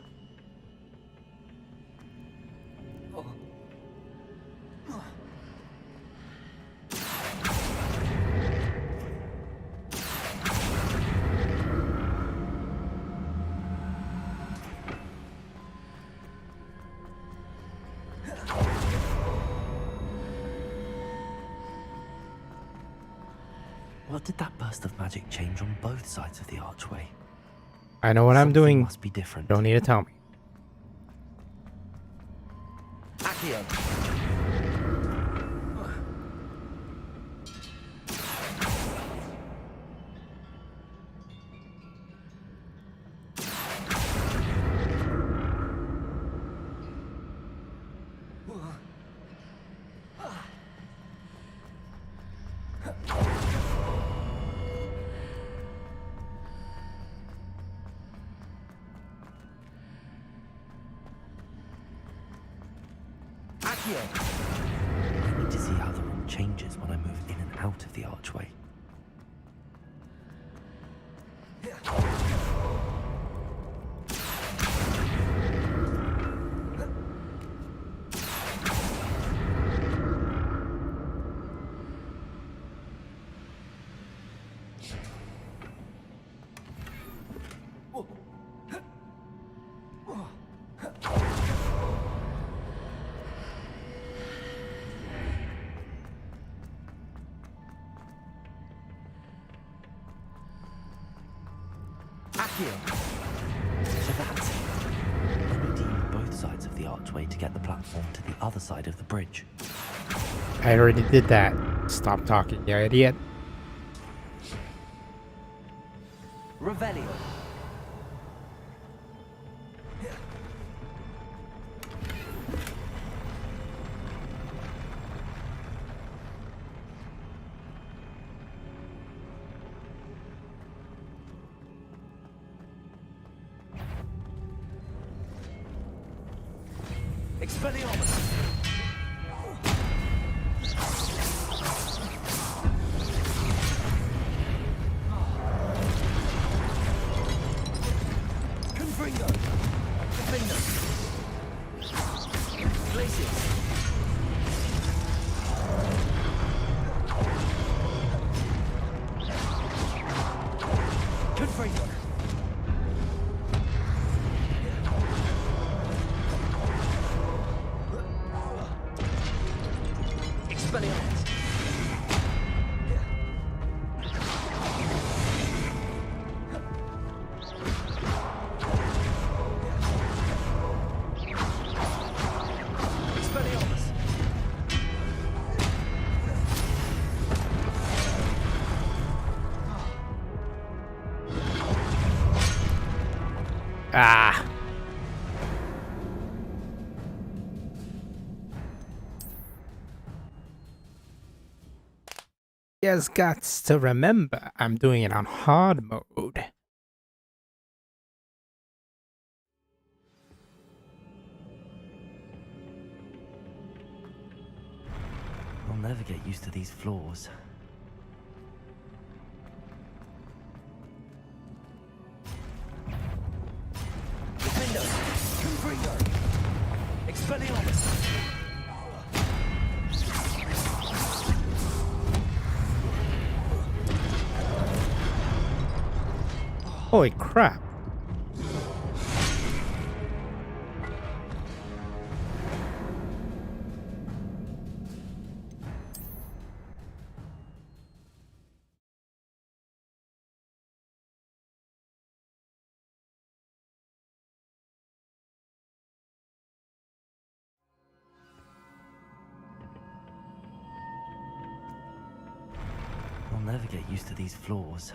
What did that burst of magic change on both sides of the archway? I know what I'm Something doing. Must be different. Don't need to tell me. Accio. I need to see how the room changes when I move in and out of the archway. So that's it. I need to use both sides of the archway to get the platform to the other side of the bridge. I already did that. Stop talking, you idiot. Revelio. Expelliarmus! Confringo! Defender! Glacius! Confringo! Expelliarmus! Expelliarmus! Ah. Yes, got to remember, I'm doing it on hard mode. I'll never get used to these floors. Defender! Confringo! Expelliarmus! Holy crap. I'll never get used to these floors.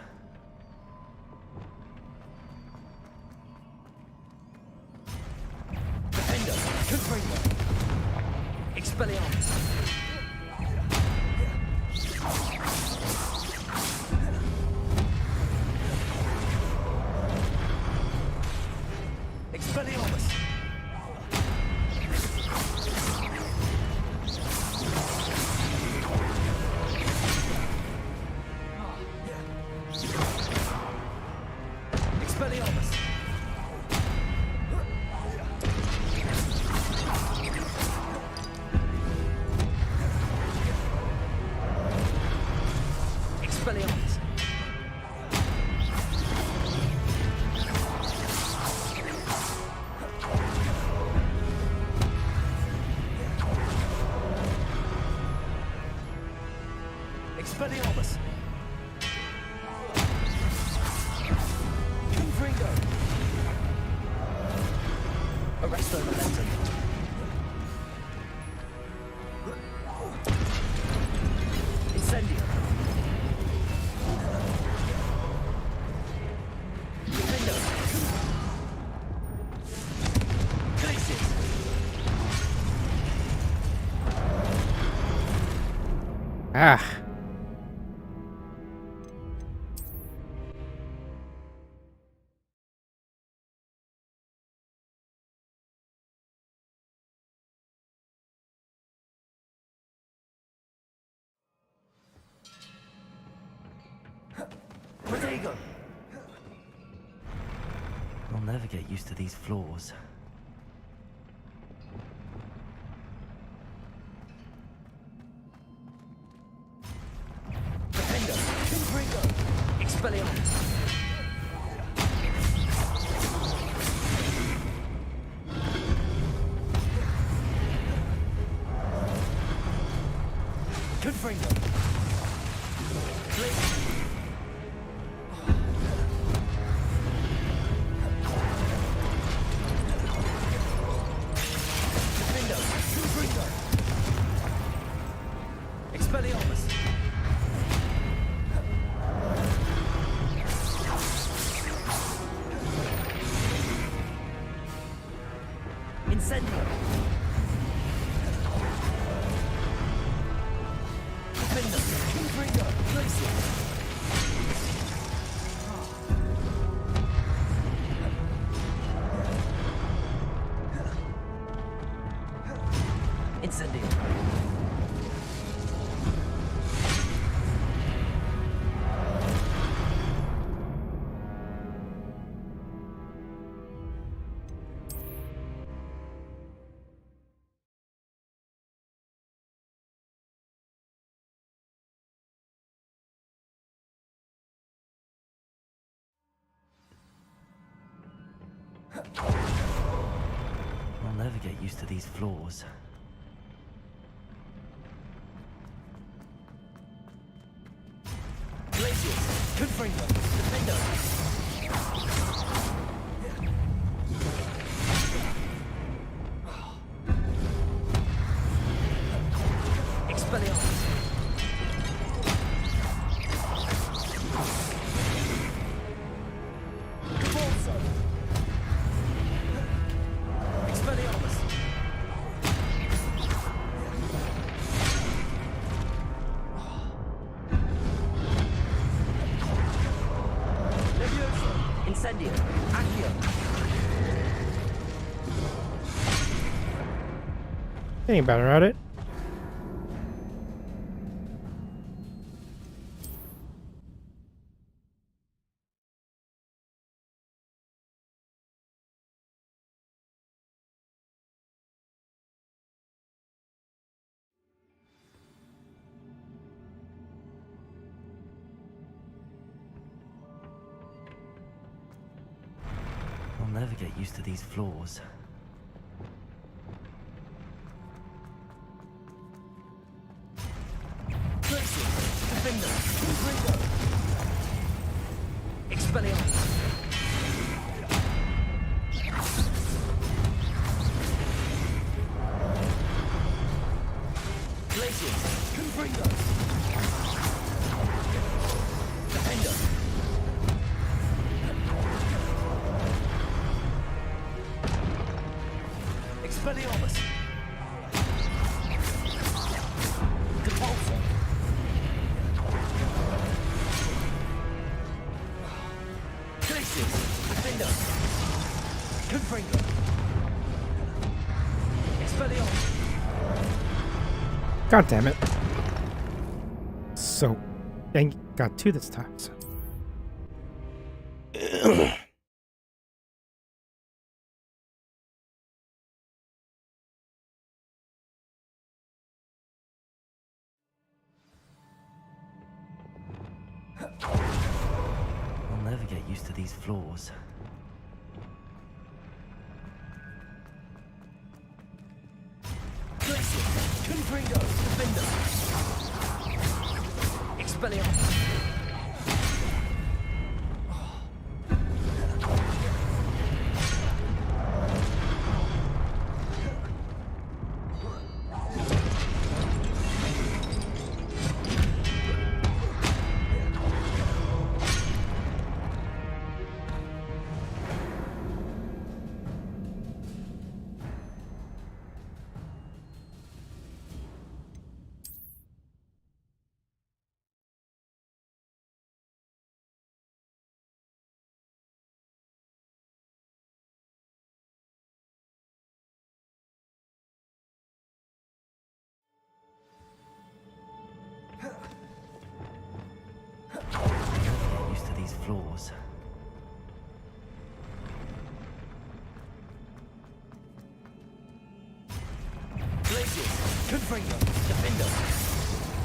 Defender! Confringo! Expelliarmus! Expelliarmus! Expelliarmus! Confringo! Arresto momentum. Incendio. Defendo. Glacius. Ah. Protego! I'll never get used to these floors. Defendo! Confringo! Expelliarmus! Confringo! Glacius! Expelliarmus! Incendio! Defender! Confringo! Glacius! Incendio! I'll never get used to these floors. Glacius! Confringo! Defendo! Expelliarmus! Cabalzo! Expelliarmus! Levioso! Incendio! Accio! Ain't better at it. I'll never get used to these floors. Glacius! Defender! Confringo! Expelliarmus! Glacius! Confringo! Defender! Expelliarmus! Cabalzo! Glacius! Defender! Confringo! Expelliarmus! God damn it. So, dang, got two this time. So. never get used to these floors. Draciel, Confringo, Defender. Expelliarmus. Get used to these floors. Glacius, Confringo, Defender.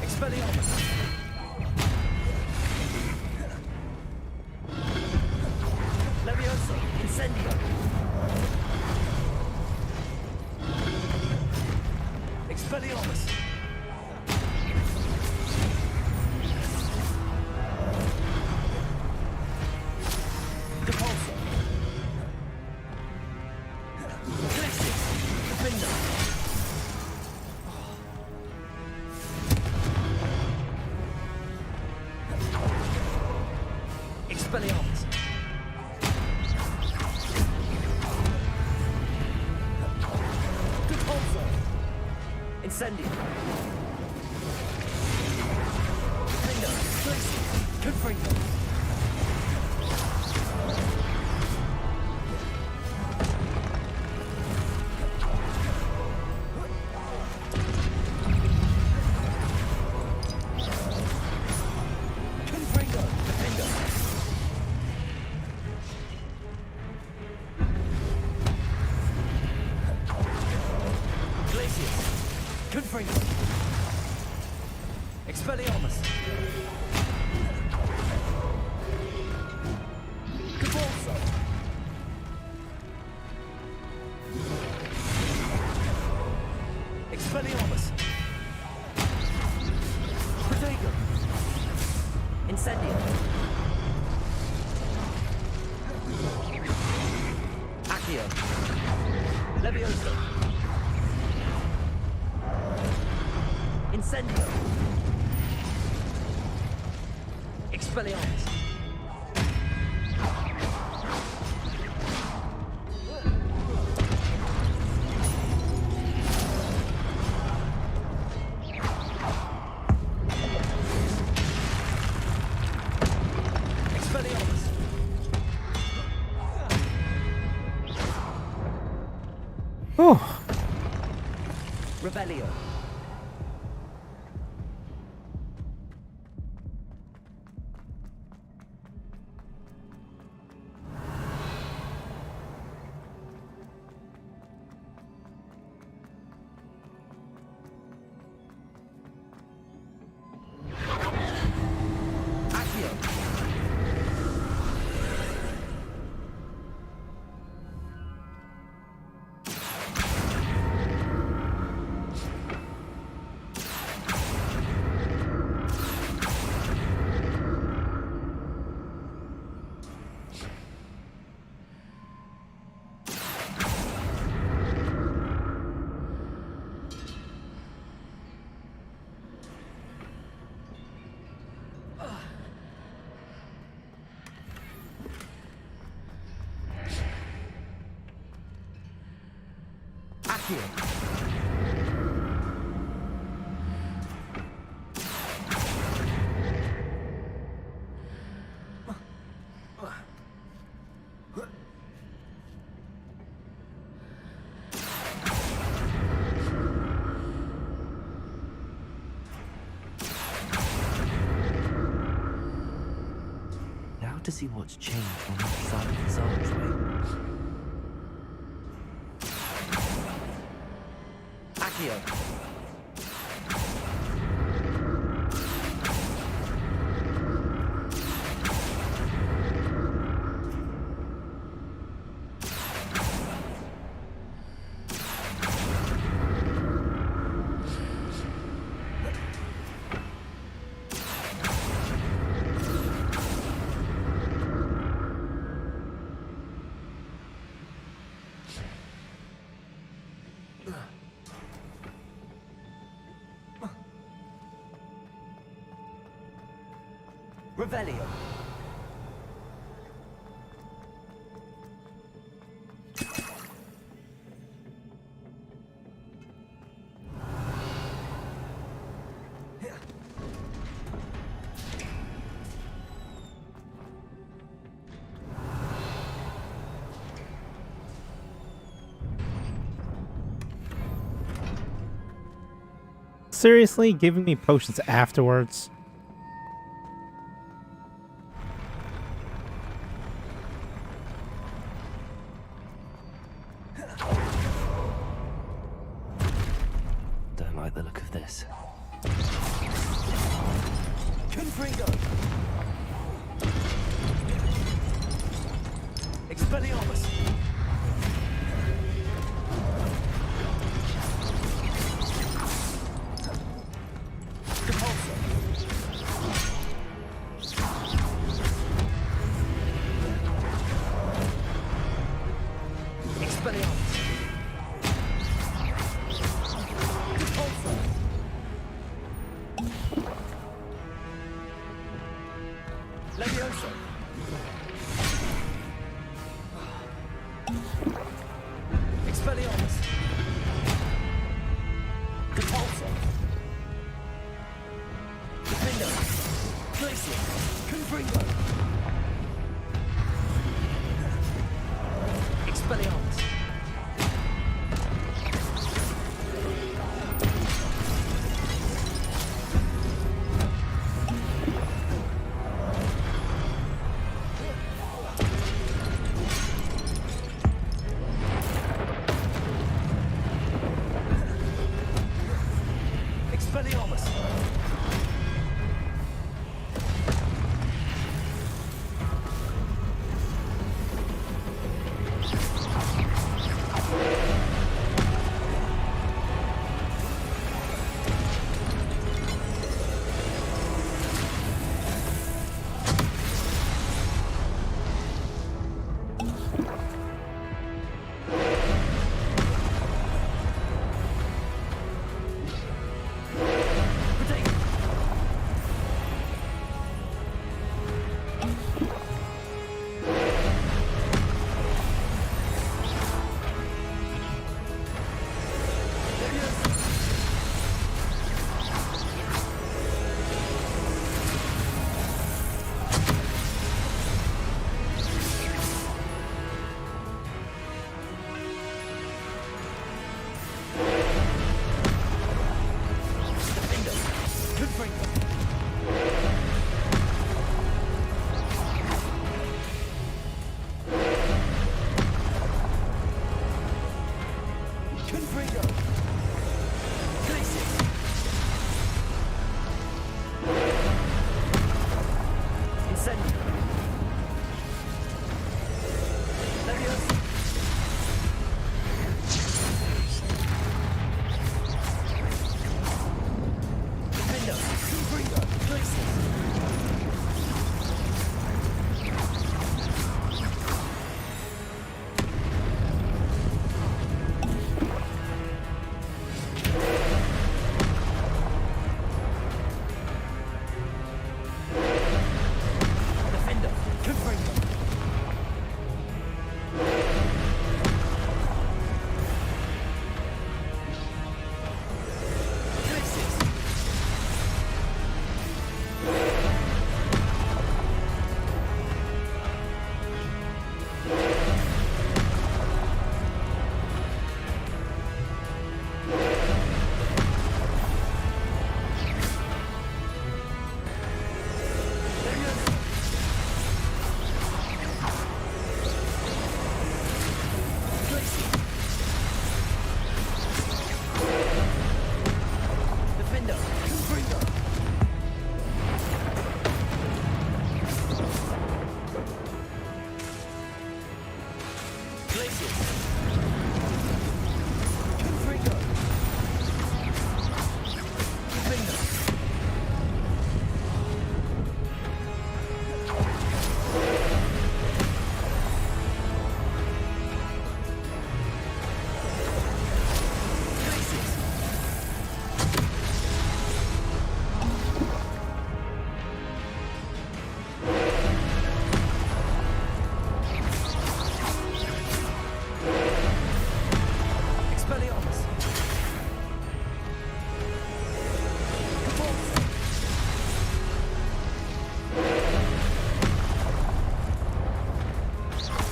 Expelliarmus. Levioso, Incendio. Expelliarmus. Depulso. Glacius, Defender. Expelliarmus. Depulso. Incendio. Defender. Glacius. Confringo. Confringo. Defender. Glacius. Confringo. Expelliarmus. Depulso. Expelliarmus. Protego. Incendio. Accio. Levioso. Incendio. Expelliarmus. Expelliarmus. Oh, Rebellio. Accio. Accio. Now to see what's changed on each side of this archway. Accio. Revelio. Seriously? Giving me potions afterwards? Don't like the look of this. Confringo! Expelliarmus!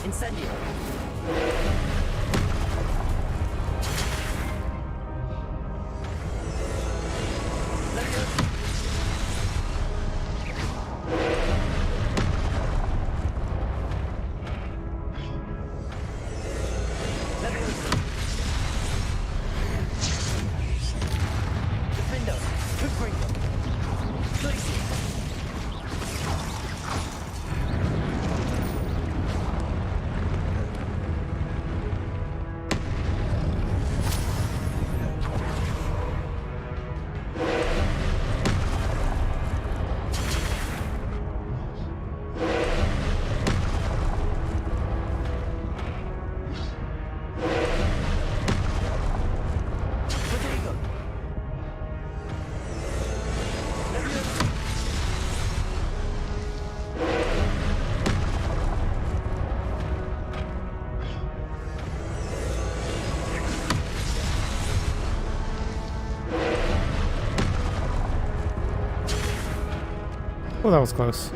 Incendio. Oh, that was close.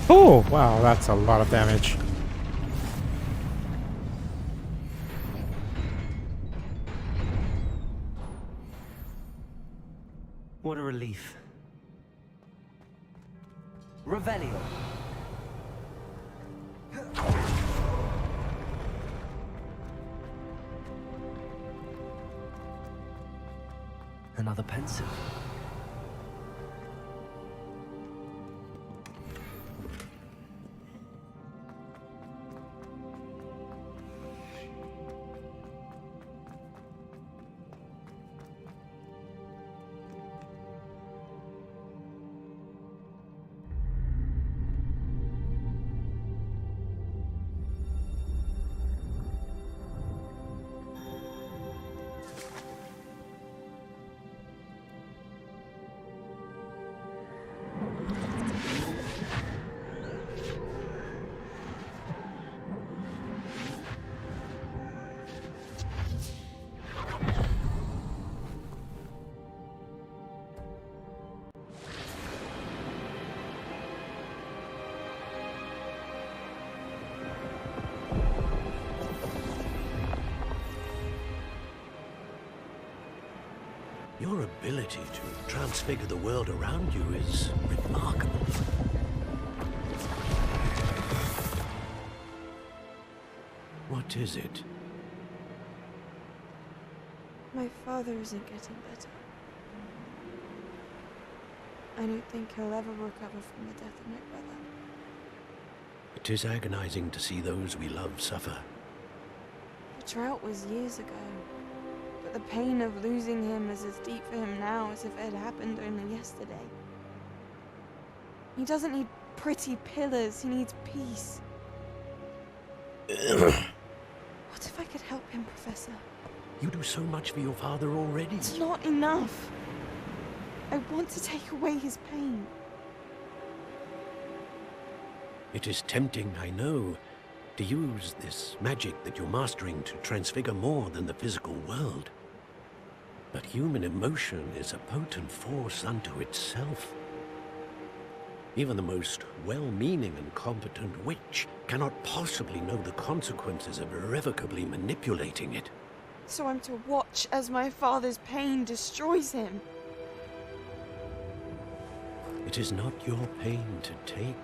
Oh, wow, that's a lot of damage. What a relief. Revelio. Another pencil. Your ability to transfigure the world around you is remarkable. What is it? My father isn't getting better. I don't think he'll ever recover from the death of my brother. It is agonizing to see those we love suffer. The drought was years ago, but the pain of losing him is as deep for him now as if it had happened only yesterday. He doesn't need pretty pillars, he needs peace. What if I could help him, Professor? You do so much for your father already. It's not enough. I want to take away his pain. It is tempting, I know, to use this magic that you're mastering to transfigure more than the physical world. But human emotion is a potent force unto itself. Even the most well-meaning and competent witch cannot possibly know the consequences of irrevocably manipulating it. So I'm to watch as my father's pain destroys him. It is not your pain to take.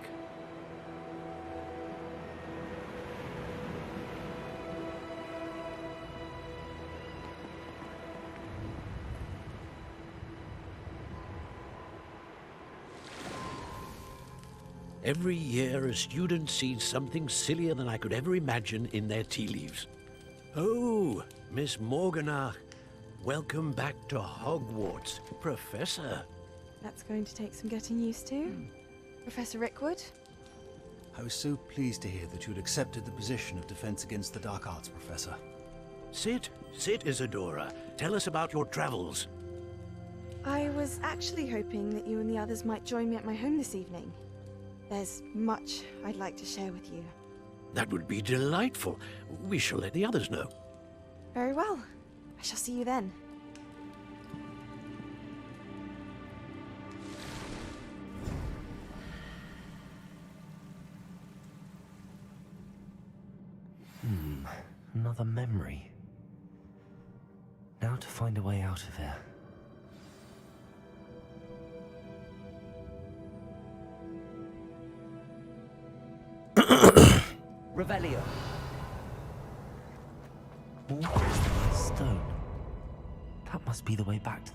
Every year, a student sees something sillier than I could ever imagine in their tea leaves. Oh, Miss Morganach, welcome back to Hogwarts, Professor. That's going to take some getting used to. Professor Rickwood? I was so pleased to hear that you'd accepted the position of Defense Against the Dark Arts, Professor. Sit, Isadora. Tell us about your travels. I was actually hoping that you and the others might join me at my home this evening. There's much I'd like to share with you. That would be delightful. We shall let the others know. Very well. I shall see you then. Another memory. Now to find a way out of here. Revelio. Stone. That must be the way back to...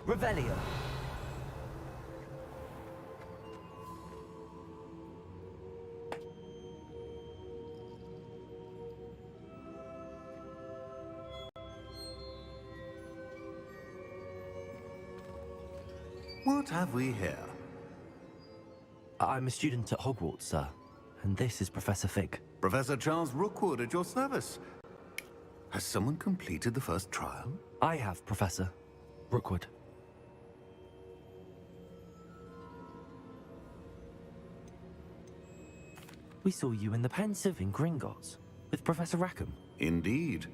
Revelio. What have we here? I'm a student at Hogwarts, sir. And this is Professor Fig. Professor Charles Rookwood at your service. Has someone completed the first trial? I have, Professor Rookwood. We saw you in the Pensive in Gringotts with Professor Rackham. Indeed.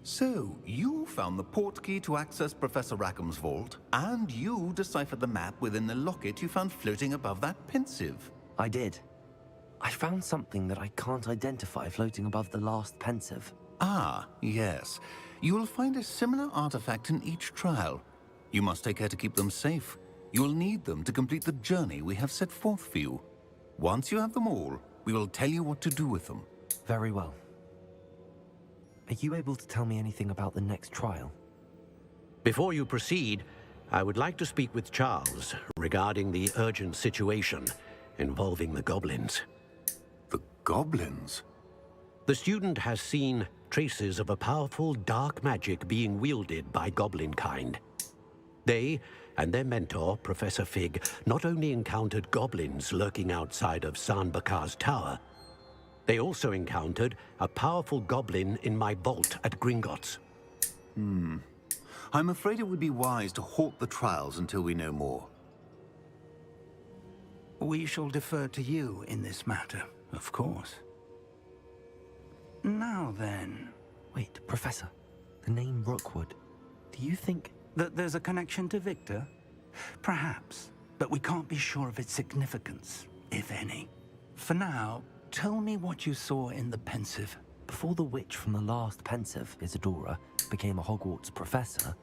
So, you found the portkey to access Professor Rackham's vault, and you deciphered the map within the locket you found floating above that Pensive. I did. I found something that I can't identify floating above the last Pensive. Ah, yes. You will find a similar artifact in each trial. You must take care to keep them safe. You will need them to complete the journey we have set forth for you. Once you have them all, we will tell you what to do with them. Very well. Are you able to tell me anything about the next trial? Before you proceed, I would like to speak with Charles regarding the urgent situation involving the goblins. The goblins? The student has seen traces of a powerful dark magic being wielded by goblin kind. They and their mentor, Professor Fig, not only encountered goblins lurking outside of Bakar's tower, they also encountered a powerful goblin in my vault at Gringotts. I'm afraid it would be wise to halt the trials until we know more. We shall defer to you in this matter, of course. Now then... Wait, Professor. The name Rookwood. Do you think... that there's a connection to Victor? Perhaps, but we can't be sure of its significance, if any. For now, tell me what you saw in the Pensive. Before the witch from the last Pensive, Isadora, became a Hogwarts professor,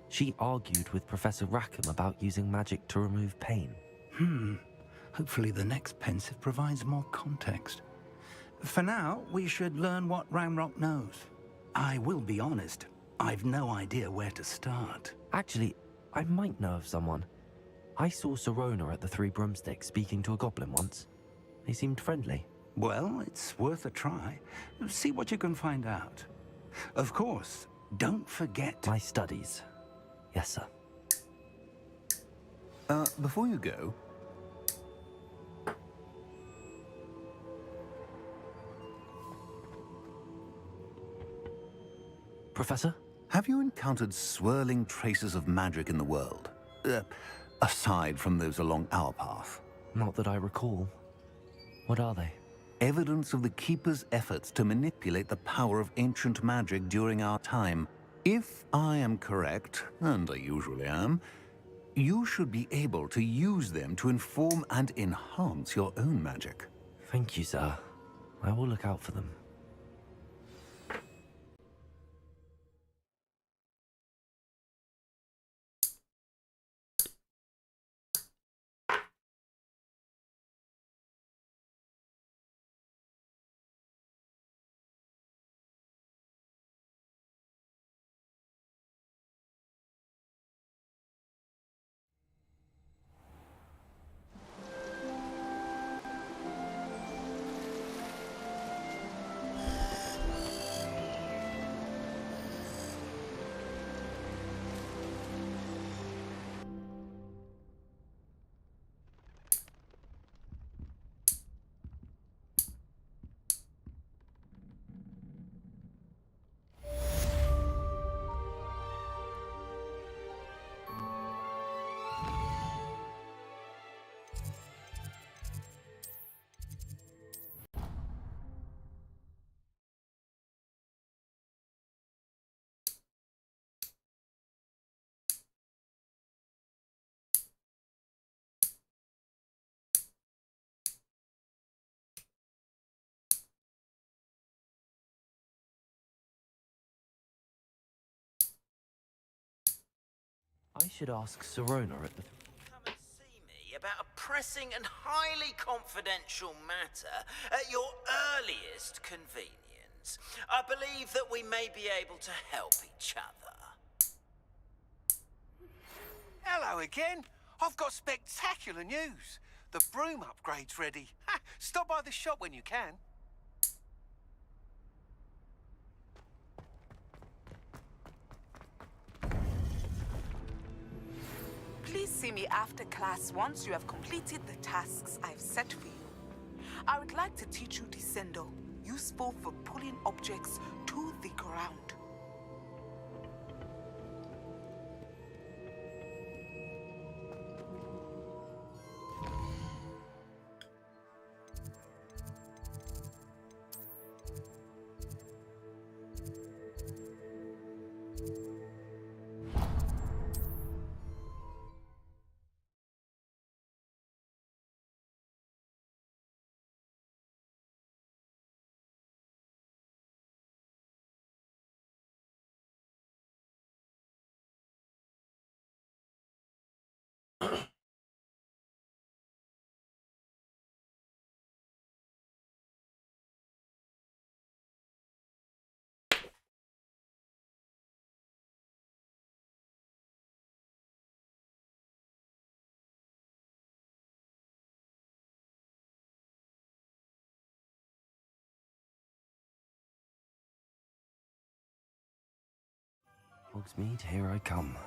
she argued with Professor Rackham about using magic to remove pain. Hopefully the next Pensive provides more context. For now, we should learn what Ranrock knows. I will be honest, I've no idea where to start. Actually, I might know of someone. I saw Serona at the Three Broomsticks speaking to a goblin once. They seemed friendly. Well, it's worth a try. See what you can find out. Of course, don't forget... my studies. Yes, sir. Before you go... Professor? Have you encountered swirling traces of magic in the world? Aside from those along our path? Not that I recall. What are they? Evidence of the Keeper's efforts to manipulate the power of ancient magic during our time. If I am correct, and I usually am, you should be able to use them to inform and enhance your own magic. Thank you, sir. I will look out for them. I should ask Serona at the... About a pressing and highly confidential matter at your earliest convenience. I believe that we may be able to help each other. Hello again. I've got spectacular news. The broom upgrade's ready. Ha, stop by the shop when you can. Please see me after class once you have completed the tasks I've set for you. I would like to teach you Descendo, useful for pulling objects to the ground. Hogsmeade, here I come.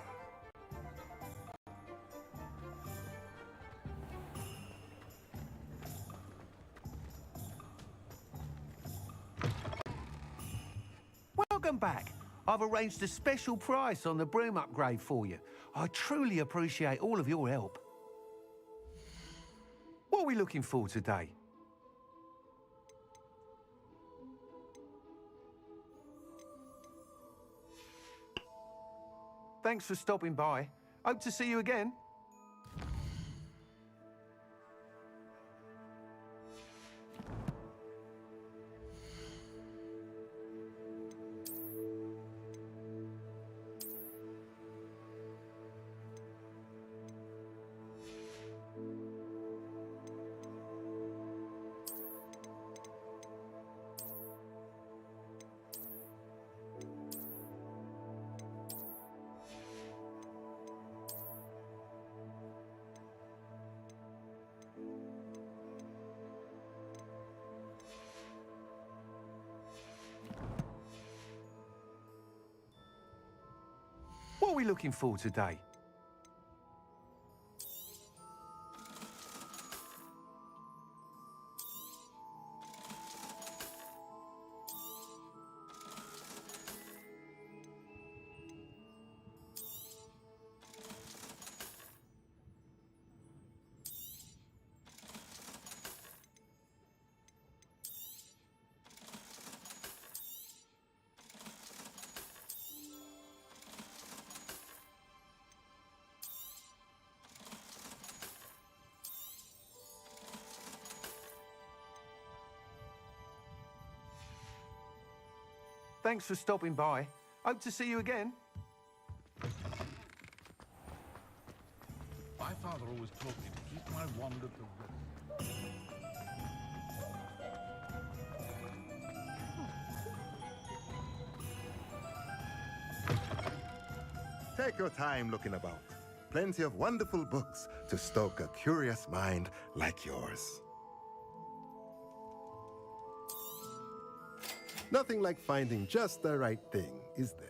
Welcome back. I've arranged a special price on the broom upgrade for you. I truly appreciate all of your help. What are we looking for today? Thanks for stopping by. Hope to see you again. What are we looking for today? Thanks for stopping by. Hope to see you again. My father always taught me to keep my wand at the ready. Take your time looking about. Plenty of wonderful books to stoke a curious mind like yours. Nothing like finding just the right thing, is there?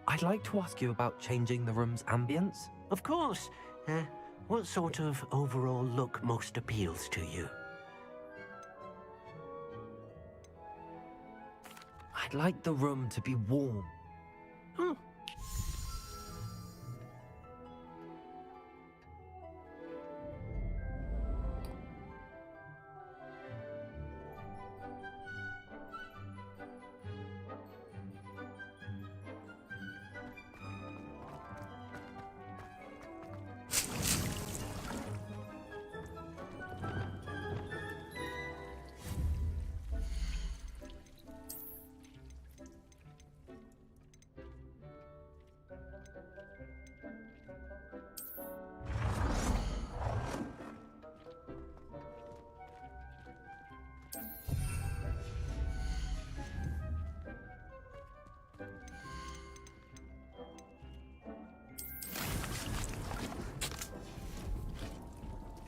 I'd like to ask you about changing the room's ambience. Of course. What sort of overall look most appeals to you? I'd like the room to be warm.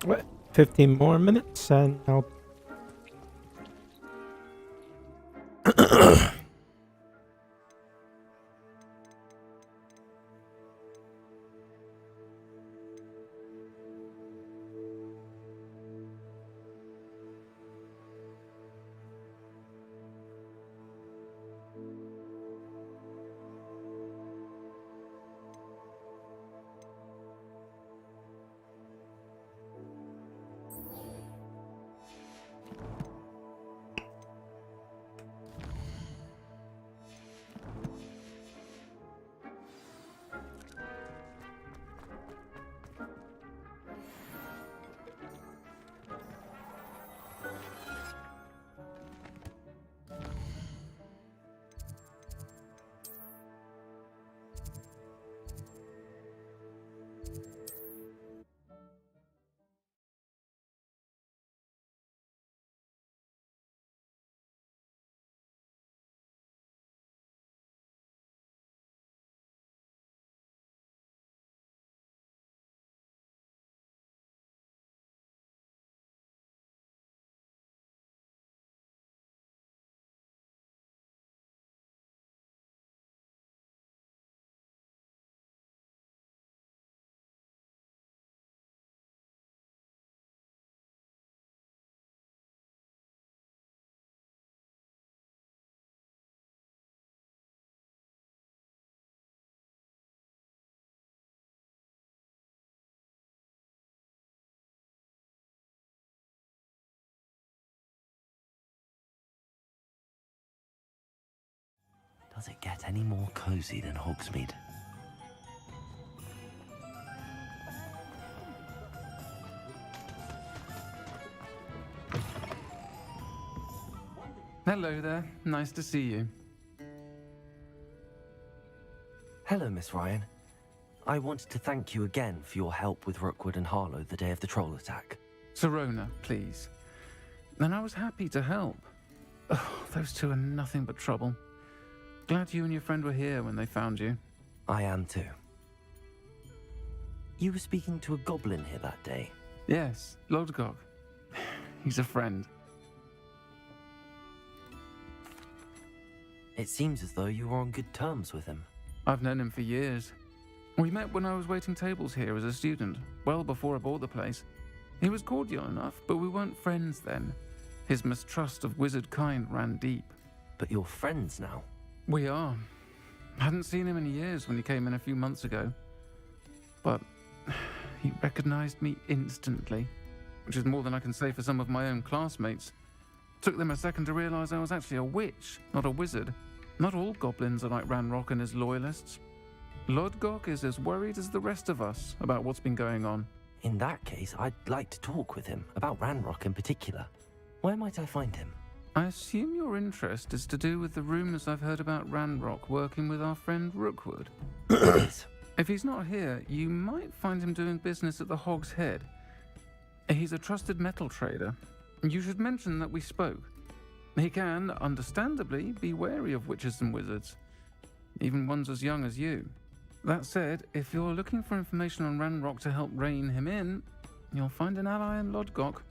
What? 15 more minutes and I'll... Does it get any more cozy than Hogsmeade? Hello there. Nice to see you. Hello, Miss Ryan. I wanted to thank you again for your help with Rookwood and Harlow the day of the troll attack. Serona, please. And I was happy to help. Oh, those two are nothing but trouble. Glad you and your friend were here when they found you. I am too. You were speaking to a goblin here that day? Yes, Lodgok. He's a friend. It seems as though you were on good terms with him. I've known him for years. We met when I was waiting tables here as a student, well before I bought the place. He was cordial enough, but we weren't friends then. His mistrust of wizard kind ran deep. But you're friends now? We are. Hadn't seen him in years when he came in a few months ago. But he recognized me instantly, which is more than I can say for some of my own classmates. Took them a second to realize I was actually a witch, not a wizard. Not all goblins are like Ranrock and his loyalists. Lodgok is as worried as the rest of us about what's been going on. In that case, I'd like to talk with him, about Ranrock in particular. Where might I find him? I assume your interest is to do with the rumors I've heard about Ranrock working with our friend Rookwood. If he's not here, you might find him doing business at the Hog's Head. He's a trusted metal trader. You should mention that we spoke. He can, understandably, be wary of witches and wizards, even ones as young as you. That said, if you're looking for information on Ranrock to help rein him in, you'll find an ally in Lodgok.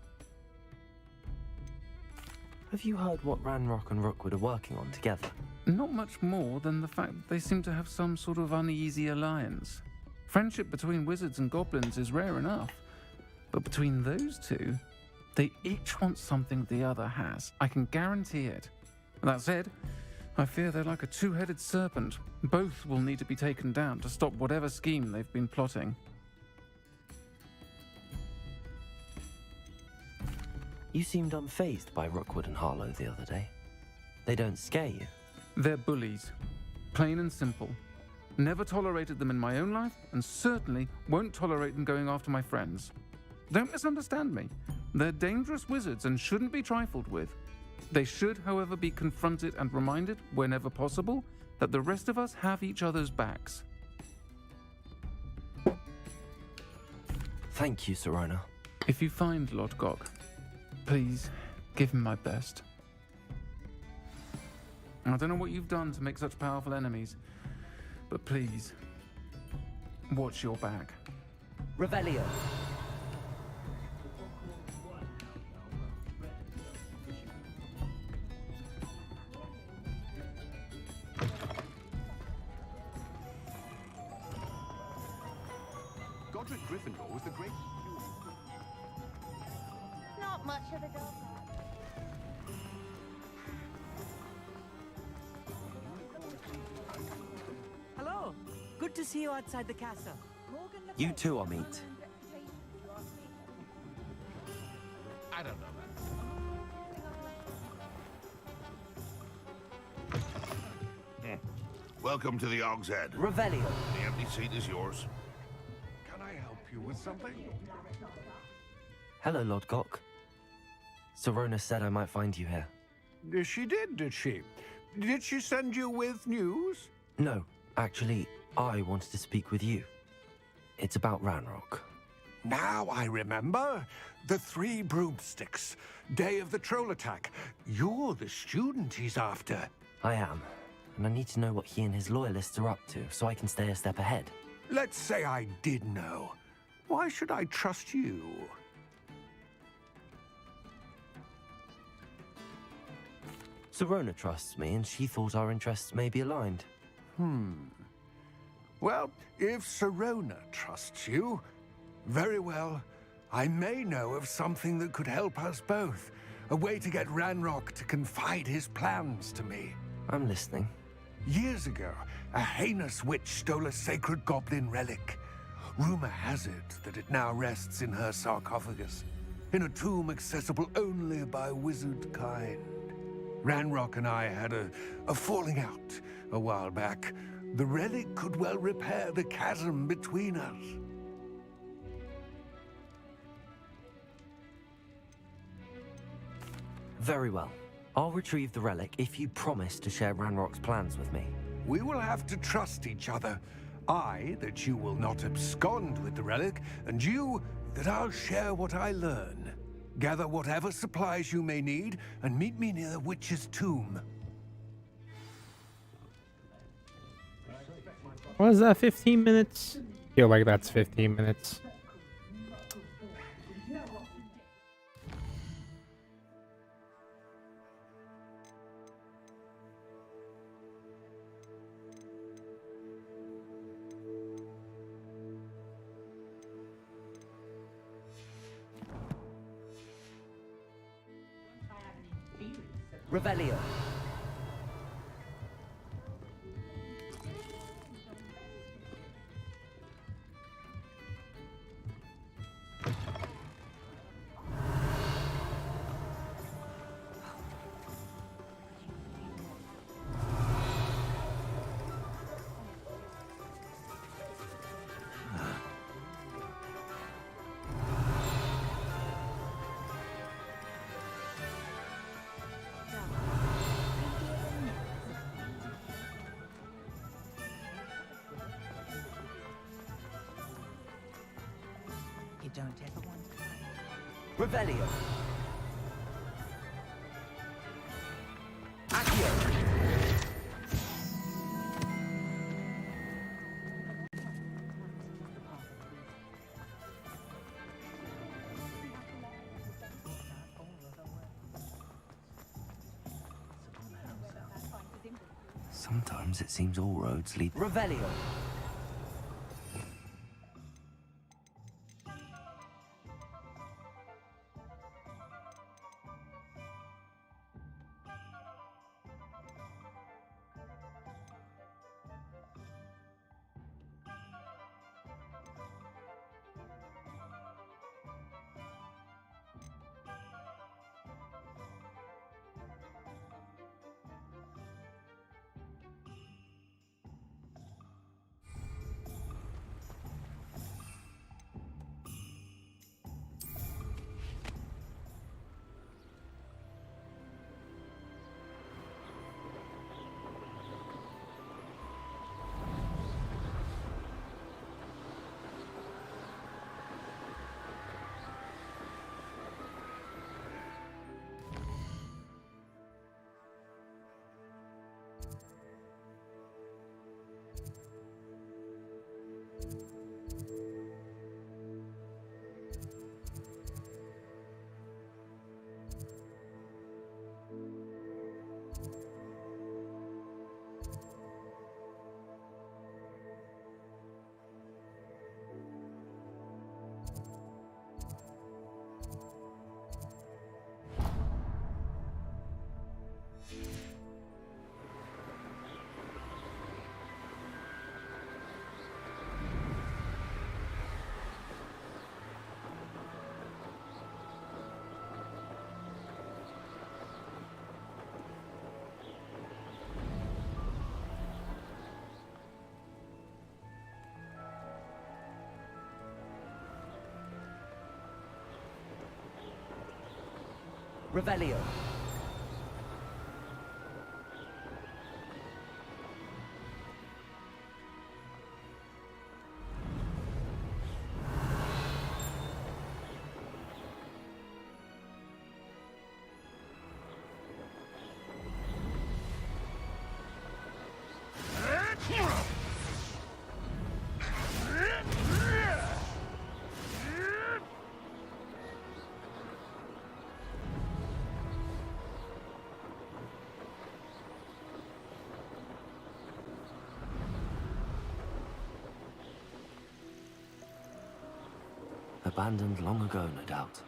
Have you heard what Ranrock and Rookwood are working on together? Not much more than the fact that they seem to have some sort of uneasy alliance. Friendship between wizards and goblins is rare enough, but between those two, they each want something the other has. I can guarantee it. That said, I fear they're like a two-headed serpent. Both will need to be taken down to stop whatever scheme they've been plotting. You seemed unfazed by Rookwood and Harlow the other day. They don't scare you? They're bullies. Plain and simple. Never tolerated them in my own life, and certainly won't tolerate them going after my friends. Don't misunderstand me. They're dangerous wizards and shouldn't be trifled with. They should, however, be confronted and reminded, whenever possible, that the rest of us have each other's backs. Thank you, Serona. If you find Lodgok, please give him my best. I don't know what you've done to make such powerful enemies, but please, watch your back. Revelio. Gryffindor was the great... Not much of a dog. Hello. Good to see you outside the castle. You too, Amit. I don't know that. Welcome to the Hog's Head. Revelio. The empty seat is yours. Can I help you with something? Hello, Lodgok. Serona said I might find you here. She did she? Did she send you with news? No, actually, I wanted to speak with you. It's about Ranrock. Now I remember. The 3 broomsticks. Day of the troll attack. You're the student he's after. I am, and I need to know what he and his loyalists are up to so I can stay a step ahead. Let's say I did know. Why should I trust you? Serona trusts me, and she thought our interests may be aligned. Well, if Serona trusts you, very well. I may know of something that could help us both. A way to get Ranrock to confide his plans to me. I'm listening. Years ago, a heinous witch stole a sacred goblin relic. Rumor has it that it now rests in her sarcophagus, in a tomb accessible only by wizard kind. Ranrock and I had a falling out a while back. The relic could well repair the chasm between us. Very well. I'll retrieve the relic if you promise to share Ranrock's plans with me. We will have to trust each other. I, that you will not abscond with the relic, and you, that I'll share what I learn. Gather whatever supplies you may need, and meet me near the witch's tomb. Was that 15 minutes? Feel like that's 15 minutes. Revelio. You don't ever want to fight. Revelio. Accio. Sometimes it seems all roads lead. Revelio. Revelio. Abandoned long ago, no doubt.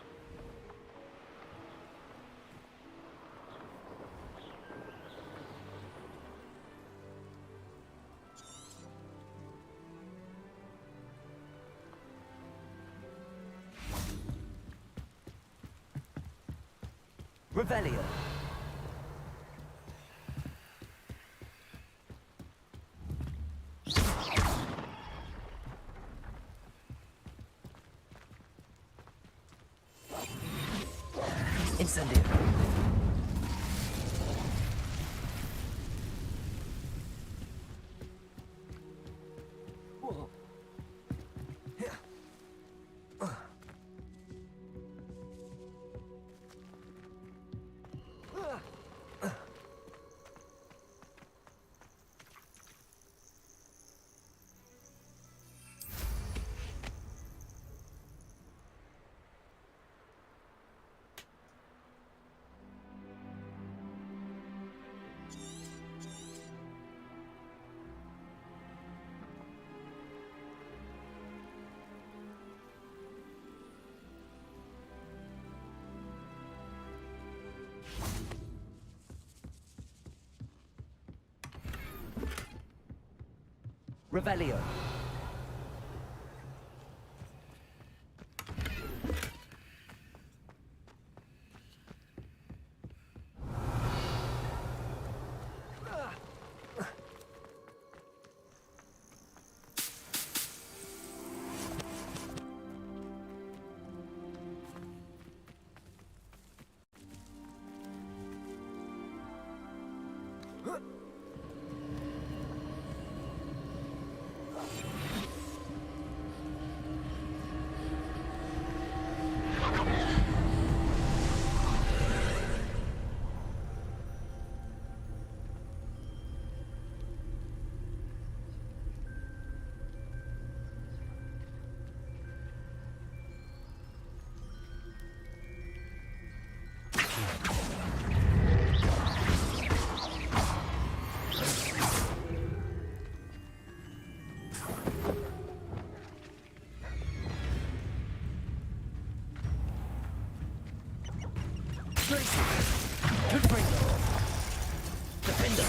Revelio. Incendio. Revelio. Defender.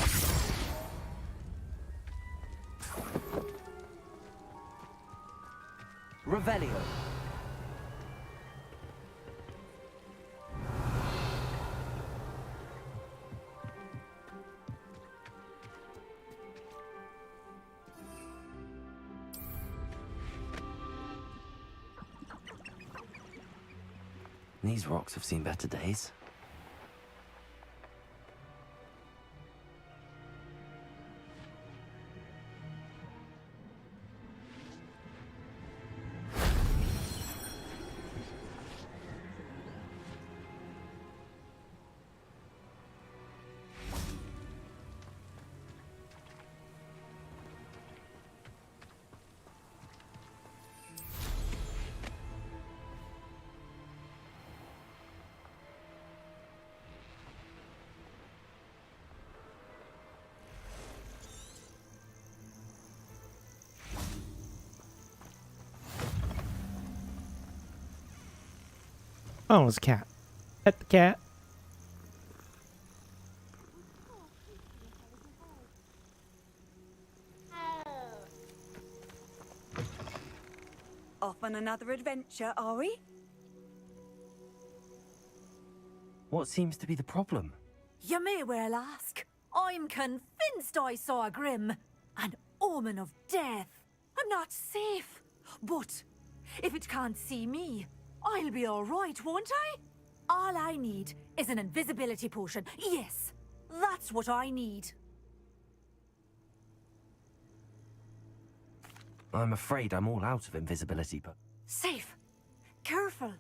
Revelio. These rocks have seen better days. Oh, it's a cat. Pet the cat. Off on another adventure, are we? What seems to be the problem? You may well ask. I'm convinced I saw a grim, an omen of death. I'm not safe. But if it can't see me, I'll be all right, won't I? All I need is an invisibility potion. Yes, that's what I need. I'm afraid I'm all out of invisibility, but... Safe. Careful.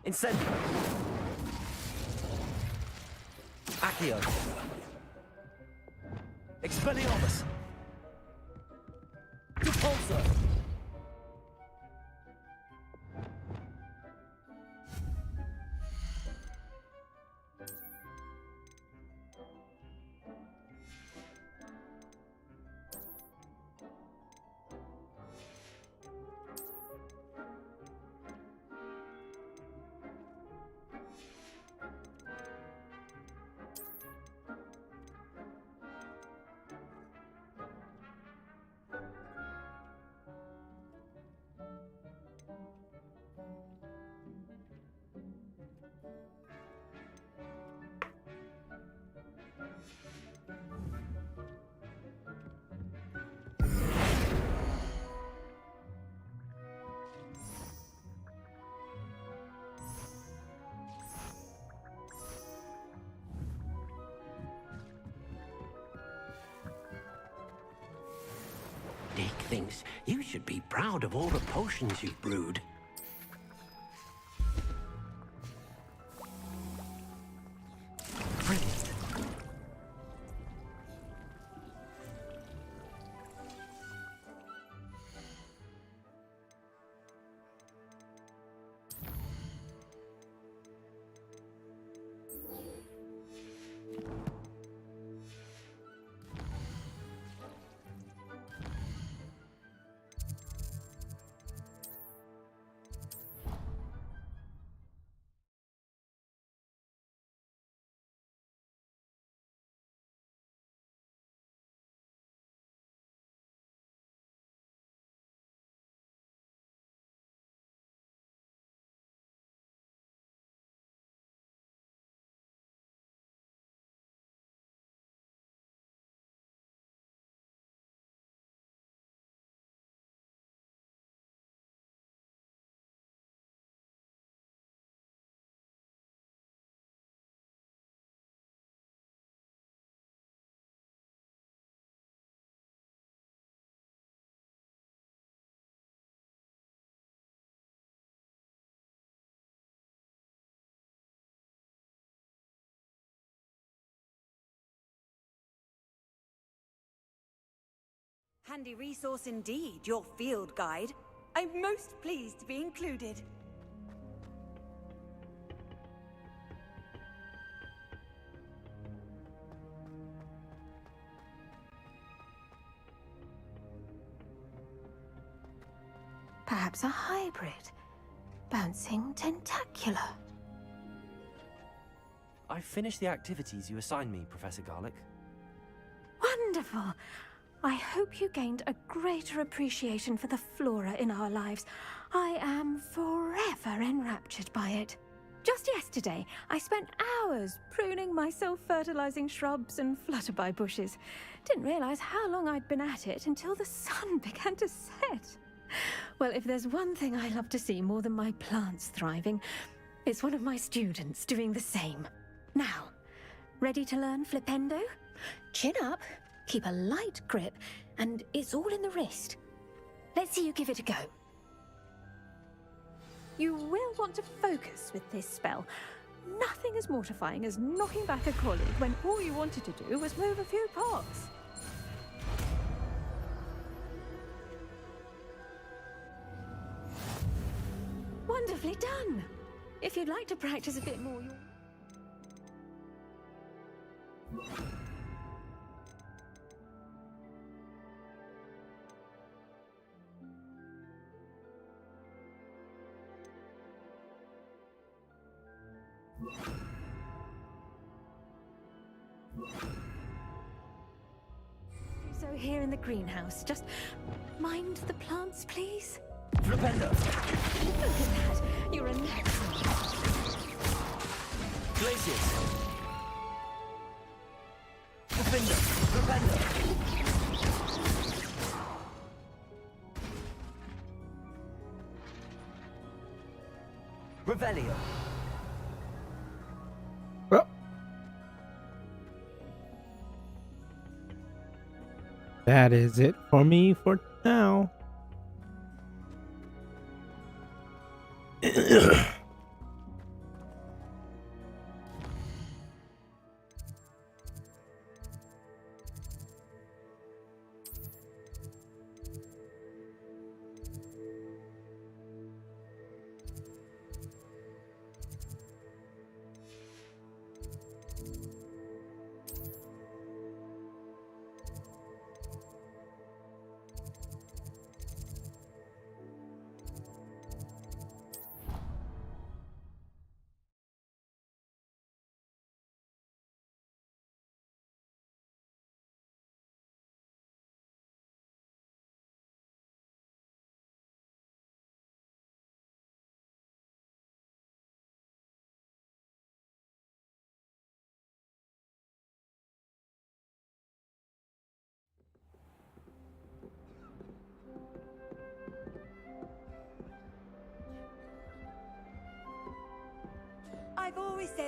Incendio. Accio. Expelliarmus. Repulsor. Dick thinks you should be proud of all the potions you've brewed. Brilliant. Handy resource indeed, your field guide. I'm most pleased to be included. Perhaps a hybrid. Bouncing tentacular. I've finished the activities you assigned me, Professor Garlick. Wonderful! I hope you gained a greater appreciation for the flora in our lives. I am forever enraptured by it. Just yesterday, I spent hours pruning my self-fertilizing shrubs and flutterby bushes. Didn't realize how long I'd been at it until the sun began to set. Well, if there's one thing I love to see more than my plants thriving, it's one of my students doing the same. Now, ready to learn Flipendo? Chin up, keep a light grip, and it's all in the wrist. Let's see you give it a go. You will want to focus with this spell. Nothing as mortifying as knocking back a colleague when all you wanted to do was move a few pots. Wonderfully done. If you'd like to practice a bit more, So here in the greenhouse, just mind the plants, please. Flipendo! Look at that! You're a natural. Glacius! Flipendo! Flipendo! Revelio! Well, that is it for me for now.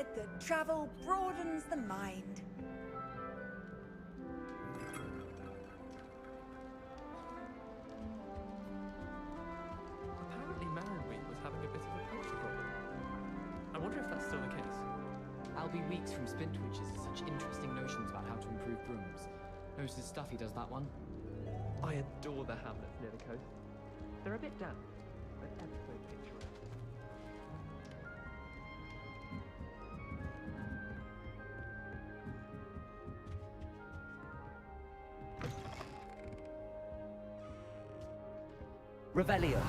said that travel broadens the mind. Apparently Marronweed was having a bit of a culture problem. I wonder if that's still the case. I'll be weeks from Spintwitches with such interesting notions about how to improve brooms. Knows his stuff, he does that one. I adore the hamlets near the coast. They're a bit damp, but ever so picturesque. Revelio.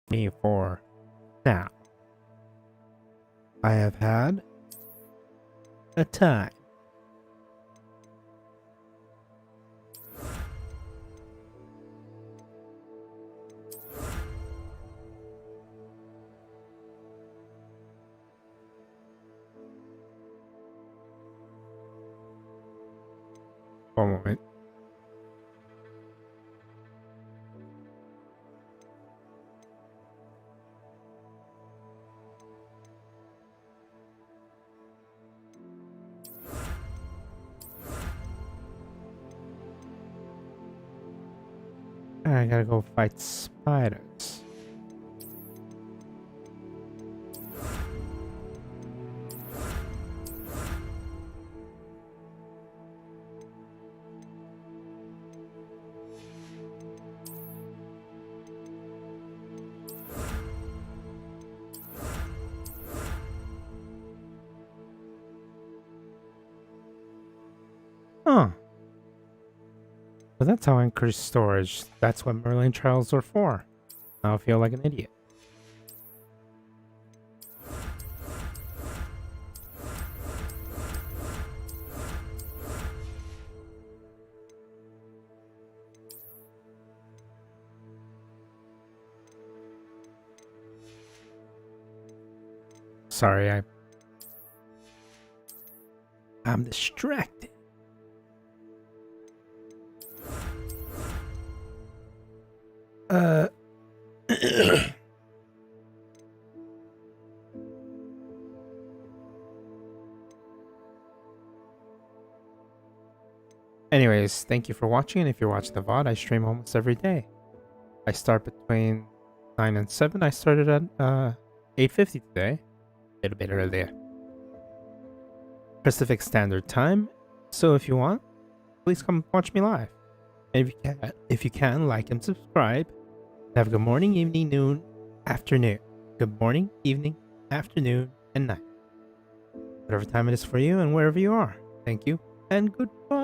Me for now. I have had a time. One moment. I gotta go fight spiders. Huh. But that's how I increase storage. That's what Merlin trials are for. Now I feel like an idiot. Sorry, I'm distracted. Anyways, thank you for watching, and if you're watching the VOD, I stream almost every day. I start between 9 and 7. I started at 8:50 today, a little bit earlier. Pacific Standard Time. So if you want, please come watch me live. And if you can, like and subscribe. Have a good morning, evening, noon, afternoon. Good morning, evening, afternoon, and night. Whatever time it is for you and wherever you are. Thank you and goodbye.